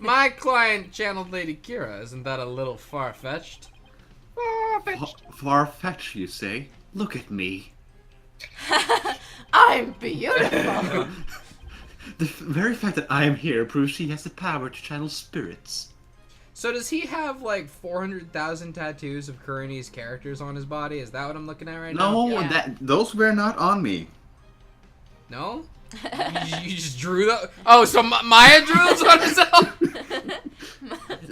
My client channeled Lady Kira. Isn't that a little far-fetched? Far-fetched. Far-fetched, you say? Look at me. I'm beautiful. The very fact that I am here proves she has the power to channel spirits. So does he have like 400,000 tattoos of Kurini's characters on his body? Is that what I'm looking at right now? No, Yeah. those were not on me. No? You just drew the... Oh, so Maya drew those on herself?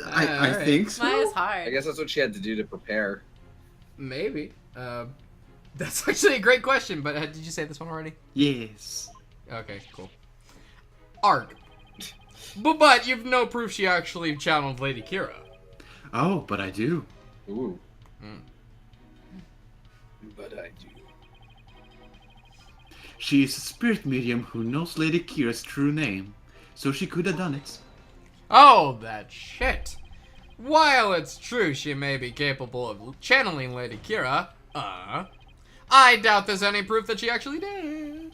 I Alright. think so. Maya's I hard. guess that's what she had to do to prepare. Maybe. That's actually a great question, but did you say this one already? Yes. Okay, cool. Arg. But you've no proof she actually channeled Lady Kira. Oh, but I do. Ooh. But I do. She is a spirit medium who knows Lady Kira's true name, so she could have done it. Oh, that shit. While it's true she may be capable of channeling Lady Kira, I doubt there's any proof that she actually did.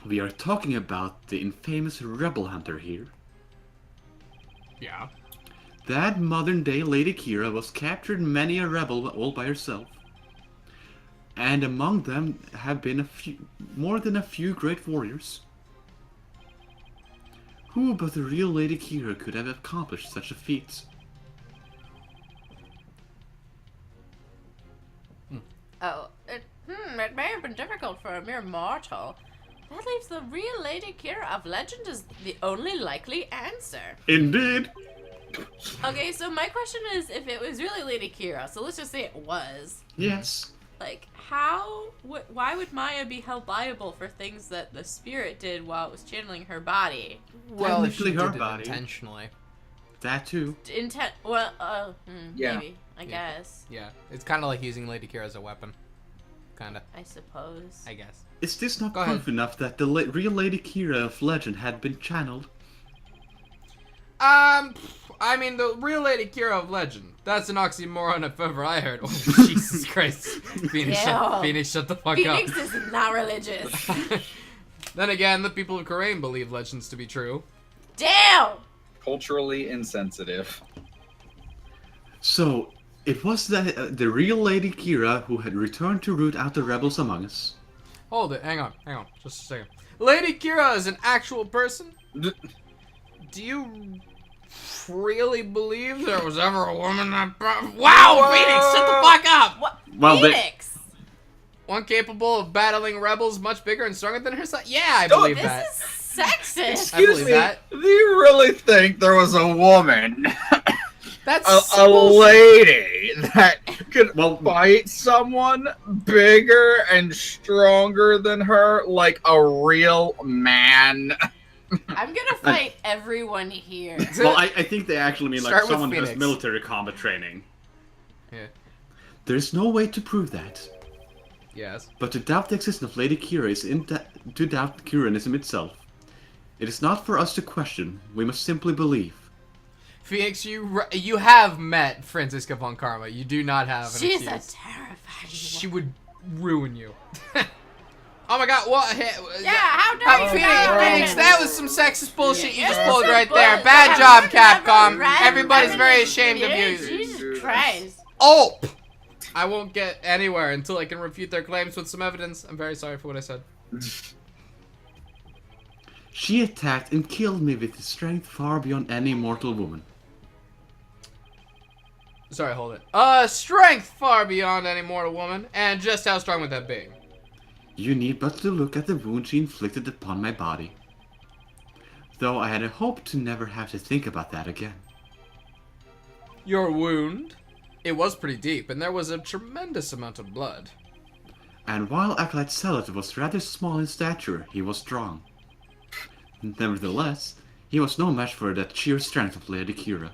We are talking about the infamous rebel hunter here. Yeah. That modern-day Lady Kira was captured many a rebel all by herself. And among them have been more than a few great warriors. Who but the real Lady Kira could have accomplished such a feat? Oh, it may have been difficult for a mere mortal. That leaves the real Lady Kira of legend as the only likely answer. Indeed. Okay, so my question is if it was really Lady Kira, so let's just say it was. Yes. Like, how? Why would Maya be held liable for things that the spirit did while it was channeling her body? Well, if she Technically her did it body. intentionally. That too. Maybe. I guess. Yeah, it's kind of like using Lady Kira as a weapon. Kinda, I suppose. I guess. Is this not Go proof ahead. enough that the real Lady Kira of legend had been channeled? I mean, the real Lady Kira of legend. That's an oxymoron if ever I heard. Oh, Jesus Christ. Phoenix, Ew. shut the fuck Phoenix up. is not religious. Then again, the people of Karain believe legends to be true. Damn! Culturally insensitive. So, it was the real Lady Kira who had returned to root out the rebels among us. Hold it, hang on, just a second. Lady Kira is an actual person? Do you really believe there was ever a woman that... Wow, Phoenix, shut the fuck up! What? Well, Phoenix! One capable of battling rebels much bigger and stronger than herself? Yeah, I believe This that. is sexist. I believe that. Do you really think there was a woman, That's a lady, that could Well- fight someone bigger and stronger than her like a real man? I'm gonna fight everyone here. Well, I think they actually mean like Start with someone who has Phoenix. military combat training. Yeah. There's no way to prove that. Yes. But to doubt the existence of Lady Kira is to doubt Kiranism itself. It is not for us to question, we must simply believe. Phoenix, you have met Franziska von Karma. You do not have an She's a excuse. terrifying She woman. would ruin you. Oh my god, what? Yeah, how dare you Phoenix, say Phoenix, that was some sexist bullshit you just Yeah, pulled some right there. bullshit. Bad Yeah, job, never Capcom. read Everybody's very feminist ashamed of views. you. Jesus Christ. Oh! I won't get anywhere until I can refute their claims with some evidence. I'm very sorry for what I said. She attacked and killed me with a strength far beyond any mortal woman. Sorry, hold it. Strength far beyond any mortal woman. And just how strong would that be? You need but to look at the wound she inflicted upon my body. Though I had hoped to never have to think about that again. Your wound? It was pretty deep, and there was a tremendous amount of blood. And while Acolyte Zealot was rather small in stature, he was strong. Nevertheless, he was no match for that sheer strength of Lady Kira.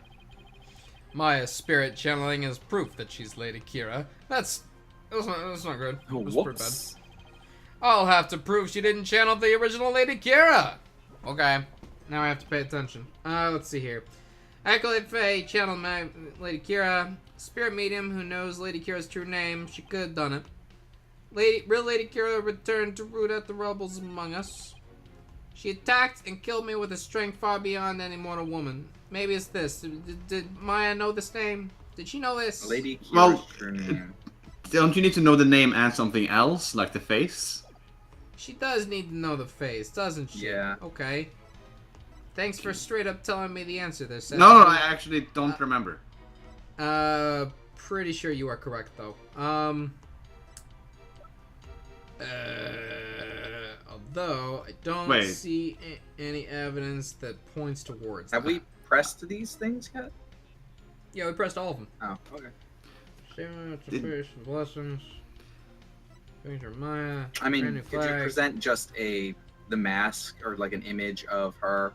Maya's spirit channeling is proof that she's Lady Kira. That's not good. That's pretty bad. I'll have to prove she didn't channel the original Lady Kira. Okay, now I have to pay attention. Let's see here. Acolyte Faye channeled my Lady Kira. Spirit medium who knows Lady Kira's true name. She could have done it. Real Lady Kira returned to root out the rebels among us. She attacked and killed me with a strength far beyond any mortal woman. Maybe it's this. Did Maya know this name? Did she know this? Lady Kira's Well, true name. Don't you need to know the name and something else, like the face? She does need to know the face, doesn't she? Yeah. Okay. Thanks for straight up telling me the answer there, Seth. No, I actually don't remember. Pretty sure you are correct, though. Although, I don't Wait. see any evidence that points towards Have that. we pressed these things yet? Yeah, we pressed all of them. Oh, okay. Blessings. Maya. I mean, brand new could you flag. present just the mask or like an image of her?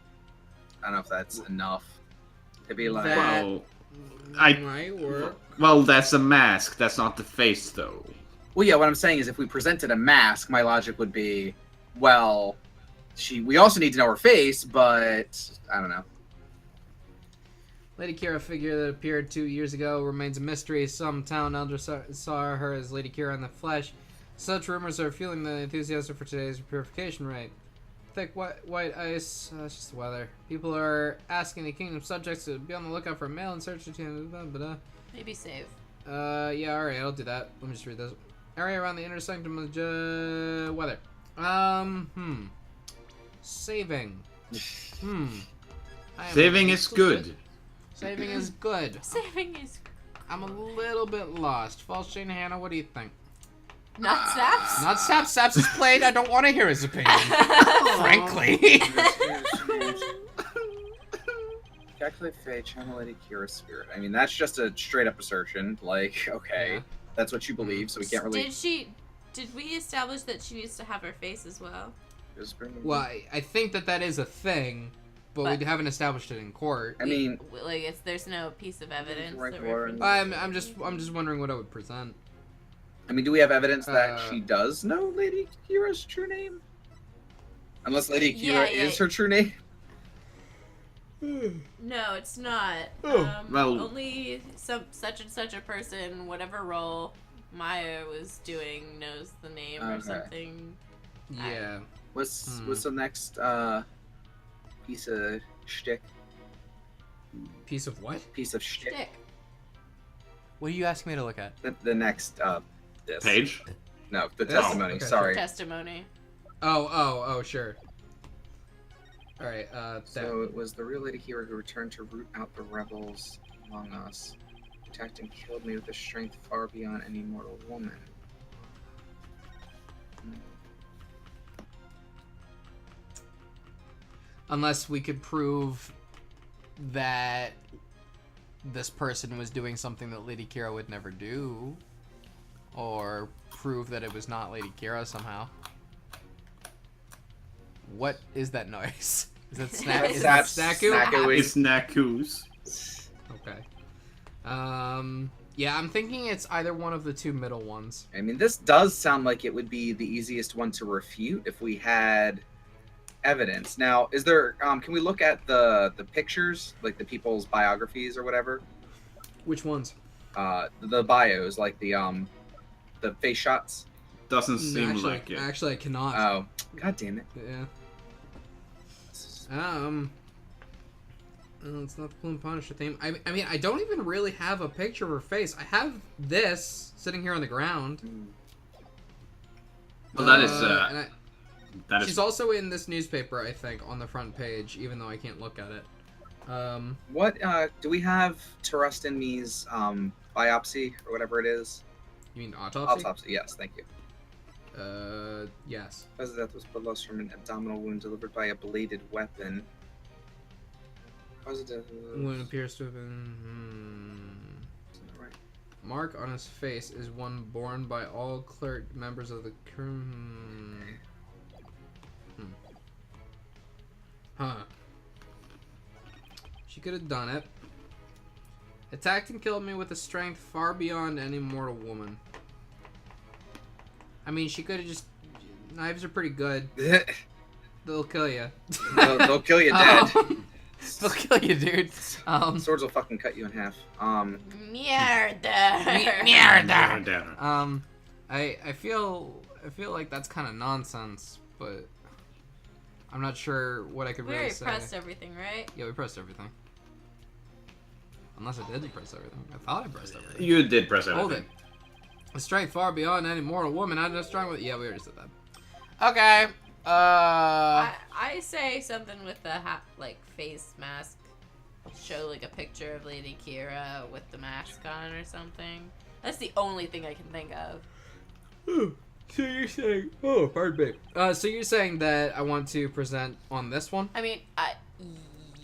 I don't know if that's enough to be like. That- Well, I- might work. well, that's a mask. That's not the face, though. Well, yeah. What I'm saying is, if we presented a mask, my logic would be, well, we also need to know her face, but I don't know. Lady Kira figure that appeared 2 years ago remains a mystery. Some town elder saw her as Lady Kira in the flesh. Such rumors are fueling the enthusiasm for today's purification rite. Thick white ice, it's just the weather. People are asking the kingdom subjects to be on the lookout for a mail in search of... Maybe save. Yeah, alright, I'll do that. Let me just read this. Area around the inner sanctum of weather. Saving. I am Saving is good. Saving is good. Saving is I'm a little bit lost. False Shane Hannah, what do you think? not snaps. Not Saps is played. I don't want to hear his opinion. Frankly. Calculate Faye, channel Lady Kira's spirit. I mean, that's just a straight up assertion. Like, okay. That's what you believe, so we can't really. Did we establish that she needs to have her face as well? Well, I think that is a thing, but we haven't established it in court. I mean, like there's no piece of evidence. Right, that Lauren. I'm just wondering what I would present. I mean, do we have evidence that she does know Lady Kira's true name? Unless Lady Kira is her true name. No, it's not. well- Only such and such a person, whatever role Maya was doing, knows the name or something. Yeah. What's the next piece of shtick? Piece of what? Piece of shtick. Stick. What are you asking me to look at? The next this. Page? No, the This? testimony. Okay. Sorry. Testimony. Oh, sure. All right. So it was the real Lady Kira who returned to root out the rebels among us. Attacked and killed me with a strength far beyond any mortal woman. Unless we could prove that this person was doing something that Lady Kira would never do, or prove that it was not Lady Kira somehow. What is that noise? Is that snack? Is that Snaku? It's Naku's. Okay. Yeah, I'm thinking it's either one of the two middle ones. I mean, this does sound like it would be the easiest one to refute if we had evidence. Now, is there? Can we look at the pictures, like the people's biographies or whatever? Which ones? The bios, like the face shots. Doesn't seem actually, like it. Actually, I cannot. Oh, god damn it! Yeah. It's not the Plume Punisher theme. I mean, I don't even really have a picture of her face. I have this sitting here on the ground. Well, that is. And That is. she's also in this newspaper, I think, on the front page, even though I can't look at it. What do we have Terustin's biopsy or whatever it is? You mean autopsy? Autopsy, yes, thank you. Yes. His death was blood loss from an abdominal wound delivered by a bladed weapon. Positive. Wound appears to have been. Right. Mark on his face is one borne by all clerk members of the crew. Huh. She could have done it. Attacked and killed me with a strength far beyond any mortal woman. I mean, she could have just. Knives are pretty good. They'll kill you. they'll kill you dead. They'll kill you, dude. Swords will fucking cut you in half. Mierda. I feel like that's kind of nonsense, but I'm not sure what I could We really already say. pressed everything, right? Yeah, we pressed everything. Unless I didn't press everything. I thought I pressed everything. You did press everything. Hold it. A strength far beyond any mortal woman. I'm not strong with. Yeah, we already said that. Okay. I say something with the face mask. Show like a picture of Lady Kira with the mask on or something. That's the only thing I can think of. So you're saying? Oh, pardon me. So you're saying that I want to present on this one? I mean,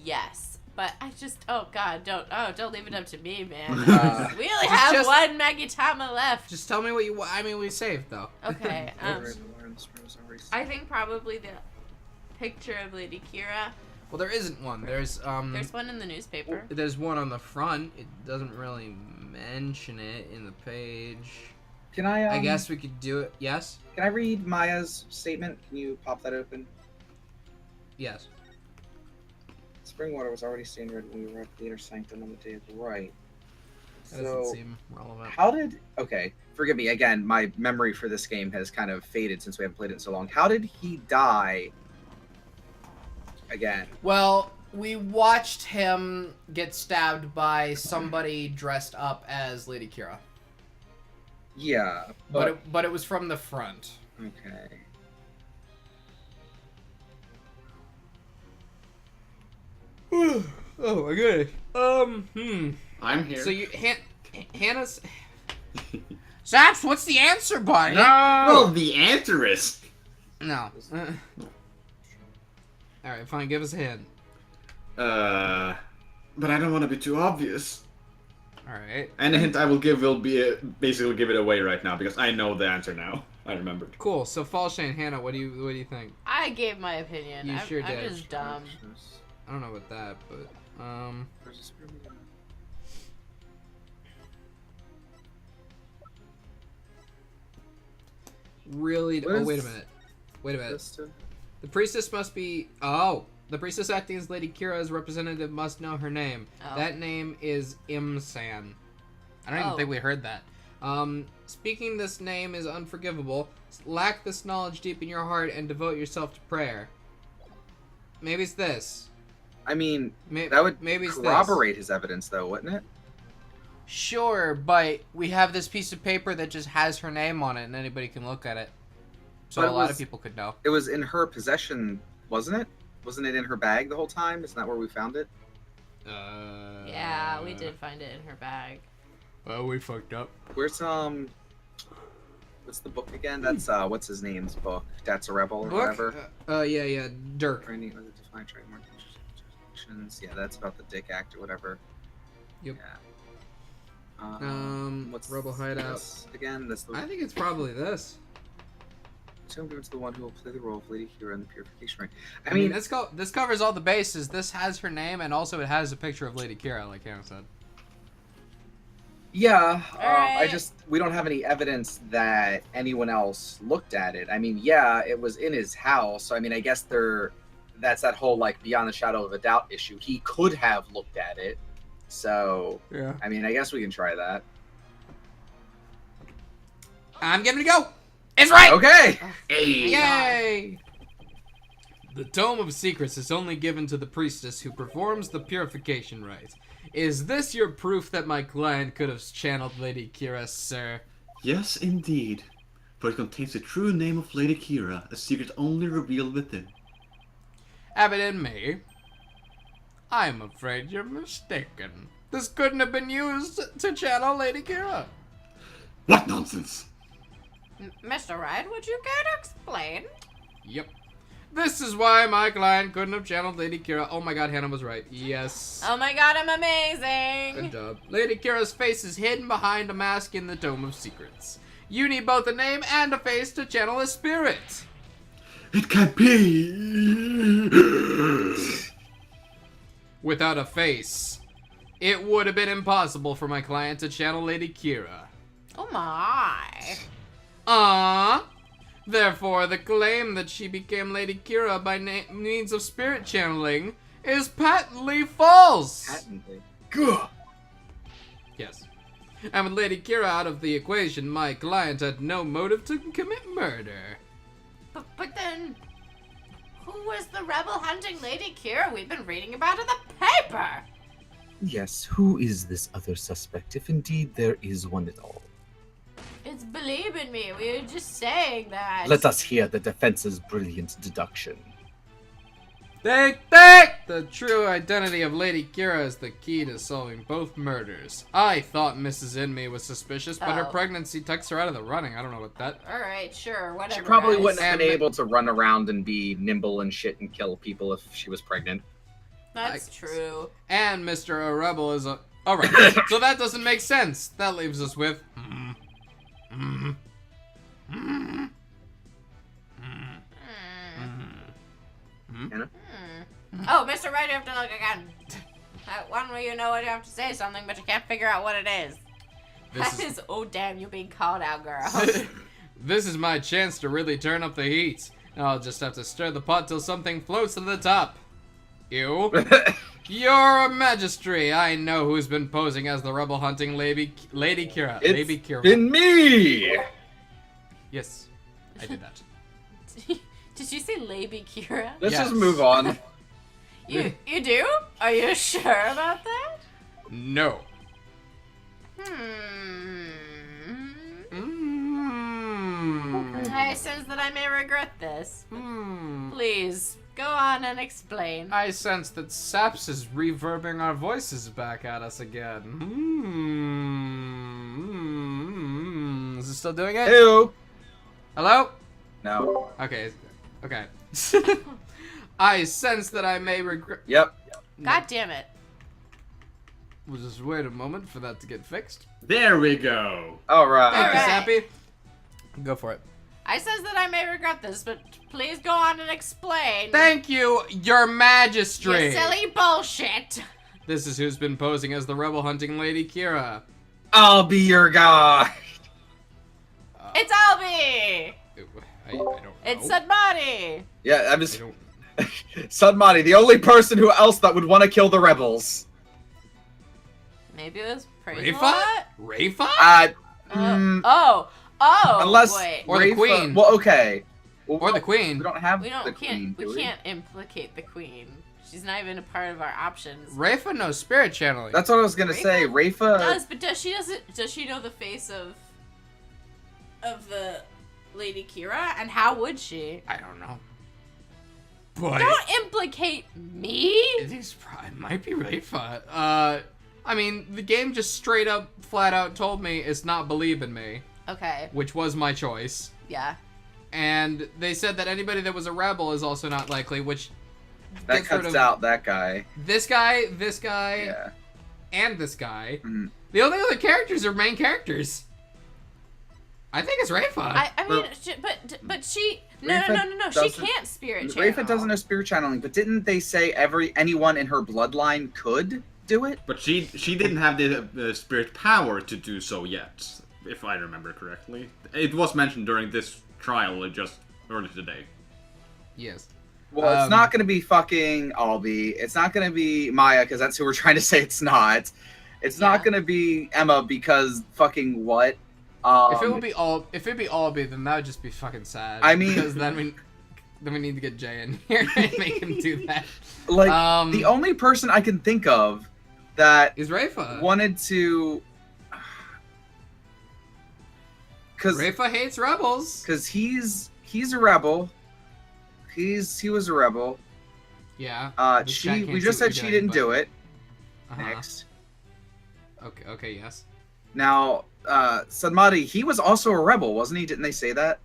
yes. But I just, don't leave it up to me, man. We only have one Magitama left. Just tell me what you. I mean, we saved though. Okay. I think probably the picture of Lady Kira. Well, there isn't one. There's one in the newspaper. There's one on the front. It doesn't really mention it in the page. Can I? I guess we could do it. Yes. Can I read Maya's statement? Can you pop that open? Yes. Spring water was already stained red when we were at the inner sanctum on the day of the rite. That doesn't seem relevant. How did... Okay, forgive me. Again, my memory for this game has kind of faded since we haven't played it in so long. How did he die again? Well, we watched him get stabbed by somebody dressed up as Lady Kira. Yeah, but it was from the front. Okay. Oh my goodness. I'm here. So you Hannah's. Zaps, what's the answer, buddy? Well, the answer is. No. All right, fine. Give us a hint. But I don't want to be too obvious. All right. And the hint I will give will be basically give it away right now because I know the answer now. I remembered. Cool. So Fallshane, Hannah, what do you think? I gave my opinion. You sure I'm did. just dumb. I don't know about that, but Where's the spear meter? really. What Oh, is wait a minute. Wait a minute. This to- The priestess must be. Oh, the priestess acting as Lady Kira's representative must know her name. Oh. That name is Imsan. I don't even Oh. think we heard that. Speaking this name is unforgivable. Lack this knowledge deep in your heart and devote yourself to prayer. Maybe it's this. I mean, Maybe, that would maybe it's corroborate his evidence, though, wouldn't it? this. Sure, but we have this piece of paper that just has her name on it, and anybody can look at it. So But a it lot of was- people could know. It was in her possession, wasn't it? Wasn't it in her bag the whole time? Isn't that where we found it? Yeah, we did find it in her bag. Well, we fucked up. Where's what's the book again? That's what's his name's book? That's a Rebel or whatever. Yeah, Dirk. Training with the defined trademark instructions. Yeah, that's about the Dick Act or whatever. Yep. Yeah. What's Rebel Hideout. this again? That's the I think it's probably this. Assume given to the one who will play the role of Lady Hero in the Purification Ring. I mean, this covers all the bases. This has her name, and also it has a picture of Lady Kira, like Hannah said. yeah. Alright. We don't have any evidence that anyone else looked at it. I mean, yeah, it was in his house. So I mean, I guess that's that whole like beyond the shadow of a doubt issue. He could have looked at it. So Yeah. I mean, I guess we can try that. I'm giving it a go. It's right. Okay. Yay! The Tome of Secrets is only given to the priestess who performs the purification rite. Is this your proof that my client could have channeled Lady Kira, sir? Yes, indeed. For it contains the true name of Lady Kira, a secret only revealed within. Have it in me. I'm afraid you're mistaken. This couldn't have been used to channel Lady Kira. What nonsense! Mr. Wright, would you care to explain? Yep. This is why my client couldn't have channeled Lady Kira. Oh my god, Hannah was right. Yes. Oh my god, I'm Good amazing! job. Lady Kira's face is hidden behind a mask in the Dome of Secrets. You need both a name and a face to channel a spirit. It can't be! Without a face, it would have been impossible for my client to channel Lady Kira. Oh my. Therefore, the claim that she became Lady Kira by means of spirit channeling is patently false. Patently. Gah! Yes. And with Lady Kira out of the equation, my client had no motive to commit murder. But then, who was the rebel hunting Lady Kira we've been reading about in the paper? Yes, who is this other suspect, if indeed there is one at all? It's believe in me, we were just saying that. Let us hear the defense's brilliant deduction. Take that! The true identity of Lady Kira is the key to solving both murders. I thought Mrs. Inmee was suspicious, but her Oh. pregnancy takes her out of the running. I don't know about that. Alright, sure, whatever. She probably guys. wouldn't have been And- able to run around and be nimble and shit and kill people if she was pregnant. That's true. And Mr. Rebel is a... Alright, so that doesn't make sense. That leaves us with... Oh, Mr. Wright, you have to look again. That one where you know you have to say something, but you can't figure out what it is. This That is, oh damn, you being called out, girl. This is my chance to really turn up the heat. I'll just have to stir the pot till something floats to the top. You? You're a magistrate. I know who's been posing as the rebel hunting Lady Kira. Lady It's Kira. been me! Yes, I did that. Did you say Lady Kira? Let's Yes. just move on. You do? Are you sure about that? No. I sense that I may regret this. Hmm. Please, go on and explain. I sense that Saps is reverbing our voices back at us again. Is it still doing it? Ew. Hello? No. Okay. Okay. I sense that I may regret. Yep. God damn it. We'll just wait a moment for that to get fixed. There we go. All right. Thank you, Alright. Sappy. Go for it. I says that I may regret this, but please go on and explain. Thank you, Your Majesty. You silly bullshit. This is who's been posing as the rebel hunting Lady Kira. I'll be your guy. It's Albie. I don't know. It's Sudmati. Yeah, I'm I just don't- Sudmati, the only person who else that would want to kill the rebels. Maybe it was Praise Rafa? Rafa? Oh, unless wait. Or the Rafa- queen. Well, okay. Well, Or the queen. We don't have We the don't queen, can't we do can't implicate the queen. She's not even a part of our options. Rafa knows spirit channeling. That's what I was gonna say. Rafa. But does she know the face of the Lady Kira? And how would she? I don't know. But Don't implicate me. it might be Rafa. I mean, the game just straight up, flat out told me it's not believe in me, Okay. which was my choice. Yeah. And they said that anybody that was a rebel is also not likely, which That gets rid cuts of out that guy. this guy, Yeah. and this guy. Mhm. The only other characters are main characters. I think it's Rafa. I mean, Well, but she no. She doesn't- can't spirit channel. Rafa doesn't know spirit channeling, but didn't they say anyone in her bloodline could do it? But she didn't have the spirit power to do so yet, if I remember correctly. It was mentioned during this trial just earlier today. Yes. Well, it's not gonna be fucking Albie. It's not gonna be Maya, because that's who we're trying to say it's not. It's not Yeah. gonna be Emma because fucking what? If it'd be Albie, then that would just be fucking sad. I mean- because then we need to get Jay in here and make him do that. Like the the only person I can think of that is Rafa. wanted to, because Rafa hates rebels. he's a rebel. He was a rebel. Yeah. This guy We can't just see what said we're she doing, didn't do but- it. Uh-huh. Next. Okay. Yes. Now, Sadmati, he was also a rebel, wasn't he? Didn't they say that?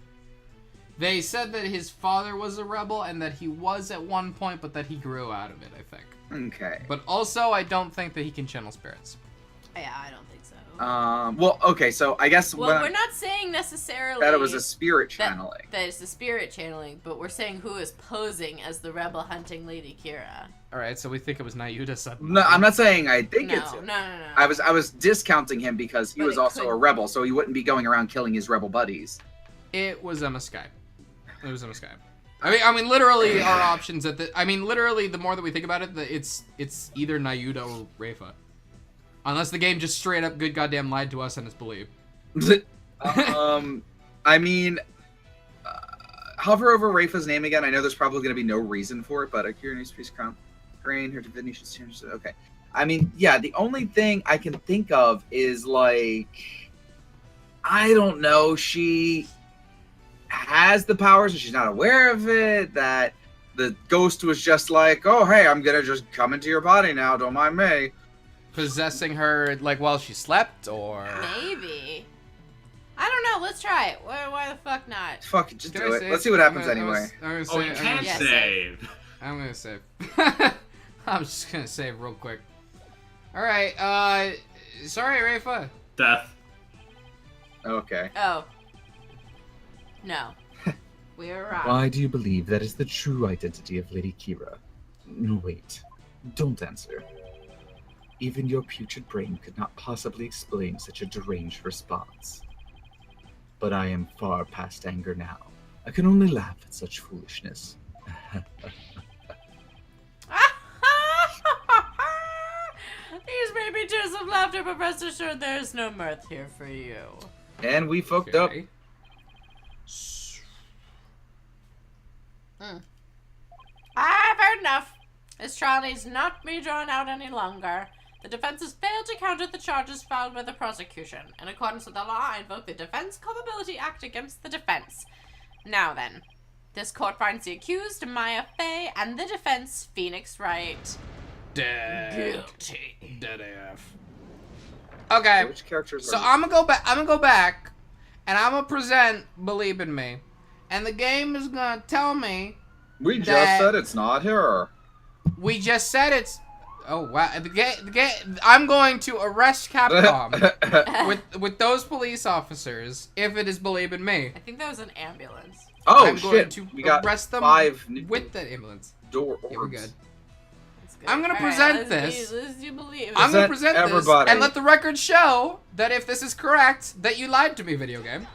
They said that his father was a rebel and that he was at one point, but that he grew out of it. I think. Okay. But also, I don't think that he can channel spirits. Yeah, I don't think so. Well, okay, so I guess Well, we're not saying necessarily that it was a spirit that- channeling. that it's the spirit channeling, but we're saying who is posing as the rebel hunting Lady Kira. All right, so we think it was Nayuda suddenly. No, I'm not saying I think No, it's no, him. no, no. I was discounting him because he But was it also could- a rebel, so he wouldn't be going around killing his rebel buddies. It was Emma Sky. It was Emma Sky. I mean, literally, our options at the. I mean, literally, the more that we think about it, it's either Nayuda or Rafa, unless the game just straight up good goddamn lied to us and it's believed. I mean, hover over Rafa's name again. I know there's probably going to be no reason for it, but Akira needs priest crown, grain, her divinity should change. Okay. I mean, yeah, the only thing I can think of is like, I don't know, she has the powers and she's not aware of it, that the ghost was just like, oh, hey, I'm going to just come into your body now, don't mind me. Possessing her like while she slept, or Maybe. I don't know. Let's try it. Why the fuck not? Fuck it, just Can do I it. save? Let's see what happens I'm gonna- anyway. I'm gonna Oh, you save. can't Yeah, save. I'm gonna save. I'm just gonna save real quick. All right. Sorry, Rafa. Death. Okay. Oh. No. We were wrong. Why do you believe that is the true identity of Lady Kira? No, wait. Don't answer. Even your putrid brain could not possibly explain such a deranged response. But I am far past anger now. I can only laugh at such foolishness. These may be tears of laughter, but rest assured there is no mirth here for you. And we fucked up. Okay. I've heard enough. This trial needs not be drawn out any longer. The defense has failed to counter the charges filed by the prosecution. In accordance with the law, I invoke the Defense Culpability Act against the defense. Now then, this court finds the accused, Maya Fey, and the defense, Phoenix Wright, Dead. guilty. Dead AF. Okay. Which characters So are I'm gonna go back. I'm gonna go back, and I'm gonna present "Believe in Me," and the game is gonna tell me we just that- said it's not her. we just said it's. Oh wow! I'm going to arrest Capcom with those police officers if it is believing me. I think that was an ambulance. Oh I'm going shit! to We got arrest them 5 new with the ambulance. door Yeah, we're orbs. good. That's good. I'm gonna All right, present let's this. Let's do believe. I'm gonna Present present this everybody. and let the record show that if this is correct, that you lied to me, video game.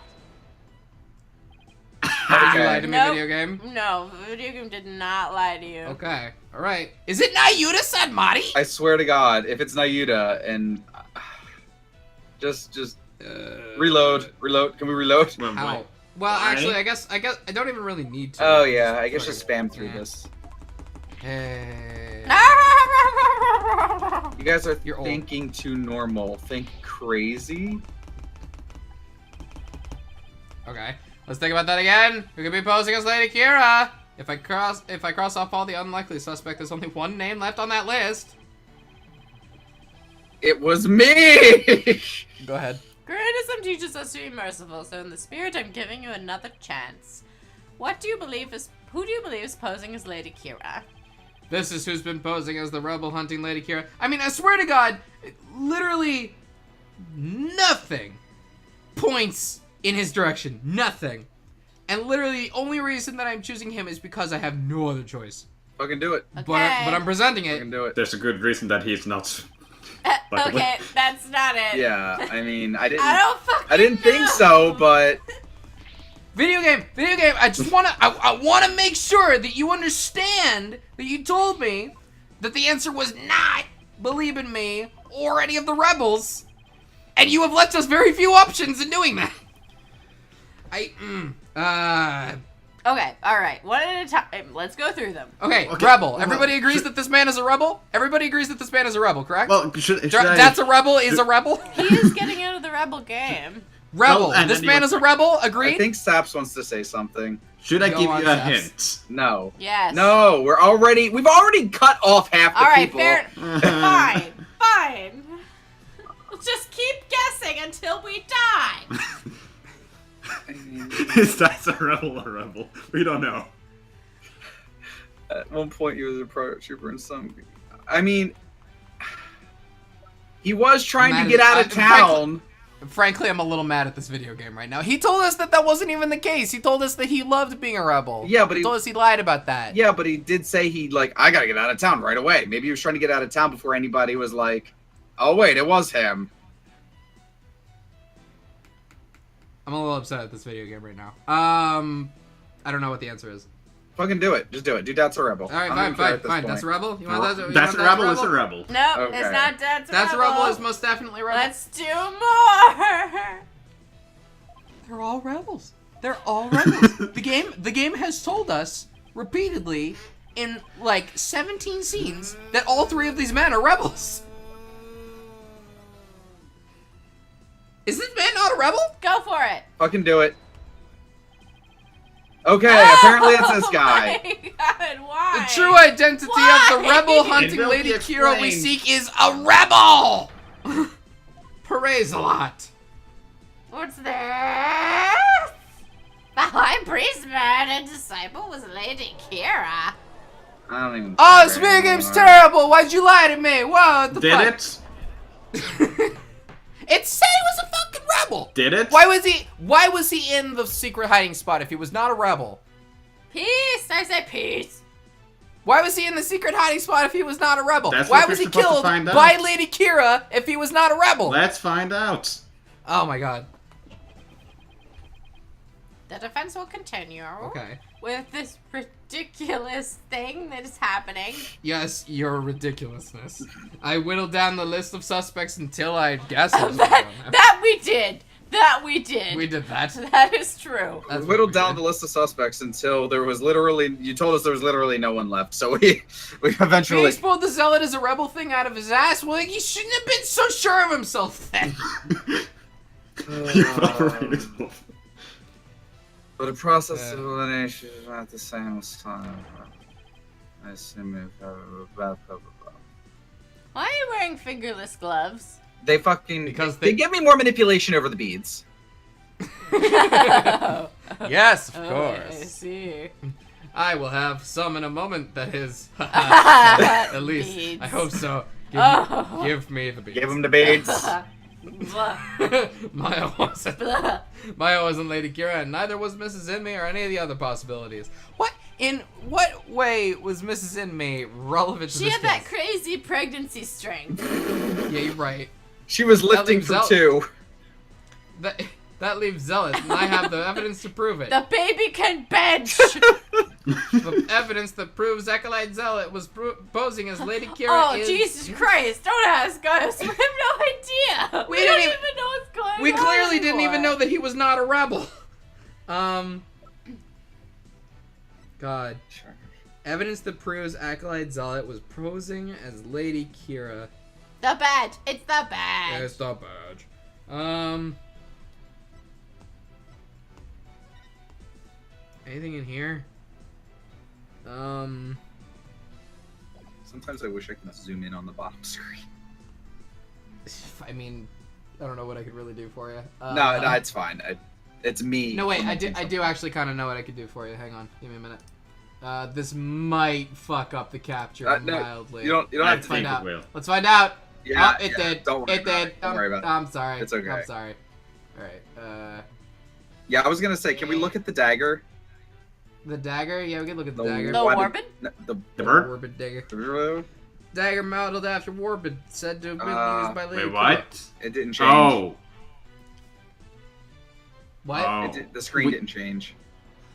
That you lied to me, Nope. video game. No, video game did not lie to you. Okay, all right. Is it Nayuta Sanmari? I swear to God, if it's Nayuta and just reload. Can we reload? Ow. Well, Why? actually, I guess I don't even really need to. Oh yeah, I guess Just just spam through yeah. this. Hey. You guys are You're old. thinking too normal. Think crazy. Okay, let's think about that again. Who could be posing as Lady Kira? If I cross off all the unlikely suspects, there's only one name left on that list. It was me. Go ahead. Criticism teaches us to be merciful, so in the spirit, I'm giving you another chance. Who do you believe is posing as Lady Kira? This is who's been posing as the rebel hunting Lady Kira. I mean, I swear to God, literally nothing points in his direction. Nothing. And literally the only reason that I'm choosing him is because I have no other choice. Fucking do it. Okay. But I'm presenting it. Fucking do it. There's a good reason that he's not. By the way. Okay, that's not it. Yeah, I mean, I don't fucking I didn't think know. so, but Video game, I just wanna, I wanna make sure that you understand that you told me that the answer was not Believe in Me or any of the rebels, and you have left us very few options in doing that. Okay, alright, one at a time. Let's go through them. Okay, Okay, rebel. well, Everybody agrees should- that this man is a rebel? Everybody agrees that this man is a rebel, correct? Well, should I... That's a rebel, is a rebel? He is getting out of the rebel game. Rebel. Well, and This then man you- is a rebel, I agreed? think Saps wants to say something. Should I Go give on, you a Saps. hint? No. Yes. No, we've already cut off half the Alright, people. fair. Fine. We'll just keep guessing until we die. Is that a rebel or rebel? We don't know. At one point, he was a paratrooper in some. I mean, he was trying Mad to get as- out of town. Frankly, I'm a little mad at this video game right now. He told us that wasn't even the case. He told us that he loved being a rebel. Yeah, but he he- told us he lied about that. Yeah, but he did say I gotta get out of town right away. Maybe he was trying to get out of town before anybody was like, oh wait, it was him. I'm a little upset at this video game right now. I don't know what the answer is. Fucking do it. Just do it. Dude, that's a rebel. All right, I don't even care fine. at this That's a point. rebel. You want that? That's a rebel. It's a rebel. No, Okay. it's not Dad's That's a rebel. Is most definitely a rebel. Let's do more. They're all rebels. They're all rebels. The game has told us repeatedly in like 17 scenes that all three of these men are rebels. Is this man not a rebel? Go for it. Fucking do it. Okay, apparently it's this guy. Oh my God, why? The true identity of the Why? rebel hunting It will Lady be Kira we explained. seek is a rebel! Praise a lot. What's this? The high priest murdered disciple was Lady Kira. I don't even. Oh, care this video game's anymore. terrible! Why'd you lie to me? Whoa, what the Did fuck? it? It said he was a fucking rebel! Did it? Why was he in the secret hiding spot if he was not a rebel? Peace, I say peace. Why was he in the secret hiding spot if he was not a rebel? That's Why what was we're he supposed to killed find out. by Lady Kira if he was not a rebel? Let's find out. Oh my god. The defense will continue Okay. with this ridiculous thing that is happening. Yes, your ridiculousness. I whittled down the list of suspects until I guessed it was one. That we did. That we did. We did that. That is true. That's We what whittled we down did. the list of suspects until there was literally. You told us there was literally no one left, so we eventually. He pulled the zealot as a rebel thing out of his ass. Well, he shouldn't have been so sure of himself then. You've overrated both. But the process Yeah. of elimination is not the same as time. I assume if blah, blah, blah, blah. Why are you wearing fingerless gloves? They fucking Because they they- give me more manipulation over the beads. Yes, of Oh, I course. see. I will have some in a moment, that is. At least, Beads. I hope so. Oh. Give me the beads. Give him the beads. Maya wasn't Lady Kira, and neither was Mrs. Inmate or any of the other possibilities. In what way was Mrs. Inmate relevant to She this had that case? crazy pregnancy strength. Yeah, you're right. She was lifting leaves for out- 2. That leaves Zealot, and I have the evidence to prove it. The baby can bench. The evidence that proves Acolyte Zealot was posing as Lady Kira Oh, is... Jesus Christ. Don't ask us. We have no idea. We don't even know what's going on. We clearly didn't even anymore. know that he was not a rebel. God. Evidence that proves Acolyte Zealot was posing as Lady Kira. The badge. It's the badge. It's the badge. Anything in here? Sometimes I wish I could zoom in on the bottom screen. I mean, I don't know what I could really do for you. No, it's fine. It's me. No, wait, I do commenting actually kind of know what I could do for you. Hang on, give me a minute. This might fuck up the capture No, mildly. you don't I have to. find think it out. will. Let's find out. Yeah, Oh, it yeah, did. Don't worry It about did. it. Don't worry about it. I'm sorry. It's okay. I'm sorry. All right. Yeah, I was gonna say, can we look at the dagger? The dagger. Yeah, we can look at the The dagger. The weapon- Warbin? No, The bird? Warbid dagger. the Dagger modeled after Warbid, said to have been used by Lady Wait, Kira. what? it didn't change. Oh. What? Oh. The screen We- didn't change.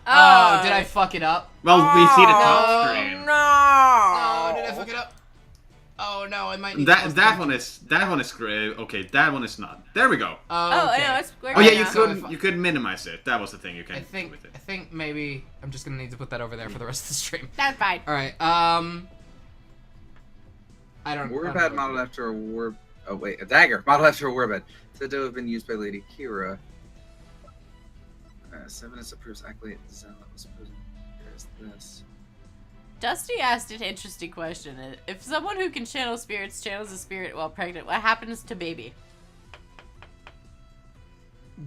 Oh, did I fuck it up? Well, we see the Oh, top screen. No. Oh, did I fuck it up? Oh no, I might need to That one is great. Okay, that one is not. There we go. Oh, okay. I know. It's we're Oh yeah, good you now. could- could minimize it. That was the thing you can I do think with it. I think maybe I'm just gonna need to put that over there for the rest of the stream. That's fine. All right. I don't. Warbad modeled after a war. Oh wait, a dagger modeled after a warbad. Said to have been used by Lady Kira. 7 is approves Acolyte Zealot was posing. There's this. Dusty asked an interesting question. If someone who can channel spirits channels a spirit while pregnant, what happens to baby?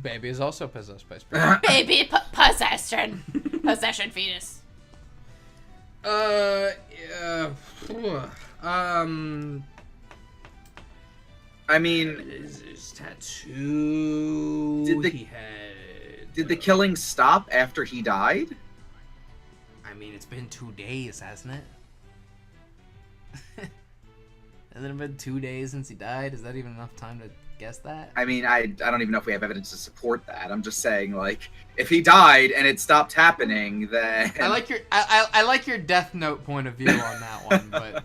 Baby is also possessed by spirit. Baby possession. Possession fetus. Yeah. I mean, His tattoo. Did the- he had? did the killing stop after he died? I mean, it's been 2 days, hasn't it? Hasn't it been 2 days since he died? Is that even enough time to guess that? I mean, I don't even know if we have evidence to support that. I'm just saying, like, if he died and it stopped happening, then I like your I like your Death Note point of view on that one, but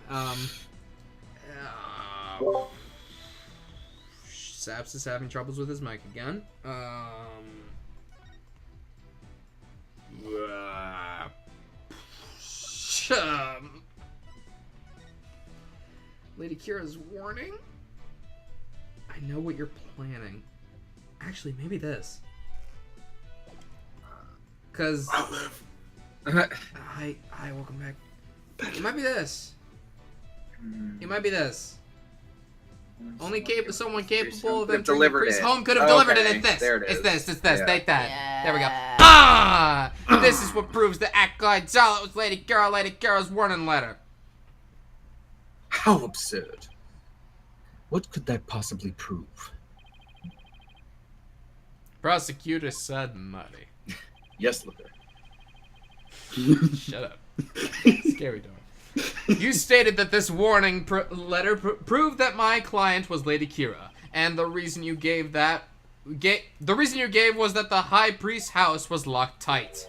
Saps is having troubles with his mic again. Lady Kira's warning. I know what you're planning. Actually, maybe this. Cause hi, welcome back. It might be this. It might be this. Only someone capable of They've entering the delivered priest's it. home could have delivered it. Okay, It's this. there it It's is. this. It's this. Yeah. Take that. Yeah. There we go. Ah! This is what proves the Acolyte Zealot was Lady Kira's warning letter. How absurd. What could that possibly prove? Prosecutor said nutty. Yes, Looker. Shut up. Scary dog. You stated that this warning letter proved that my client was Lady Kira, and the reason you gave was that the High Priest's house was locked tight.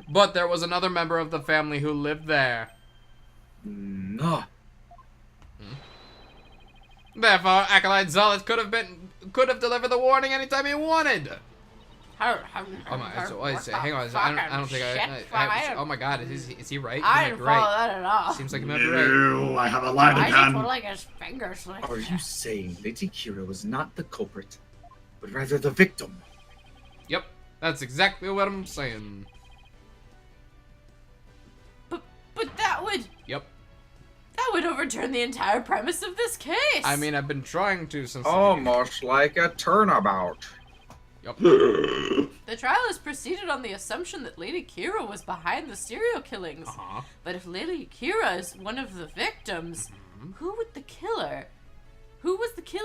But there was another member of the family who lived there. No. Therefore, Acolyte Zealot could have delivered the warning anytime he wanted. Oh my! So I say, hang on. I don't think I. Oh my God! Is he right? He I might didn't be follow right. that at all. Seems like he might be right. No, I have a line Why is he again. twiddling his fingers like Are that? you saying Lady Kira was not the culprit, but rather the victim? Yep, that's exactly what I'm saying. But that would overturn the entire premise of this case. I mean, I've been trying to since. Almost like a turnabout. Yep. The The trial is proceeded on the assumption that Lady Kira was behind the serial killings. But if Lady Kira is one of the victims, who was the killer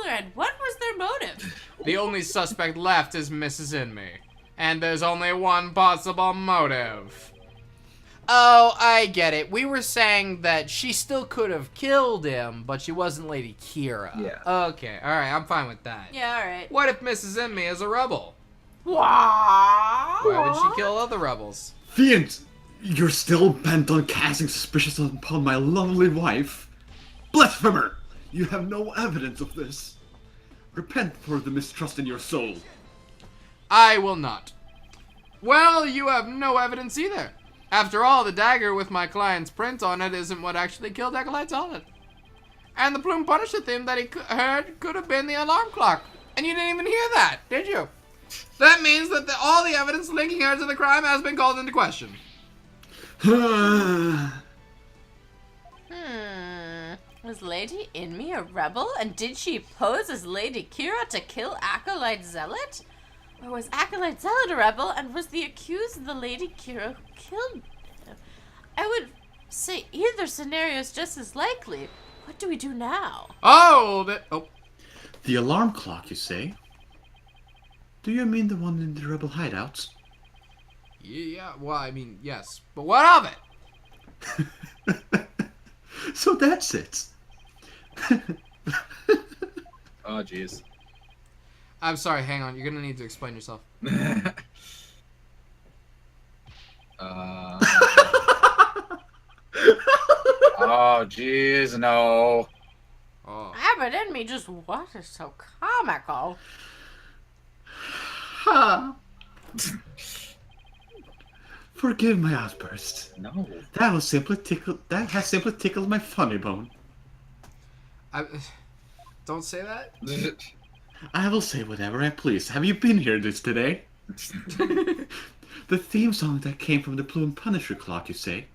and what was their motive? The only suspect left is Mrs. Inme. And there's only one possible motive. Oh, I get it. We were saying that she still could have killed him, but she wasn't Lady Kira. Yeah. Okay, alright, I'm fine with that. Yeah, alright. What if Mrs. Inme is a rebel? What? Why would she kill other rebels? Fiend, you're still bent on casting suspicion upon my lovely wife? Blasphemer! You have no evidence of this. Repent for the mistrust in your soul. I will not. Well, you have no evidence either. After all, the dagger with my client's print on it isn't what actually killed Acolyte Zealot. And the Plume Punisher theme that he heard could have been the alarm clock. And you didn't even hear that, did you? That means that all the evidence linking her to the crime has been called into question. Was Lady Inme a rebel, and did she pose as Lady Kira to kill Acolyte Zealot? Or was Acolyte Zealot a rebel, and was the accused the Lady Kira who killed him? I would say either scenario is just as likely. What do we do now? Oh. The alarm clock, you say? Do you mean the one in the rebel hideouts? Yeah, well, I mean, yes. But what of it? So that's it. Oh, jeez. I'm sorry, hang on. You're gonna need to explain yourself. Oh, jeez, no. Oh. But Inme, just what is so comical? Forgive my outburst. No. That has simply tickled my funny bone. Don't say that. I will say whatever I please. Have you been here today? The theme song that came from the Plume Punisher clock, you say?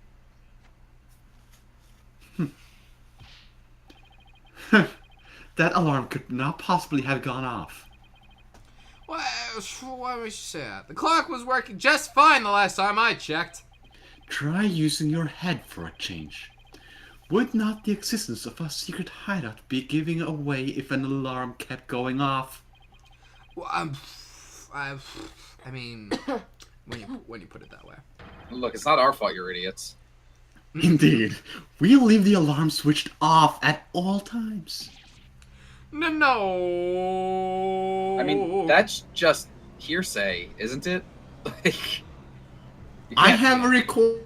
That alarm could not possibly have gone off. Why would you say that? The clock was working just fine the last time I checked. Try using your head for a change. Would not the existence of a secret hideout be giving away if an alarm kept going off? Well, I mean, when you put it that way. Look, it's not our fault you're idiots. Indeed. We'll leave the alarm switched off at all times. No. I mean, that's just hearsay, isn't it? Like, I have a record.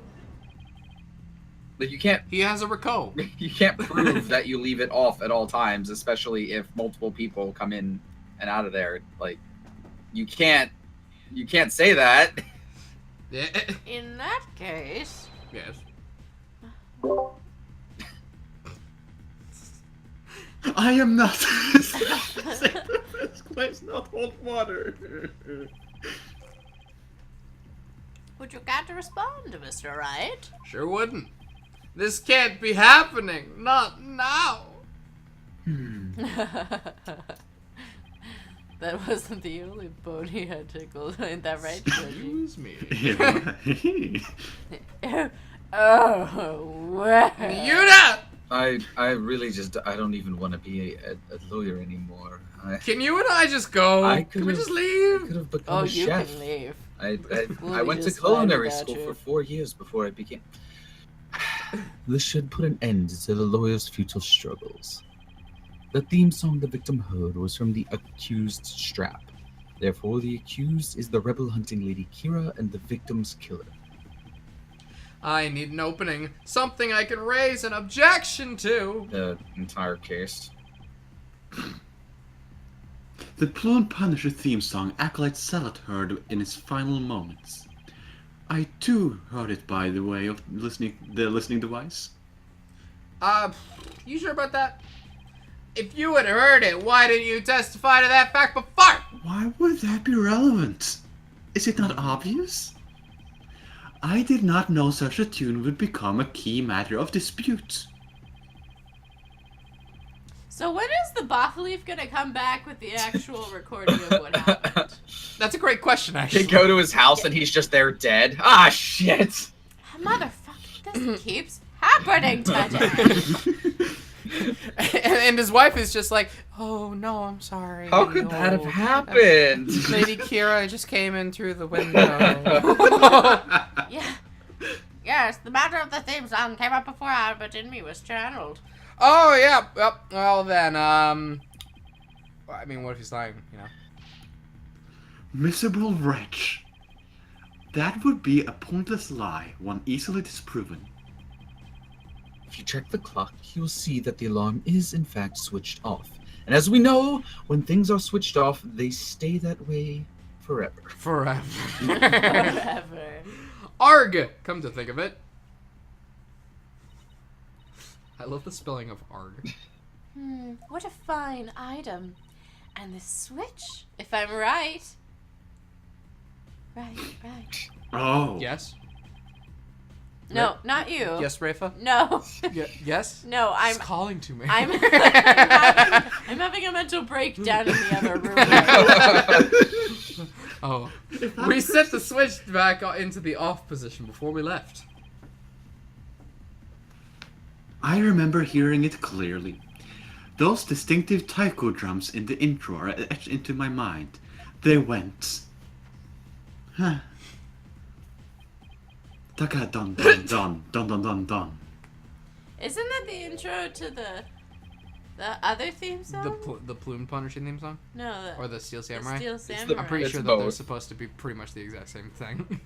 Like, you can't He has a recall. you can't prove that you leave it off at all times, especially if multiple people come in and out of there. Like, you can't say that. Yeah. In that case, Yes. I am not. Let's not hold water. would you care to respond, Mr. Wright? Sure wouldn't. This can't be happening. Not now. That wasn't the only bone he had tickled. Ain't that right, Georgie? Excuse me. Oh, well. Yuna! I really just I don't even want to be a lawyer anymore. Can you and I just go? I Can we could've- just I leave? could have become Oh, a you chef. can leave. I We'll went to just fine culinary without school you. for 4 years before I became. This should put an end to the lawyer's futile struggles. The theme song the victim heard was from the accused's strap. Therefore, the accused is the rebel hunting Lady Kira and the victim's killer. I need an opening. Something I can raise an objection to. The entire case. The Plume Punisher theme song Acolyte Zealot heard in its final moments. I too heard it by the way of the listening device. You sure about that? If you had heard it, why didn't you testify to that fact before? Why would that be relevant? Is it not obvious? I did not know such a tune would become a key matter of dispute. So when is the Boff Leaf gonna come back with the actual recording of what happened? That's a great question, They actually. go to his house and he's just there dead. Ah, shit. Motherfucker, this keeps happening today. And his wife is just like, oh no, I'm sorry. How could that have No. happened? Lady Kira just came in through the window. Yeah. Yes, the matter of the theme song came up before Albert in me was channeled. Oh yeah. Well then, I mean, what if he's lying? You know. Miserable wretch. That would be a pointless lie, one easily disproven. If you check the clock, you'll see that the alarm is in fact switched off. And as we know, when things are switched off, they stay that way forever. Forever. Whatever. Arg. Come to think of it. I love the spelling of arg. What a fine item. And the switch, if I'm right. Right. Oh. Yes. No, not you. Yes, Rafa. No. Yes. No, She's calling to me. I'm having a mental breakdown in the other room. Oh. We set the switch back into the off position before we left. I remember hearing it clearly. Those distinctive taiko drums in the intro are etched into my mind. They went... Huh. Taka dun dun dun dun dun dun dun. Isn't that the intro to the other theme song? The Plume Punisher theme song? No, Or the Steel the Samurai? Steel the- Samurai. I'm pretty It's sure that they're both. supposed to be pretty much the exact same thing.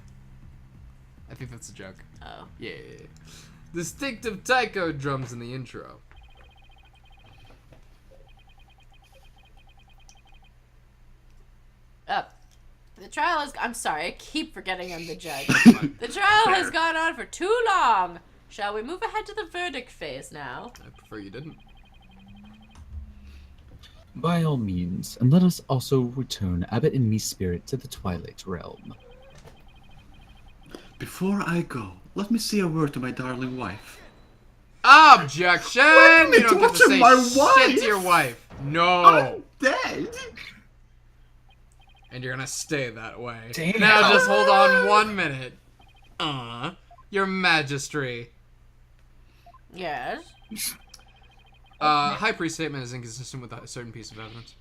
I think that's a joke. Oh. Yeah. Distinctive taiko drums in the intro. Up. The trial has. I'm sorry, I keep forgetting I'm the judge. The trial has gone on for too long. Shall we move ahead to the verdict phase now? I prefer you didn't. By all means, and let us also return Abbott and me's spirit to the Twilight Realm. Before I go, let me say a word to my darling wife. Objection! me You don't get to torture say my shit wife! to your wife. No. I'm dead! And you're gonna stay that way. Damn. Now just hold on 1 minute. Your Majesty. Yes. High priest statement is inconsistent with a certain piece of evidence.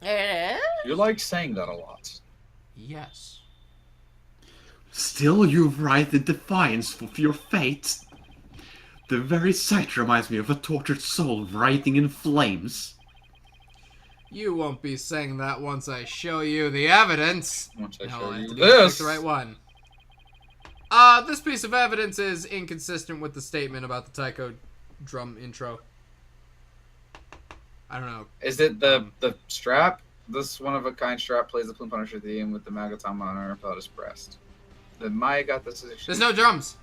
It is? You like saying that a lot. Yes. Still you writhe in defiance of your fate. The very sight reminds me of a tortured soul writhing in flames. You won't be saying that once I show you the evidence. Once I No, show I have you to this. pick the right one. This piece of evidence is inconsistent with the statement about the taiko drum intro. I don't know. Is it the strap? This one-of-a-kind strap plays the Plume Punisher theme with the Magatama on her without his breast. The Maya got this. There's no drums.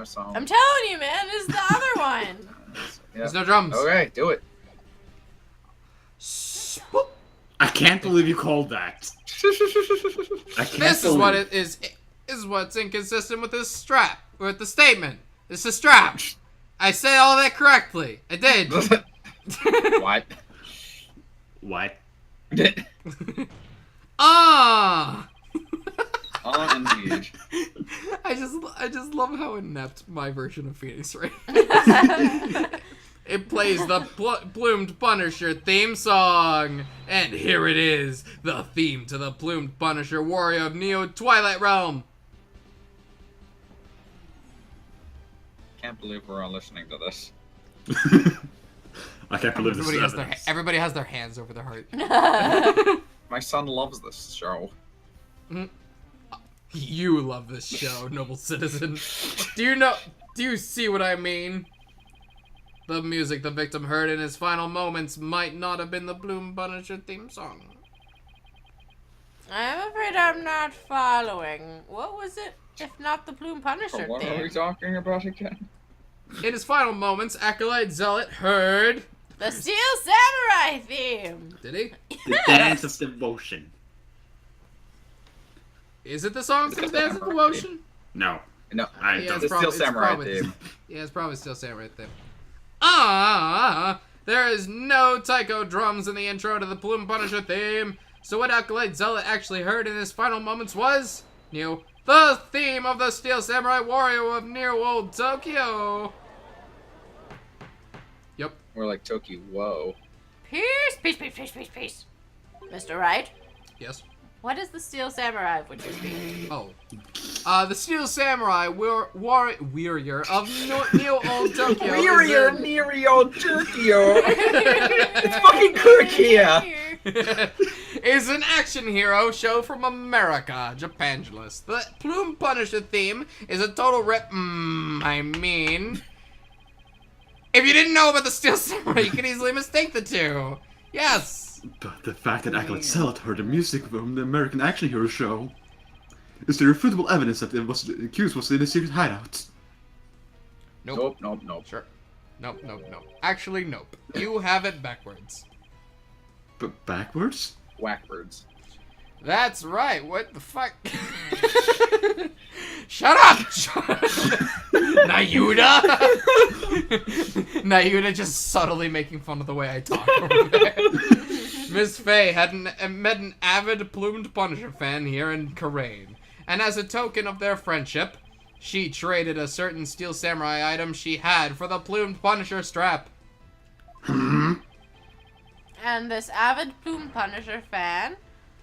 Song. I'm telling you, man, this is the other one. Yeah. There's no drums. Okay, do it. I can't believe you called that. I can't This is believe what it is. This is what's inconsistent with this strap. With the statement. It's a strap. I said all that correctly. I did. What? What? Ah. Indeed. I just love how inept my version of Phoenix Ray. It plays the Plumed Punisher theme song, and here it is, the theme to the Plumed Punisher Warrior of Neo Twilight Realm. Can't believe we're all listening to this. I can't believe this is evidence. Everybody has their hands over their heart. My son loves this show. You love this show, noble citizen. Do you see what I mean? The music the victim heard in his final moments might not have been the Bloom Punisher theme song. I'm afraid I'm not following. What was it, if not the Plume Punisher What are we theme? talking about again? In his final moments, Acolyte Zealot heard... The Steel Samurai theme! Did he? The dance of devotion. Is it the song from Dance of Devotion? No. No, I Yeah, don't. the Steel Samurai probably- theme. Yeah, it's probably still Samurai theme. There is no taiko drums in the intro to the Plume Punisher theme, So what Acolyte Zealot actually heard in his final moments was, the theme of the Steel Samurai Warrior of Near Old Tokyo. Yep. More like Toki. Whoa. Peace, peace, peace, peace, peace, peace. Mr. Wright, Yes. what is the Steel Samurai would you be? Oh. The Steel Samurai warrior of Neo Old Tokyo. Weiryo, Nerio, Tokyo. It's fucking Kirk here. Is an action hero show from America, Japangeless. The Plume Punisher theme is a total if you didn't know about the Steel Samurai, you could easily mistake the two. Yes. But the fact that Acolyte Zealot heard the music from the American Action Hero show is the irrefutable evidence that the accused was in a secret hideout. Nope. Nope. Sure. Nope. Actually, nope. You have it backwards. But backwards? Whackbirds. That's right. What the fuck? Shut up! Nayuda! Nayuda just subtly making fun of the way I talk over there. Miss Faye met an avid Plumed Punisher fan here in Karain, and as a token of their friendship, she traded a certain Steel Samurai item she had for the Plumed Punisher strap. And this avid Plume Punisher fan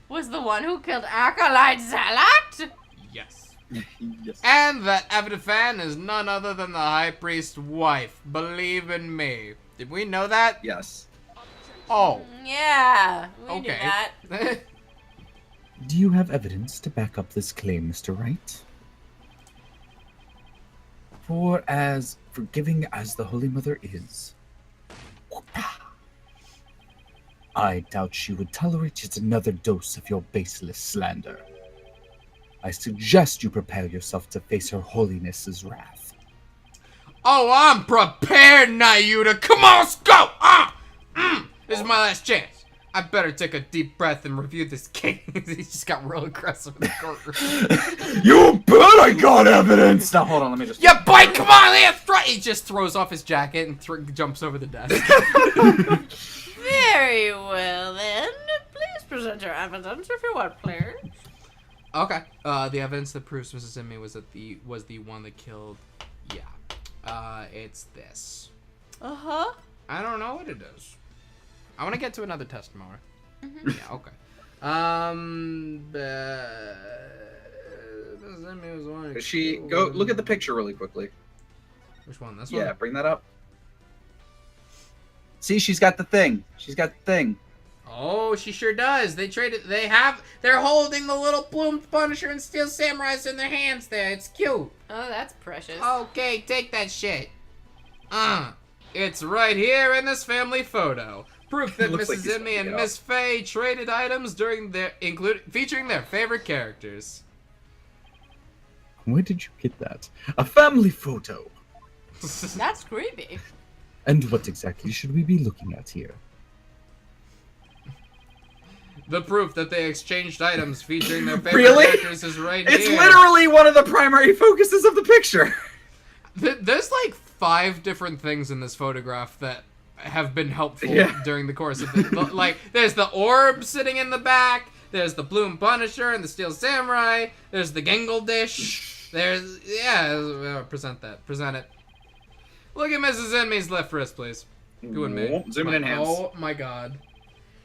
was the one who killed Acolyte Zealot? Yes. Yes. And that avid fan is none other than the High Priest's wife. Believe in me. Did we know that? Yes. Oh. Yeah, we knew Okay. that. Do you have evidence to back up this claim, Mr. Wright? For as forgiving as the Holy Mother is, I doubt she would tolerate yet another dose of your baseless slander. I suggest you prepare yourself to face Her Holiness's wrath. Oh, I'm prepared, Nayuda. Come on, let's go. This is my last chance. I better take a deep breath and review this case. He just got real aggressive in the courtroom. You bet I got evidence! Now hold on, let me just... Yeah, boy, come on, let's try. He just throws off his jacket and jumps over the desk. Very well then. Please present your evidence if you want, players. Okay. The evidence that proves Mrs. Inmate was the one that killed. Yeah. It's this. Uh-huh. I don't know what it is. I want to get to another testimony. Yeah. Okay. Mrs. Inmate was the one. She go look at the picture really quickly. Which one? This one? Yeah, bring that up. See, she's got the thing. Oh, she sure does. They traded. They're holding the little Plumed Punisher and Steel Samurais in their hands there. It's cute. Oh, that's precious. Okay, take that shit. It's right here in this family photo. Proof that Looks like Mrs. he's Inmate and holding it Miss Faye traded items during featuring their favorite characters. Where did you get that? A family photo! That's creepy. And what exactly should we be looking at here? The proof that they exchanged items featuring their favorite Really? characters is right It's here. literally one of the primary focuses of the picture. There's like 5 different things in this photograph that have been helpful during the course of it. Like, there's the orb sitting in the back. There's the Plume Punisher and the Steel Samurai. There's the Gengle dish. There's present it. Look at Mrs. Inmate's left wrist, please. You and me. Zoom in hands. Oh my god.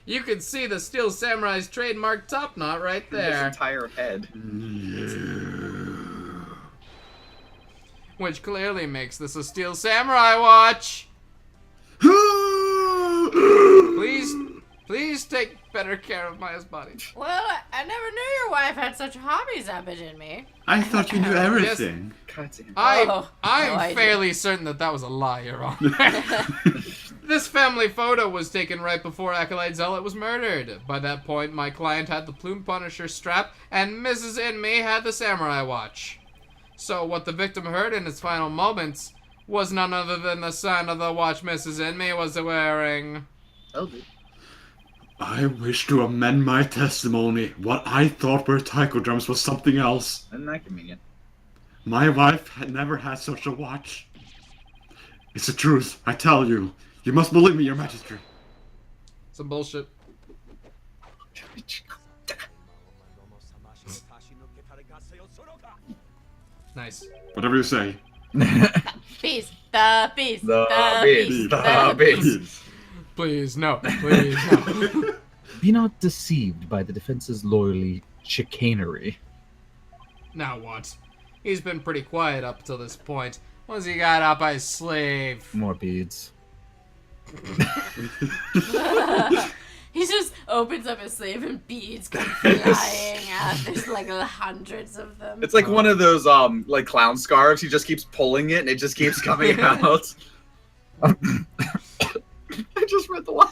You can see the Steel Samurai's trademark top knot right This there. entire head. Which clearly makes this a Steel Samurai watch. Please take better care of Maya's body. Well, I never knew your wife had such hobbies, Abid me. I thought you knew everything. God damn. I'm I fairly certain that was a lie, Your Honor. This family photo was taken right before Acolyte Zealot was murdered. By that point, my client had the Plume Punisher strap, and Mrs. Inmate had the Samurai watch. So what the victim heard in his final moments was none other than the sound of the watch Mrs. Inmate was wearing. Oh, dude. I wish to amend my testimony. What I thought were taiko drums was something else. Isn't that convenient? My wife had never had such a watch. It's the truth, I tell you. You must believe me, Your Majesty. Some bullshit. Nice. Whatever you say. Bees. The bees. The bees. The bees. Please, no. Please, no. Be not deceived by the defense's loyally chicanery. Now what? He's been pretty quiet up till this point. What's he got up his sleeve? More beads. He just opens up his sleeve and beads come flying out. There's like hundreds of them. It's like one of those like clown scarves. He just keeps pulling it and it just keeps coming out. I just read the line.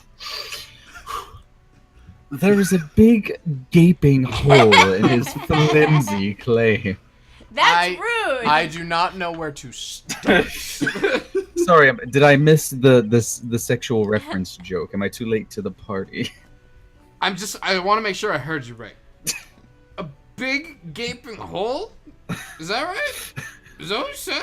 There is a big gaping hole in his flimsy clay. That's rude. I do not know where to start. Sorry, did I miss the sexual reference joke? Am I too late to the party? I want to make sure I heard you right. A big gaping hole? Is that right? Is that what you said?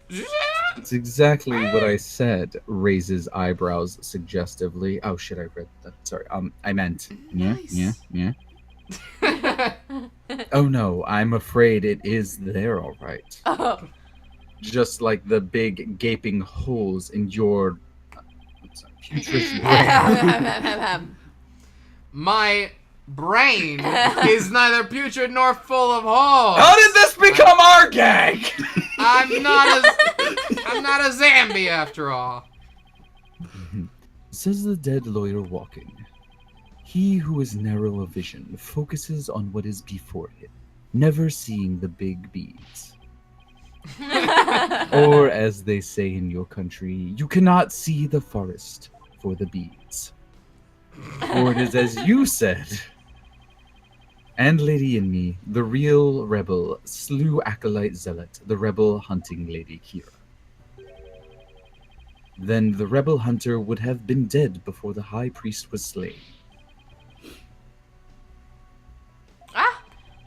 Did you say that? It's exactly what I said. Raises eyebrows suggestively. Oh shit, I read that. Sorry. I meant. Nice. Yeah. Oh no, I'm afraid it is there, all right. Oh. Just like the big gaping holes in your putrid brain. My brain is neither putrid nor full of holes. How did this become our gang? I'm not a zombie after all. Says the dead lawyer walking. He who is narrow of vision focuses on what is before him, never seeing the big beads. Or, as they say in your country, you cannot see the forest for the beads. For it is as you said. And Lady in Me, the real rebel, slew Acolyte Zealot, the rebel hunting Lady Kira. Then the rebel hunter would have been dead before the high priest was slain.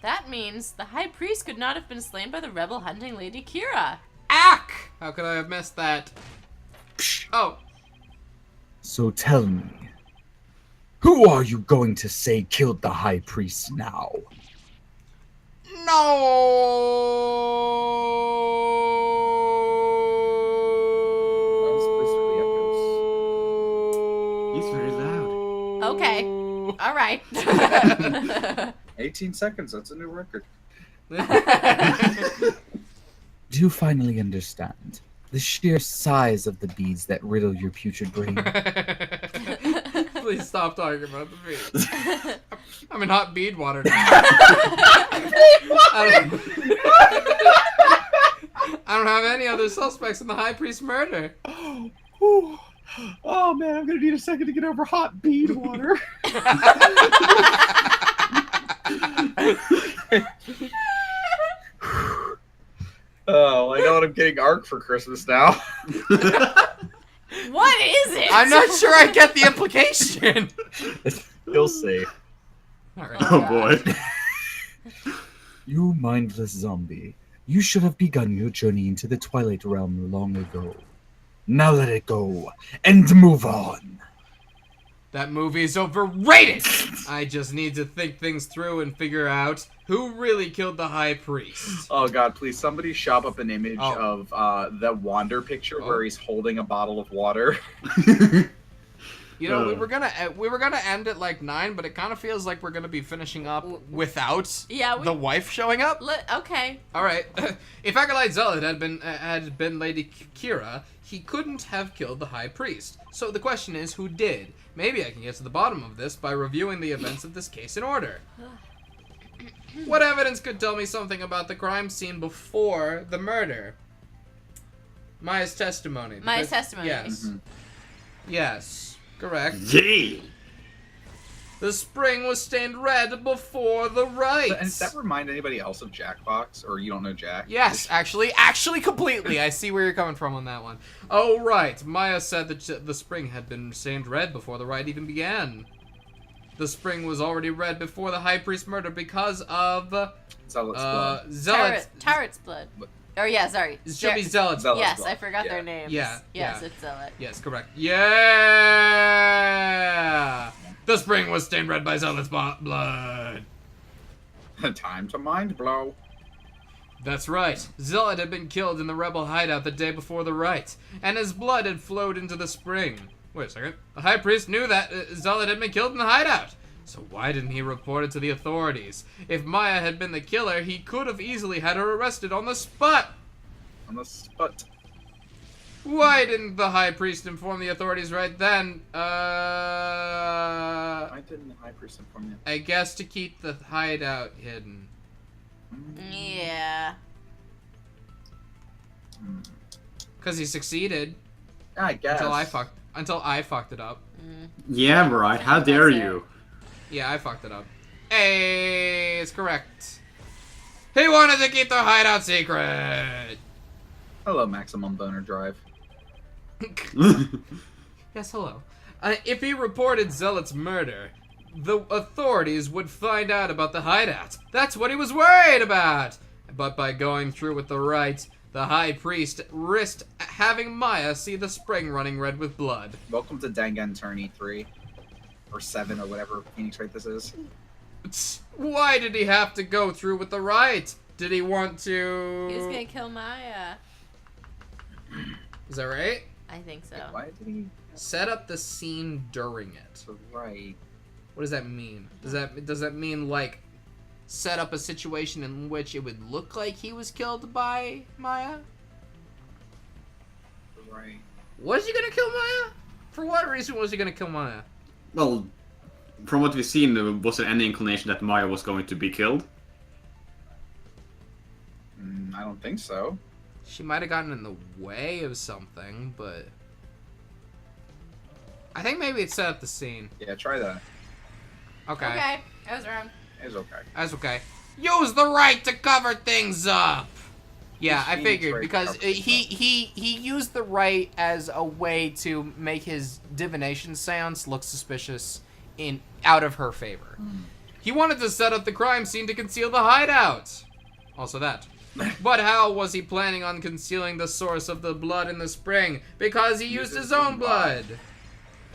That means the high priest could not have been slain by the rebel hunting Lady Kira. Ack! How could I have missed that? Oh. So tell me, who are you going to say killed the high priest now? He's very loud. Okay. All right. 18 seconds. That's a new record. Do you finally understand the sheer size of the beads that riddle your putrid brain? Please stop talking about the beads. I'm in hot bead water now. I don't have any other suspects in the high priest murder. Oh man, I'm gonna need a second to get over hot bead water. Oh, I know what I'm getting ARC for Christmas now. What is it? I'm not sure I get the implication. You'll see. All right. Oh boy. You mindless zombie. You should have begun your journey into the Twilight Realm long ago. Now let it go and move on. That movie is overrated. I just need to think things through and figure out who really killed the high priest. Oh god, please somebody shop up an image of the Wander picture where he's holding a bottle of water. You know, we were gonna end at like 9, but it kind of feels like we're gonna be finishing up without the wife showing up. Okay. All right. If Acolyte Zealot had been Lady Kira, he couldn't have killed the high priest. So the question is, who did? Maybe I can get to the bottom of this by reviewing the events of this case in order. What evidence could tell me something about the crime scene before the murder? Maya's testimony. Maya's testimony. Yes. Mm-hmm. Yes. Correct. Yay! The spring was stained red before the rites. And does that remind anybody else of Jackbox? Or you don't know Jack? Yes, actually completely. I see where you're coming from on that one. Oh, right. Maya said that the spring had been stained red before the rite even began. The spring was already red before the high priest murder because of Zealot's blood. Turret's blood. Or yeah, sorry. It should be Zealot's blood. Yes, I forgot their names. Yeah. Yes, it's Zealot. Yes, correct. Yeah. The spring was stained red by Zealot's blood. Time to mind blow. That's right. Zealot had been killed in the rebel hideout the day before the rite, and his blood had flowed into the spring. Wait a second. The high priest knew that Zealot had been killed in the hideout. So why didn't he report it to the authorities? If Maya had been the killer, he could have easily had her arrested on the spot. On the spot. Why didn't the high priest inform the authorities right then? Why didn't the high priest inform you? I guess to keep the hideout hidden. Yeah. Cause he succeeded. I guess. Until I fucked it up. Yeah, right. How dare you? Yeah, I fucked it up. Hey, it's correct. He wanted to keep the hideout secret. Hello, Maximum Boner Drive. Yes, hello. If he reported Zealot's murder, the authorities would find out about the hideout. That's what he was worried about. But by going through with the rite, the high priest risked having Maya see the spring running red with blood. Welcome to Dangan Tourney 3. Or 7, or whatever Phoenix Wright this is. Why did he have to go through with the rite? Did he want to... He was gonna kill Maya. Is that right? I think so. Why did he... Set up the scene during it. Right. What does that mean? Does that mean, like, set up a situation in which it would look like he was killed by Maya? Right. Was he gonna kill Maya? For what reason was he gonna kill Maya? Well, from what we've seen, was there any inclination that Maya was going to be killed? I don't think so. She might have gotten in the way of something, but... I think maybe it set up the scene. Yeah, try that. Okay. Okay, I was wrong. It's okay. That's okay. Use the right to cover things up! Yeah, I figured, because he used the right as a way to make his divination seance look suspicious out of her favor. He wanted to set up the crime scene to conceal the hideout. Also that. But how was he planning on concealing the source of the blood in the spring? Because he used his own blood.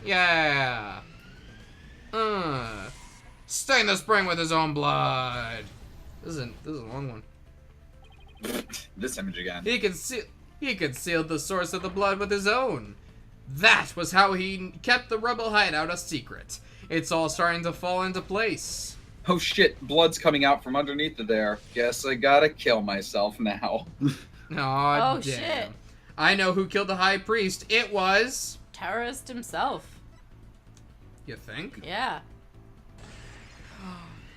Yeah. Stain the spring with his own blood. This is a long one. This image again. He concealed the source of the blood with his own. That was how he kept the rebel hideout a secret. It's all starting to fall into place. Oh shit, blood's coming out from underneath of there. Guess I gotta kill myself now. Aw, Oh, damn. shit. I know who killed the high priest. It was... Terrorist himself. You think? Yeah.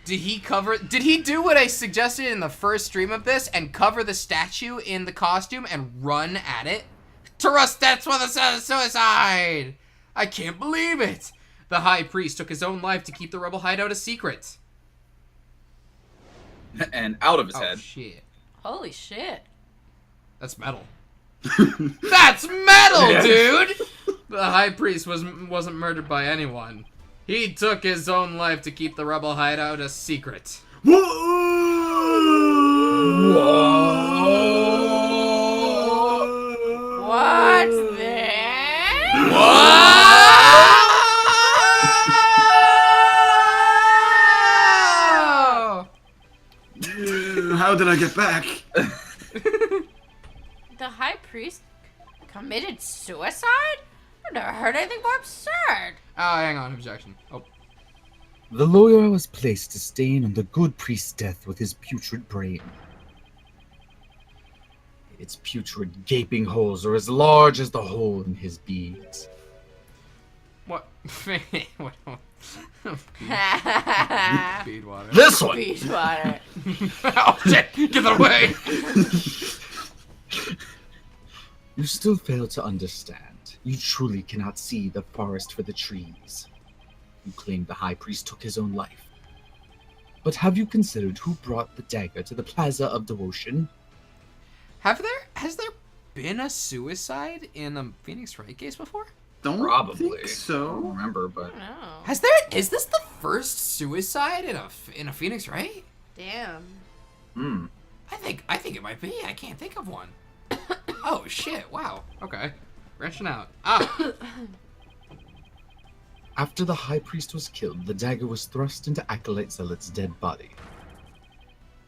Did he do what I suggested in the first stream of this and cover the statue in the costume and run at it? Trust, that's what it says, suicide! I can't believe it! The high priest took his own life to keep the rebel hideout a secret. And out of his Oh, head. shit. Holy shit. That's metal. That's metal, Yeah. dude! The high priest wasn't murdered by anyone. He took his own life to keep the rebel hideout a secret. What's this? How did I get back? The high priest committed suicide? I've never heard anything more absurd. Oh, hang on, objection. Oh, The lawyer was placed to stain on the good priest's death with his putrid brain. Its putrid gaping holes are as large as the hole in his beads. what? What? Bead water. This one! Beach water. Oh shit! Get that away! You still fail to understand. You truly cannot see the forest for the trees. You claim the high priest took his own life. But have you considered who brought the dagger to the Plaza of Devotion? Has there been a suicide in a Phoenix Wright case before? Don't Probably. think I don't so. remember, but No. Is this the first suicide in a Phoenix Wright? Damn. I think it might be. I can't think of one. Oh shit! Wow. Okay. Branching out. Ah. After the High Priest was killed, the dagger was thrust into Acolyte Zealot's dead body.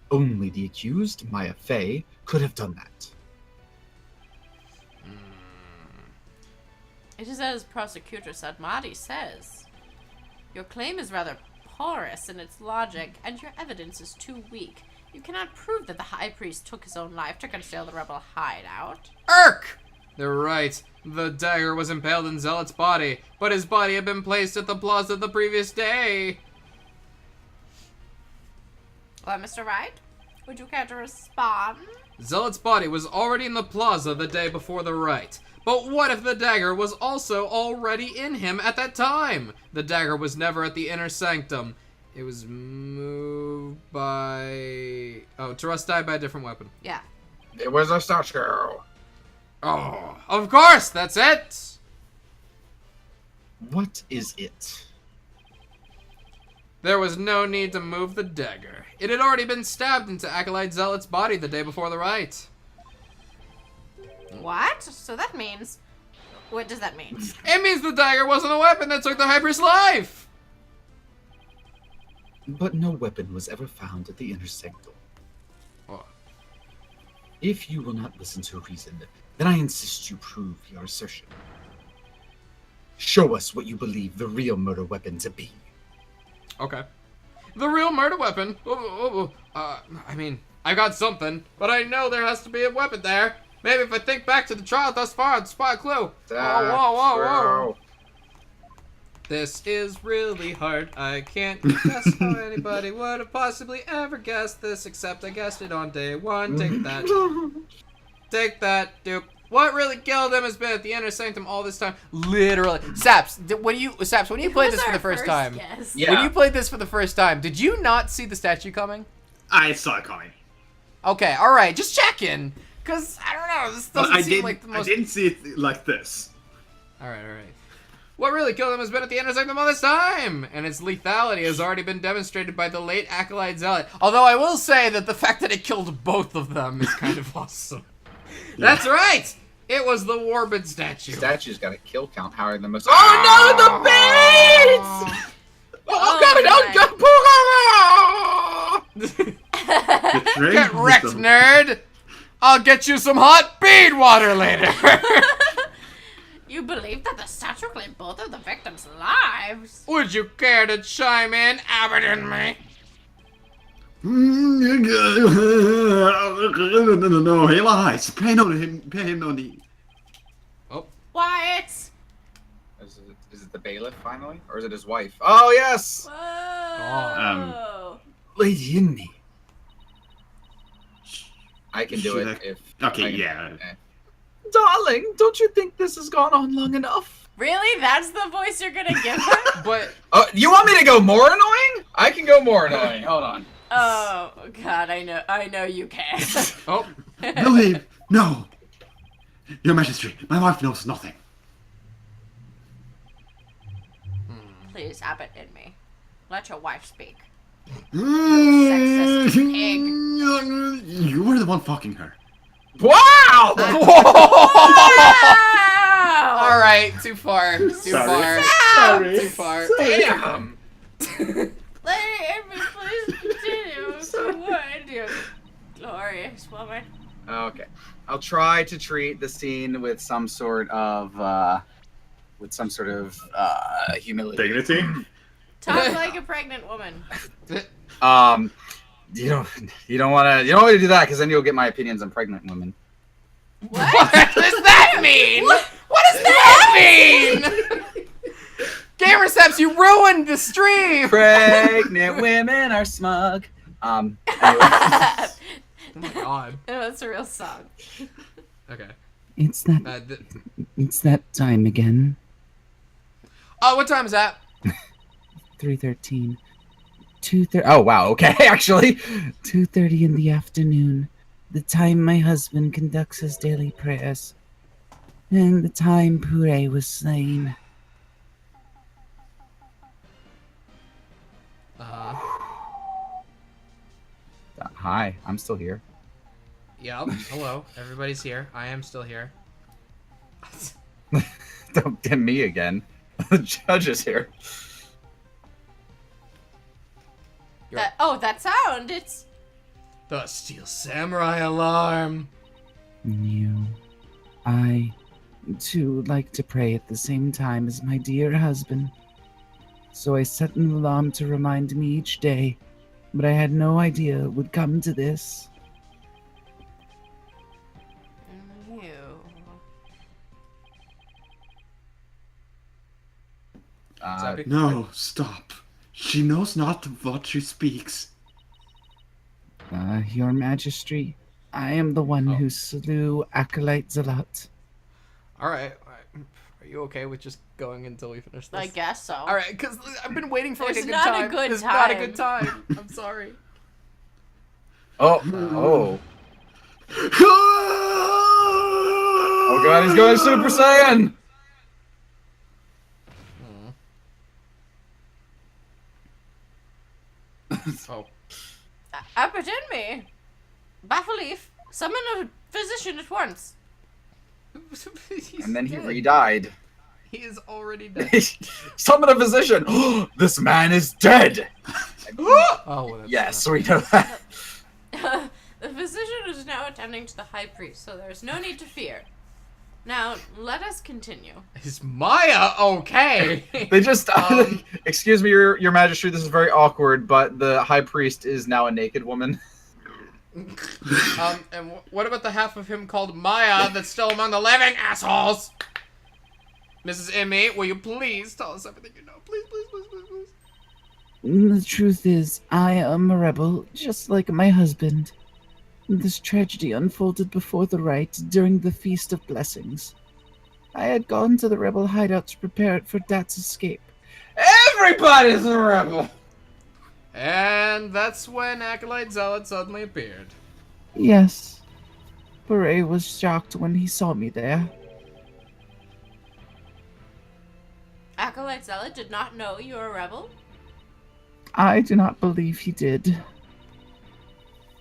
Only the accused, Maya Fey, could have done that. It is as Prosecutor Sadmati says. Your claim is rather porous in its logic, and your evidence is too weak. You cannot prove that the High Priest took his own life to conceal the rebel hideout. Irk! They're right. The dagger was impaled in Zealot's body, but his body had been placed at the plaza the previous day. Well, Mr. Wright, would you care to respond? Zealot's body was already in the plaza the day before the rite. But what if the dagger was also already in him at that time? The dagger was never at the inner sanctum. It was moved by... Oh, Taras died by a different weapon. Yeah. It was a statue. Oh, of course, that's it! What is it? There was no need to move the dagger. It had already been stabbed into Acolyte Zealot's body the day before the rite. What? So that means... What does that mean? It means the dagger wasn't a weapon that took the High Priest's life! But no weapon was ever found at the inner sanctum. Oh. If you will not listen to reason, then I insist you prove your assertion. Show us what you believe the real murder weapon to be. Okay. The real murder weapon? I mean, I got something, but I know there has to be a weapon there. Maybe if I think back to the trial thus far, I'd spot a clue. Whoa. This is really hard. I can't guess how anybody would have possibly ever guessed this, except I guessed it on day one. Take that. Take that, Duke. What really killed him has been at the inner sanctum all this time. Literally. Saps, when you played this for the first time, Yeah. when you played this for the first time, did you not see the statue coming? I saw it coming. Okay, all right, just checking, cause I don't know. This doesn't seem like the most. I didn't see it like this. All right. What really killed him has been at the inner sanctum all this time, and its lethality has already been demonstrated by the late Acolyte Zealot. Although I will say that the fact that it killed both of them is kind of awesome. That's right! It was the Warbid statue. Statue's got a kill count higher than most. Oh no, the beads! Get wrecked, nerd! I'll get you some hot bead water later! You believe that the statue claimed both of the victims' lives? Would you care to chime in, Abbott and me? No, he lies. Pay no need. Quiet! Is it the bailiff finally, or is it his wife? Oh yes. Whoa! Lady Indy. I can do Should it I- if. Okay, I can- yeah. Darling, don't you think this has gone on long enough? Really? That's the voice you're gonna give her? But Oh, you want me to go more annoying? I can go more annoying. Hold on. Oh God, I know you can. oh, Believe no. Your Majesty, my wife knows nothing. Please, Abbott in me. Let your wife speak. Sexist pig. You were the one fucking her. Wow! all right, too far, too Sorry. far, too far. Damn. Lady Envy, please continue. Would you, glorious woman? Okay, I'll try to treat the scene with some sort of humility. Dignity? Talk like a pregnant woman. You don't want to do that because then you'll get my opinions on pregnant women. What? What does that mean? What does that mean? Gamer Steps, you ruined the stream. Pregnant women are smug. Anyway. Oh my god. No, that's a real song. Okay. It's that. th- It's that time again. Oh, what time is that? 3:13. 2:30. Oh wow. Okay, actually. 2:30 in the afternoon. The time my husband conducts his daily prayers, and the time Puree was slain. Hi, I'm still here. Yep. Hello. Everybody's here. I am still here. Don't get me again. the judges here. That sound, it's... The Steel Samurai alarm. I, too, like to pray at the same time as my dear husband. So I set an alarm to remind me each day, but I had no idea it would come to this. Ew. No, stop. She knows not what she speaks. Your Majesty, I am the one who slew Acolyte Zealot. All right. Are you okay with just going until we finish this? I guess so. All right, because I've been waiting for like a It's good not a time. good It's not a time. good time. I'm sorry. Oh god, he's going Super Saiyan! Oh. Apidemi! Baffleaf, summon a physician at once. And then he re-died. He is already dead. Summon a physician! This man is dead! Oh, well, that's Yes, we know that. The physician is now attending to the high priest, so there's no need to fear. Now, let us continue. Is Maya okay? They just, excuse me, your majesty, this is very awkward, but the high priest is now a naked woman. And what about the half of him called Maya that's still among the living, assholes? Mrs. Emmy, will you please tell us everything you know? Please, please, please, please, please. The truth is, I am a rebel, just like my husband. This tragedy unfolded before the rite during the Feast of Blessings. I had gone to the rebel hideout to prepare it for Dat's escape. Everybody's a rebel! And that's when Acolyte Zealot suddenly appeared. Yes. Beret was shocked when he saw me there. Acolyte Zealot did not know you were a rebel? I do not believe he did.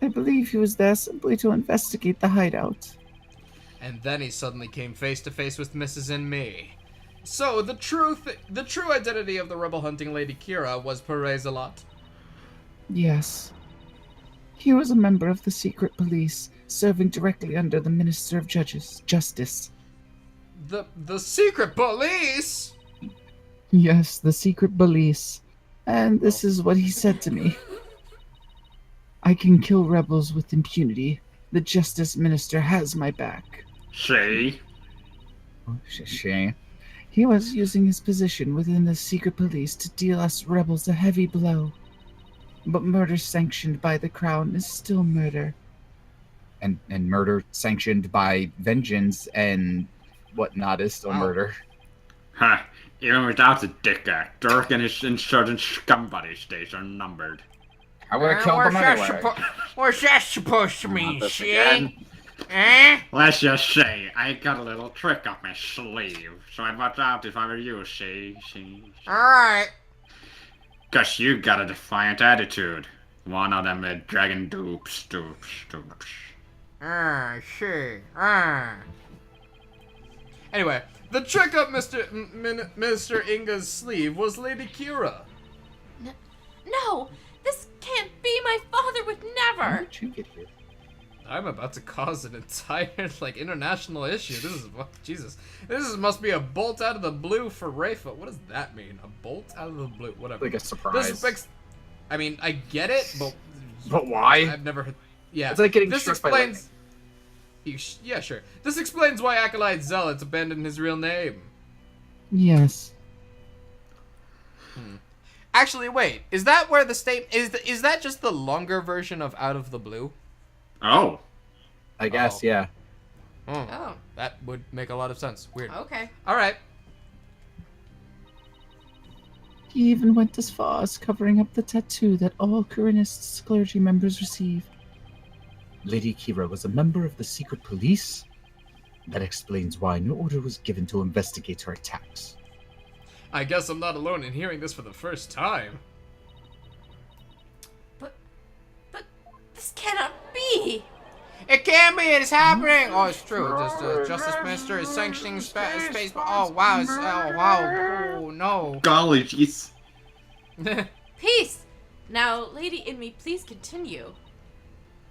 I believe he was there simply to investigate the hideout. And then he suddenly came face to face with Mrs. and me. So the true identity of the rebel hunting Lady Kira was Perez-a-lot. Yes. He was a member of the secret police, serving directly under the Minister of Justice. The secret police? Yes, the secret police. And this is what he said to me. I can kill rebels with impunity. The Justice Minister has my back. She? She. He was using his position within the secret police to deal us rebels a heavy blow. But murder sanctioned by the crown is still murder. And murder sanctioned by vengeance and whatnot is still murder. Ha! Even without the dick act, Dirk and his insurgent scumbuddies days are numbered. I would have killed them anyway. What's that supposed to mean, this shit? again. Eh? Let's just say, I got a little trick up my sleeve, so I'd watch out if I were you, she. Alright. Cause you got a defiant attitude. One of them with dragon dupes. She. Anyway, the trick up Mr. Inga's sleeve was Lady Kira. No! This can't be! My father would How never! did you get here? I'm about to cause an entire, international issue. Jesus. Must be a bolt out of the blue for Rafa. What does that mean? A bolt out of the blue? Whatever. Like a surprise. I mean, I get it, but... But why? I've never heard... Yeah. It's like getting this struck by explains... Yeah, sure. This explains why Acolyte Zealots abandoned his real name. Yes. Actually, wait. Is that where the statement... Is that just the longer version of Out of the Blue? Oh. I guess, yeah. Oh, That would make a lot of sense. Weird. okay. Alright. He even went as far as covering up the tattoo that all Kurinists clergy members receive. Lady Kira was a member of the secret police? That explains why no order was given to investigate her attacks. I guess I'm not alone in hearing this for the first time. But this cannot be! It can't be. It is happening. Oh, it's true. Justice Minister is sanctioning space. Oh wow. Oh wow. Oh no. Golly, jeez. Peace! Now, Lady Inme, please continue.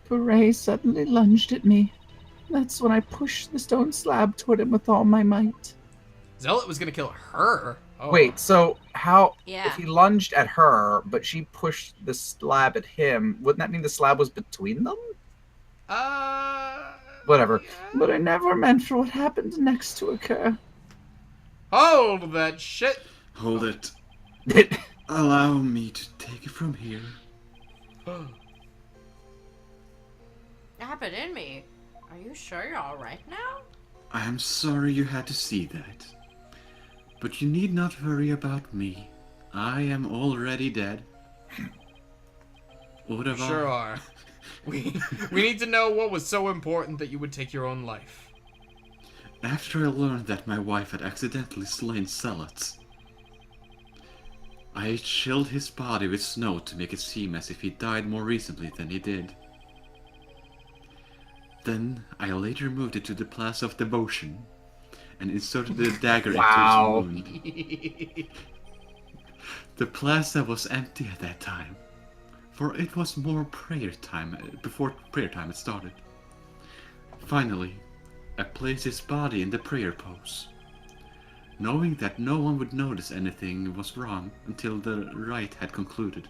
Beret suddenly lunged at me. That's when I pushed the stone slab toward him with all my might. Zealot was gonna kill her. Oh. Wait, so how? Yeah. If he lunged at her, but she pushed the slab at him, wouldn't that mean the slab was between them? Whatever. But I never meant for what happened next to occur. Hold that shit. Hold it. Allow me to take it from here. Abbott Inme, are you sure you're alright now? I am sorry you had to see that. But you need not worry about me. I am already dead. Whatever. Sure are. We need to know what was so important that you would take your own life. After I learned that my wife had accidentally slain zealots, I chilled his body with snow to make it seem as if he died more recently than he did. Then I later moved it to the Plaza of Devotion and inserted the dagger into his wound. The plaza was empty at that time, for it was more prayer time, before prayer time had started. Finally, I placed his body in the prayer pose, knowing that no one would notice anything was wrong until the rite had concluded.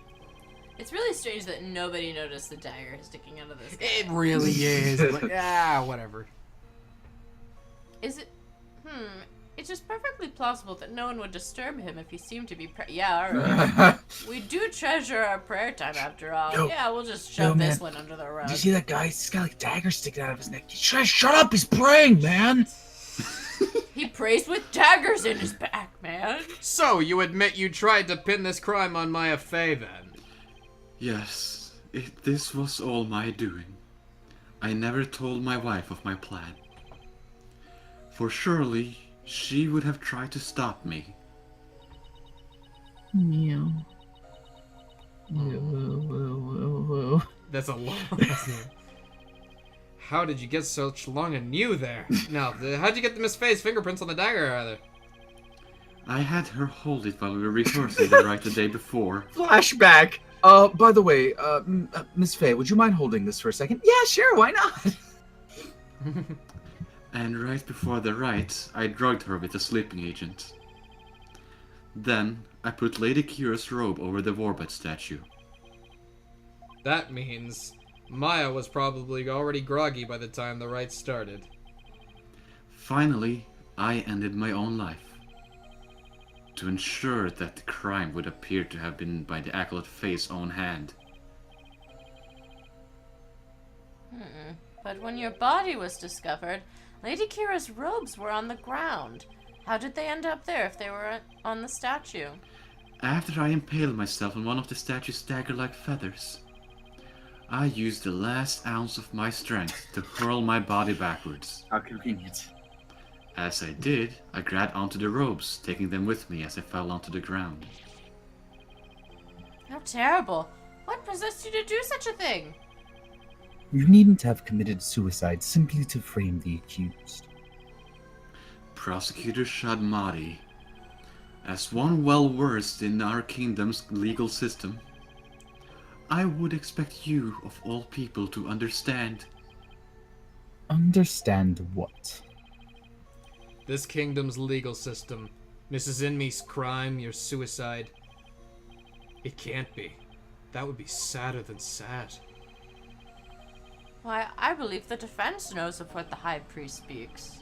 It's really strange that nobody noticed the dagger sticking out of this guy. It really is. Whatever. Is it? It's just perfectly plausible that no one would disturb him if he seemed to be yeah, alright. We do treasure our prayer time after all. Yo. Yeah, we'll just shove Yo, this man. one under the rug. Did you see that guy? He's got like daggers sticking out of his neck. Shut up! He's praying, man. He prays with daggers in his back, man. So, you admit you tried to pin this crime on Maya Fey, then? Yes, this was all my doing. I never told my wife of my plan. For surely, she would have tried to stop me. Meow. Whoa. That's a long... How did you get such long and new there? Now, how'd you get the Miss Faye's fingerprints on the dagger, rather? I had her hold it while we were rehearsing the rite the day before. Flashback. By the way, Miss Faye, would you mind holding this for a second? Yeah, sure. Why not? And right before the rite, I drugged her with a sleeping agent. Then, I put Lady Kira's robe over the warbird statue. That means Maya was probably already groggy by the time the rite started. Finally, I ended my own life. To ensure that the crime would appear to have been by the Acolyte Faye's own hand. But when your body was discovered, Lady Kira's robes were on the ground. How did they end up there if they were on the statue? After I impaled myself on one of the statue's dagger-like feathers, I used the last ounce of my strength to hurl my body backwards. How convenient. As I did, I grabbed onto the ropes, taking them with me as I fell onto the ground. How terrible. What possessed you to do such a thing? You needn't have committed suicide simply to frame the accused. Prosecutor Shadmati, as one well-versed in our kingdom's legal system, I would expect you, of all people, to understand. Understand what? This kingdom's legal system. Mrs. Inme's crime, your suicide. It can't be. That would be sadder than sad. Why, I believe the defense knows of what the High Priest speaks.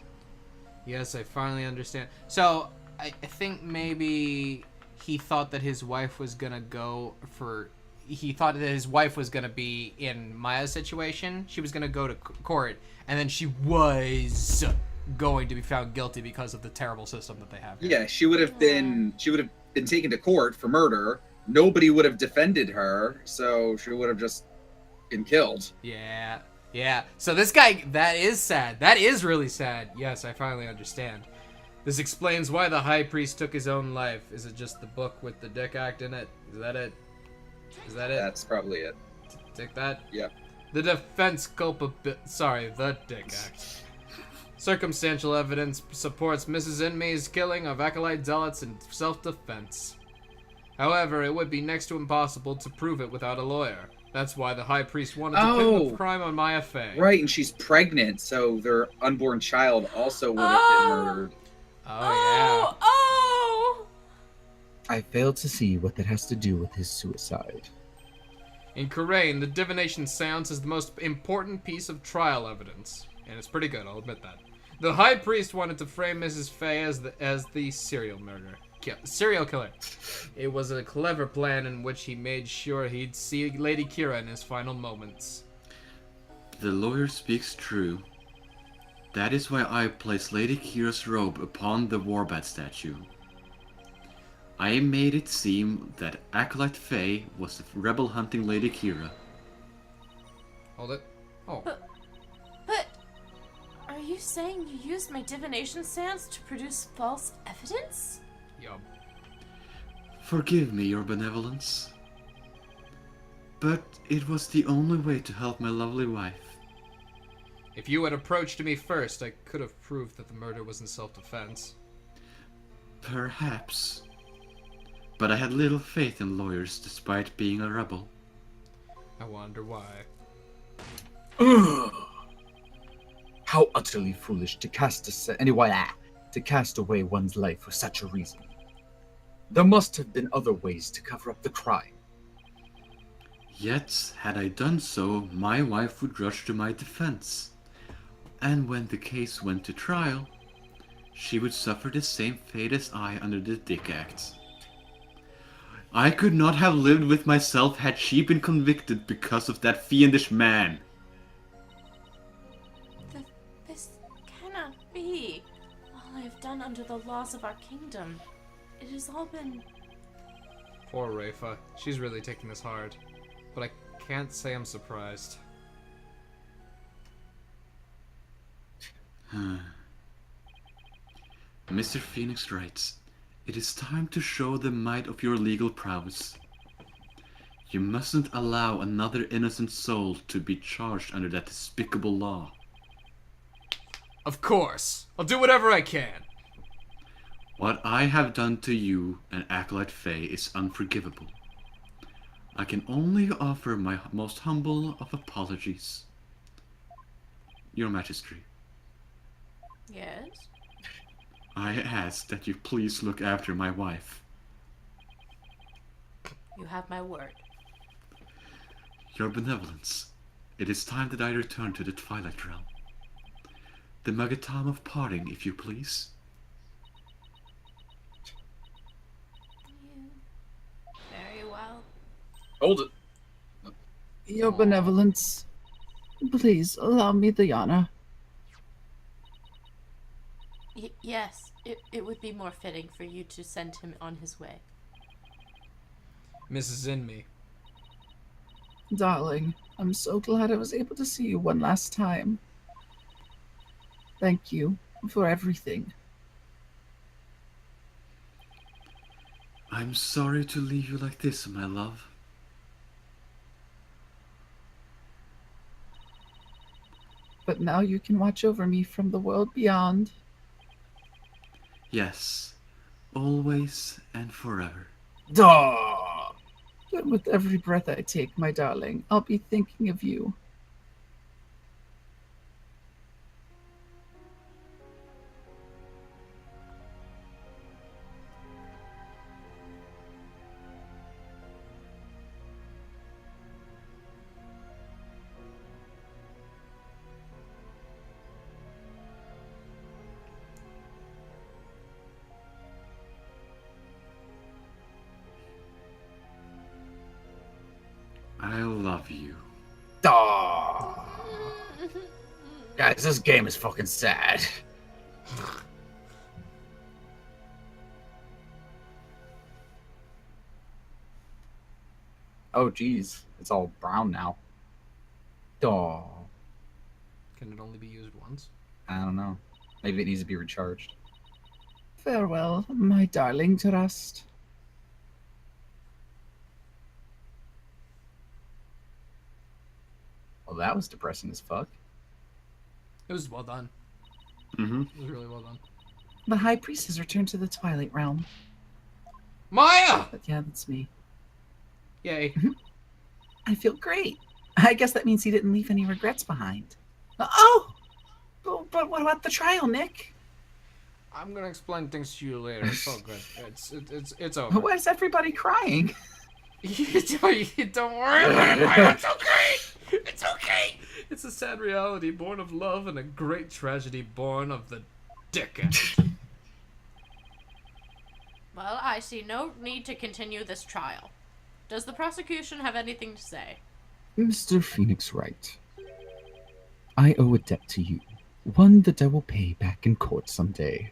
Yes, I finally understand. So, I think maybe he thought that his wife was gonna go for... He thought that his wife was gonna be in Maya's situation. She was gonna go to court, and then she was going to be found guilty because of the terrible system that they have here. Yeah, she would have been taken to court for murder. Nobody would have defended her, so she would have just been killed. Yeah. So this guy, that is sad. That is really sad. Yes, I finally understand. This explains why the High Priest took his own life. Is it just the book with the dick act in it? Is that it? That's probably it. Take that? Yep. The defense the Dick Act. Circumstantial evidence supports Mrs. Inmy's killing of acolyte zealots in self-defense. However, it would be next to impossible to prove it without a lawyer. That's why the high priest wanted to pin the crime on Maya Fey. Right, and she's pregnant, so their unborn child also would have been murdered. Oh, Oh! I fail to see what that has to do with his suicide. yeah. In Karain, the divination seance is the most important piece of trial evidence. And it's pretty good, I'll admit that. The high priest wanted to frame Mrs. Fey as the serial killer. It was a clever plan in which he made sure he'd see Lady Kira in his final moments. The lawyer speaks true. That is why I placed Lady Kira's robe upon the Warbat statue. I made it seem that Acolyte Faye was the rebel hunting Lady Kira. Hold it. Oh. But are you saying you used my divination seance to produce false evidence? Yup. Forgive me, your benevolence. But it was the only way to help my lovely wife. If you had approached me first, I could have proved that the murder was in self-defense. Perhaps. But I had little faith in lawyers despite being a rebel. I wonder why. How utterly foolish to cast away one's life for such a reason. There must have been other ways to cover up the crime. Yet, had I done so, my wife would rush to my defense. And when the case went to trial, she would suffer the same fate as I under the Dick Act. I could not have lived with myself had she been convicted because of that fiendish man. This cannot be. All I have done under the laws of our kingdom. It has all been... Poor Rafa. She's really taking this hard. But I can't say I'm surprised. Mr. Phoenix writes, "It is time to show the might of your legal prowess. You mustn't allow another innocent soul to be charged under that despicable law." Of course! I'll do whatever I can! What I have done to you and Acolyte Faye is unforgivable. I can only offer my most humble of apologies. Your Majesty, Yes? I ask that you please look after my wife. You have my word. Your benevolence, it is time that I return to the Twilight Realm. The Magatam of parting, if you please. Very well. Hold it. Your benevolence, please allow me the honor. Yes, it would be more fitting for you to send him on his way. Mrs. Inmy. Darling, I'm so glad I was able to see you one last time. Thank you for everything. I'm sorry to leave you like this, my love. But now you can watch over me from the world beyond. Yes, always and forever. Duh! And with every breath I take, my darling, I'll be thinking of you. I love you. Duh. Guys, this game is fucking sad. Oh, geez. It's all brown now. Duh. Can it only be used once? I don't know. Maybe it needs to be recharged. Farewell, my darling Trust. Well, that was depressing as fuck. It was well done. Mm-hmm. It was really well done. The High Priest has returned to the Twilight Realm. Maya! But yeah, that's me. Yay. I feel great. I guess that means he didn't leave any regrets behind. Oh! But what about the trial, Nick? I'm gonna explain things to you later. It's all good. It's over. Why is everybody crying? Don't worry about it, Maya. It's okay. It's okay. It's a sad reality born of love and a great tragedy born of the dickhead. Well, I see no need to continue this trial. Does the prosecution have anything to say? Mr. Phoenix Wright, I owe a debt to you, one that I will pay back in court someday.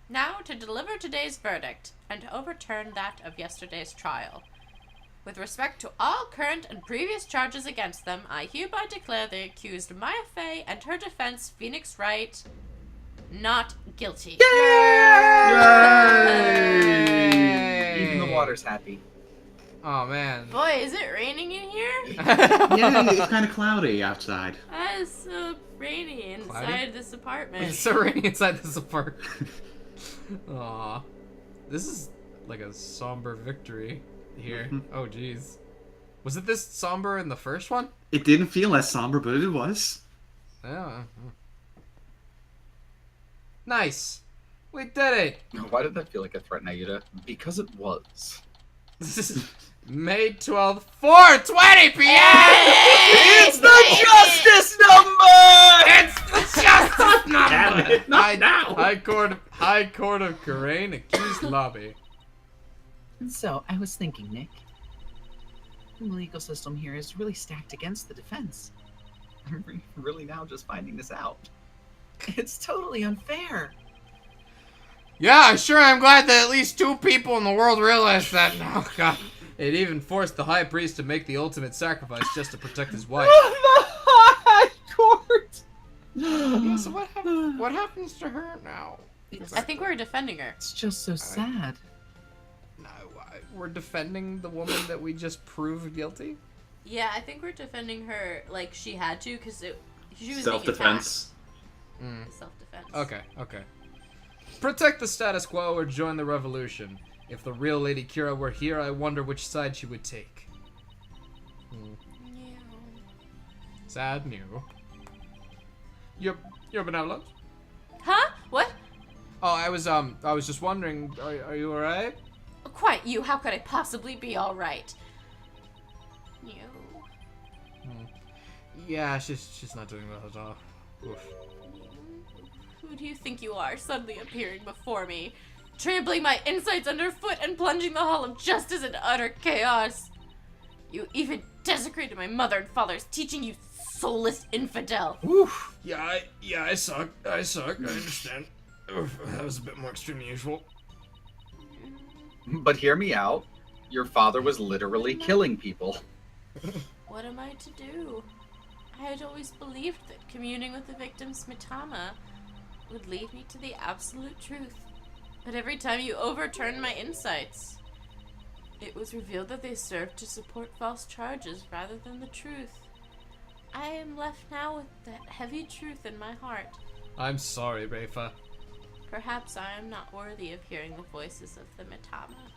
Now to deliver today's verdict and to overturn that of yesterday's trial. With respect to all current and previous charges against them, I hereby declare the accused Maya Fey and her defense, Phoenix Wright, not guilty. Even the water's happy. Oh man. Boy, is it raining in here? Yeah, it's kind of cloudy outside. That is so rainy inside Cloudy? this apartment. It's so rainy inside this apartment. Aw. This is like a somber victory here. Oh jeez. Was it this somber in the first one? It didn't feel as somber, but it was. Yeah. Nice. We did it. Why did that feel like a threat, Nayuta? Because it was. This is May 12th, 4:20 p.m. It's the justice number! It's the justice number. Damn it, not now. High Court of Karain, accused lobby. So, I was thinking, Nick. The legal system here is really stacked against the defense. I'm really now just finding this out. It's totally unfair. Yeah, sure. I'm glad that at least 2 people in the world realize that. Oh God. It even forced the High Priest to make the ultimate sacrifice just to protect his wife. The High Court! Yeah, so what happens to her now? I think we're defending her. It's just so sad. No, we're defending the woman that we just proved guilty? Yeah, I think we're defending her like she had to because she was Self-defense. being attacked. Self-defense. Okay. Protect the status quo or join the revolution. If the real Lady Kira were here, I wonder which side she would take. Yeah. Sad new. You're benevolent? Huh? What? Oh, I was just wondering, are you alright? Quite you. How could I possibly be all right? You. Yeah, she's not doing well at all. Oof. Who do you think you are, suddenly appearing before me, trampling my insides underfoot and plunging the hall of justice into utter chaos? You even desecrated my mother and father's teaching, you soulless infidel. Oof. Yeah, I suck. I understand. Oof, that was a bit more extreme than usual. But hear me out. Your father was literally killing people. What am I to do? I had always believed that communing with the victim's Mitama would lead me to the absolute truth. But every time you overturned my insights, it was revealed that they served to support false charges rather than the truth. I am left now with that heavy truth in my heart. I'm sorry, Rafa. Perhaps I am not worthy of hearing the voices of the Mitama.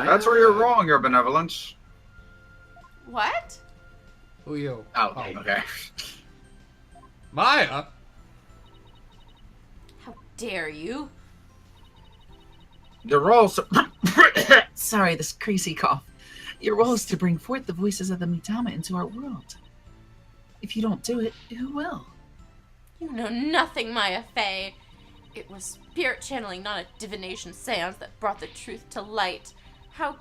That's where you're wrong, Your Benevolence. What? Who you? Oh, okay. Maya? How dare you? The role. Sorry, this crazy cough. Your role is to bring forth the voices of the Mitama into our world. If you don't do it, who will? You know nothing, Maya Fey. It was spirit channeling, not a divination seance that brought the truth to light. How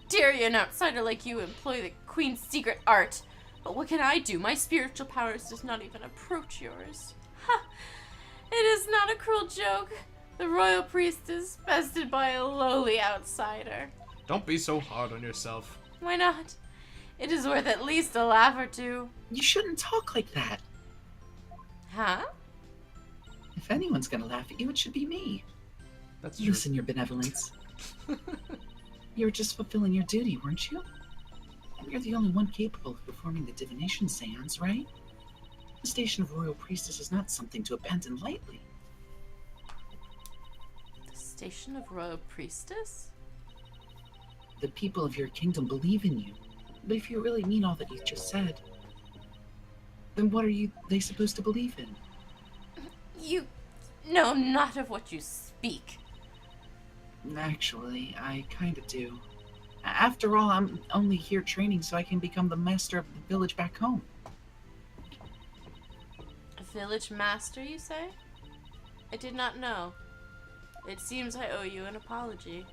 dare you, an outsider like you, employ the Queen's secret art? But what can I do? My spiritual powers does not even approach yours. Ha! It is not a cruel joke. The royal priest is bested by a lowly outsider. Don't be so hard on yourself. Why not? It is worth at least a laugh or two. You shouldn't talk like that. Huh? If anyone's gonna laugh at you, it should be me. That's true. Listen, Your Benevolence. You were just fulfilling your duty, weren't you? And you're the only one capable of performing the divination seance, right? The station of Royal Priestess is not something to abandon lightly. The station of Royal Priestess? The people of your kingdom believe in you. But if you really mean all that you just said, then what are they supposed to believe in? You know not of what you speak. Actually, I kinda do. After all, I'm only here training so I can become the master of the village back home. A village master, you say? I did not know. It seems I owe you an apology.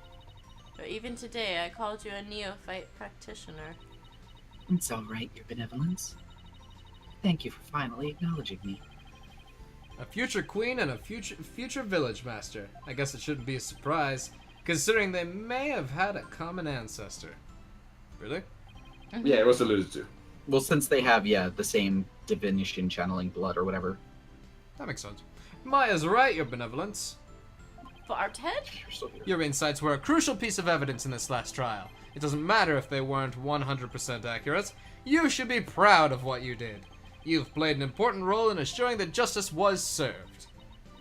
Or even today, I called you a neophyte practitioner. It's all right, Your Benevolence. Thank you for finally acknowledging me. A future queen and a future village master. I guess it shouldn't be a surprise, considering they may have had a common ancestor. Really? Yeah, it was alluded to. Well, since they have, the same divination channeling blood or whatever. That makes sense. Maya's right, Your Benevolence. Barthead? You're still here. Your insights were a crucial piece of evidence in this last trial. It doesn't matter if they weren't 100% accurate. You should be proud of what you did. You've played an important role in assuring that justice was served.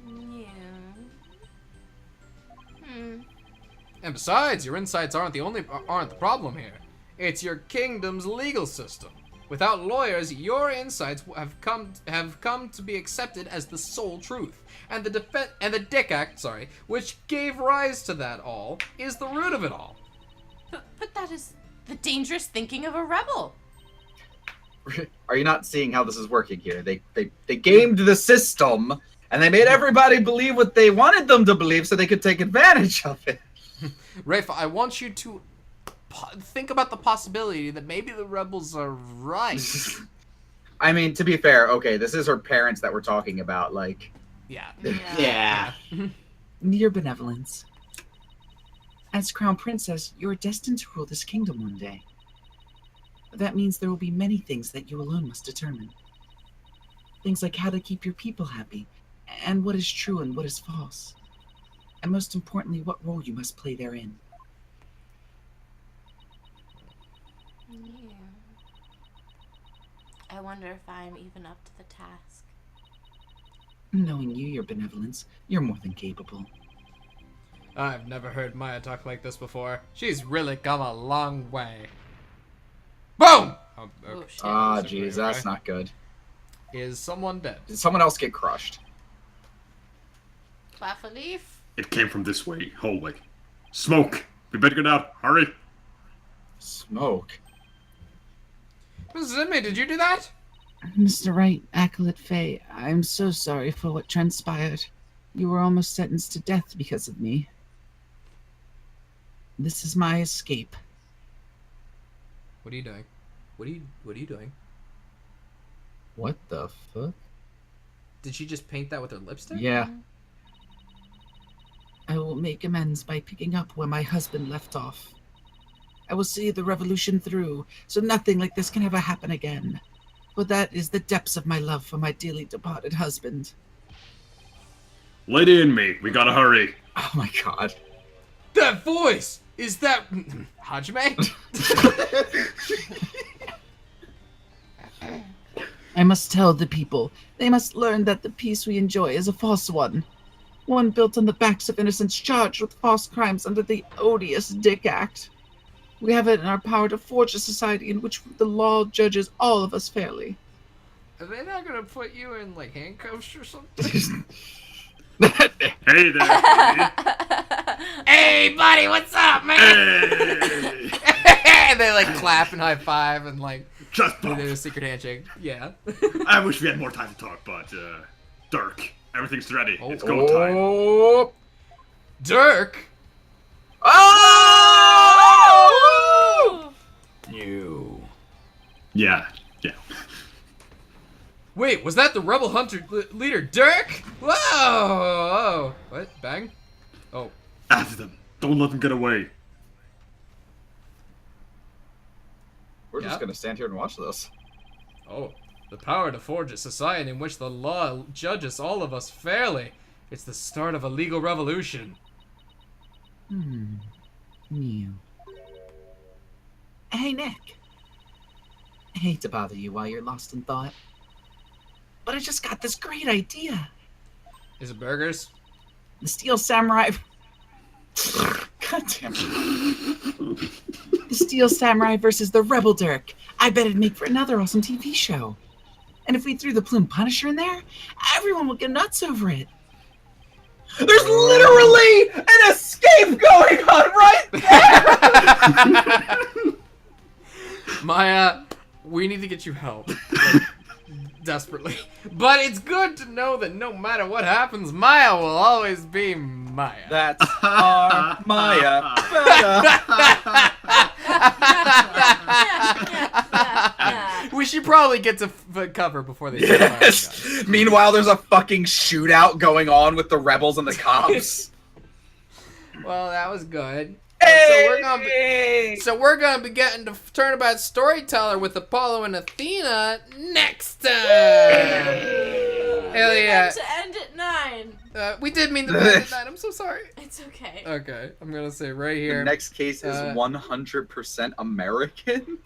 Yeah. And besides, your insights aren't the problem here. It's your kingdom's legal system. Without lawyers, your insights have come to be accepted as the sole truth. And the Dick Act, which gave rise to that all, is the root of it all. But that is the dangerous thinking of a rebel. Are you not seeing how this is working here? They gamed the system, and they made everybody believe what they wanted them to believe so they could take advantage of it. Rafe, I want you to think about the possibility that maybe the rebels are right. I mean, to be fair, okay, this is her parents that we're talking about, like... Yeah. Yeah. Your Benevolence. As Crown Princess, you're destined to rule this kingdom one day. That means there will be many things that you alone must determine. Things like how to keep your people happy, and what is true and what is false. And most importantly, what role you must play therein. Yeah. I wonder if I'm even up to the task. Knowing you, Your Benevolence, you're more than capable. I've never heard Maya talk like this before. She's really come a long way. Boom! Oh, okay. shit. Ah, Basically, jeez, that's okay. not good. Is someone dead? Did someone else get crushed? Waffle leaf? It came from this way, hallway. Smoke! We better get out. Hurry! Smoke. Mrs. Inmate, did you do that? Mr. Wright, Acolyte Faye, I'm so sorry for what transpired. You were almost sentenced to death because of me. This is my escape. What are you doing? What are you doing? What the fuck? Did she just paint that with her lipstick? Yeah. I will make amends by picking up where my husband left off. I will see the revolution through, so nothing like this can ever happen again. For that is the depths of my love for my dearly departed husband. Lady Inmate, we gotta hurry. Oh my god. That voice! Is that... Hajime? I must tell the people. They must learn that the peace we enjoy is a false one. One built on the backs of innocents charged with false crimes under the odious Dick Act. We have it in our power to forge a society in which the law judges all of us fairly. Are they not gonna put you in, like, handcuffs or something? Hey there, lady. Hey, buddy, what's up, man? Hey! And they, like, clap and high-five and, like, Just do a bump. secret handshake. Yeah. I wish we had more time to talk, but, Dirk, everything's ready. It's go time. Oh, Dirk? Oh! You. Yeah. Wait, was that the rebel hunter leader, Dirk? Whoa! What? Bang? Oh. After them. Don't let them get away. We're just Yeah. gonna stand here and watch this. Oh. The power to forge a society in which the law judges all of us fairly. It's the start of a legal revolution. You. Nick. I hate to bother you while you're lost in thought, but I just got this great idea. Is it burgers? The Steel Samurai... God damn it. The Steel Samurai versus the Rebel Dirk. I bet it'd make for another awesome TV show. And if we threw the Plume Punisher in there, everyone would go nuts over it. There's literally an escape going on right there! Maya, we need to get you help. Like, desperately. But it's good to know that no matter what happens, Maya will always be Maya. That's our Maya. We should probably get to cover before they start firing Yes. guys. Meanwhile, there's a fucking shootout going on with the rebels and the cops. Well, that was good. Hey! So we're gonna be getting to Turnabout Storyteller with Apollo and Athena next time. Hell We yeah! meant to end at 9. We did mean to end at 9. I'm so sorry. It's okay. Okay, I'm gonna say right The here. next case is 100% American.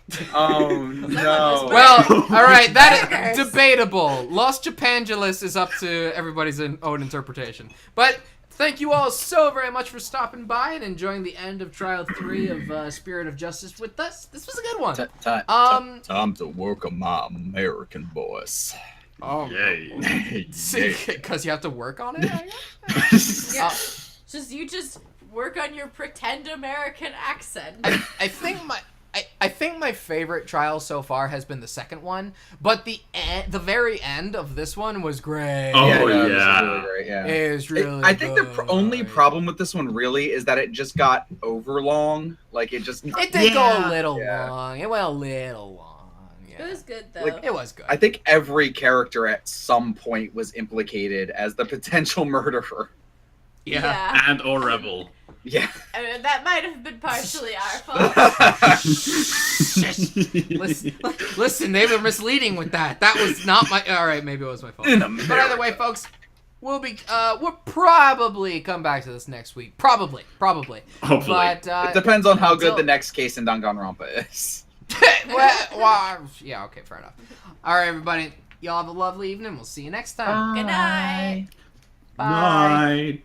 was Oh no! Well, all right, that is Burgers. debatable. Los Japangelis is up to everybody's own interpretation. But thank you all so very much for stopping by and enjoying the end of Trial 3 of Spirit of Justice with us. This was a good one. Time to work on my American voice. Oh, Yay. because you have to work on it. I guess? Yeah. You just work on your pretend American accent. I think my favorite trial so far has been the second one, but the very end of this one was great. Oh, no, this is yeah. really great, yeah. It was really. I think the good. only problem with this one really is that it just got over long. Like it just. It did go a little Yeah. long. It went a little long. Yeah. It was good though. Like, It was good. I think every character at some point was implicated as the potential murderer. Yeah. And or rebel. Yeah. I mean, that might have been partially our fault. Listen, they were misleading with that. That was not my. All right, maybe it was my fault. In But either way, folks, we'll probably come back to this next week. Probably. Hopefully. But It depends on how good until- the next case in Danganronpa is. yeah. Okay, fair enough. All right, everybody. Y'all have a lovely evening. We'll see you next time. Good night. Bye.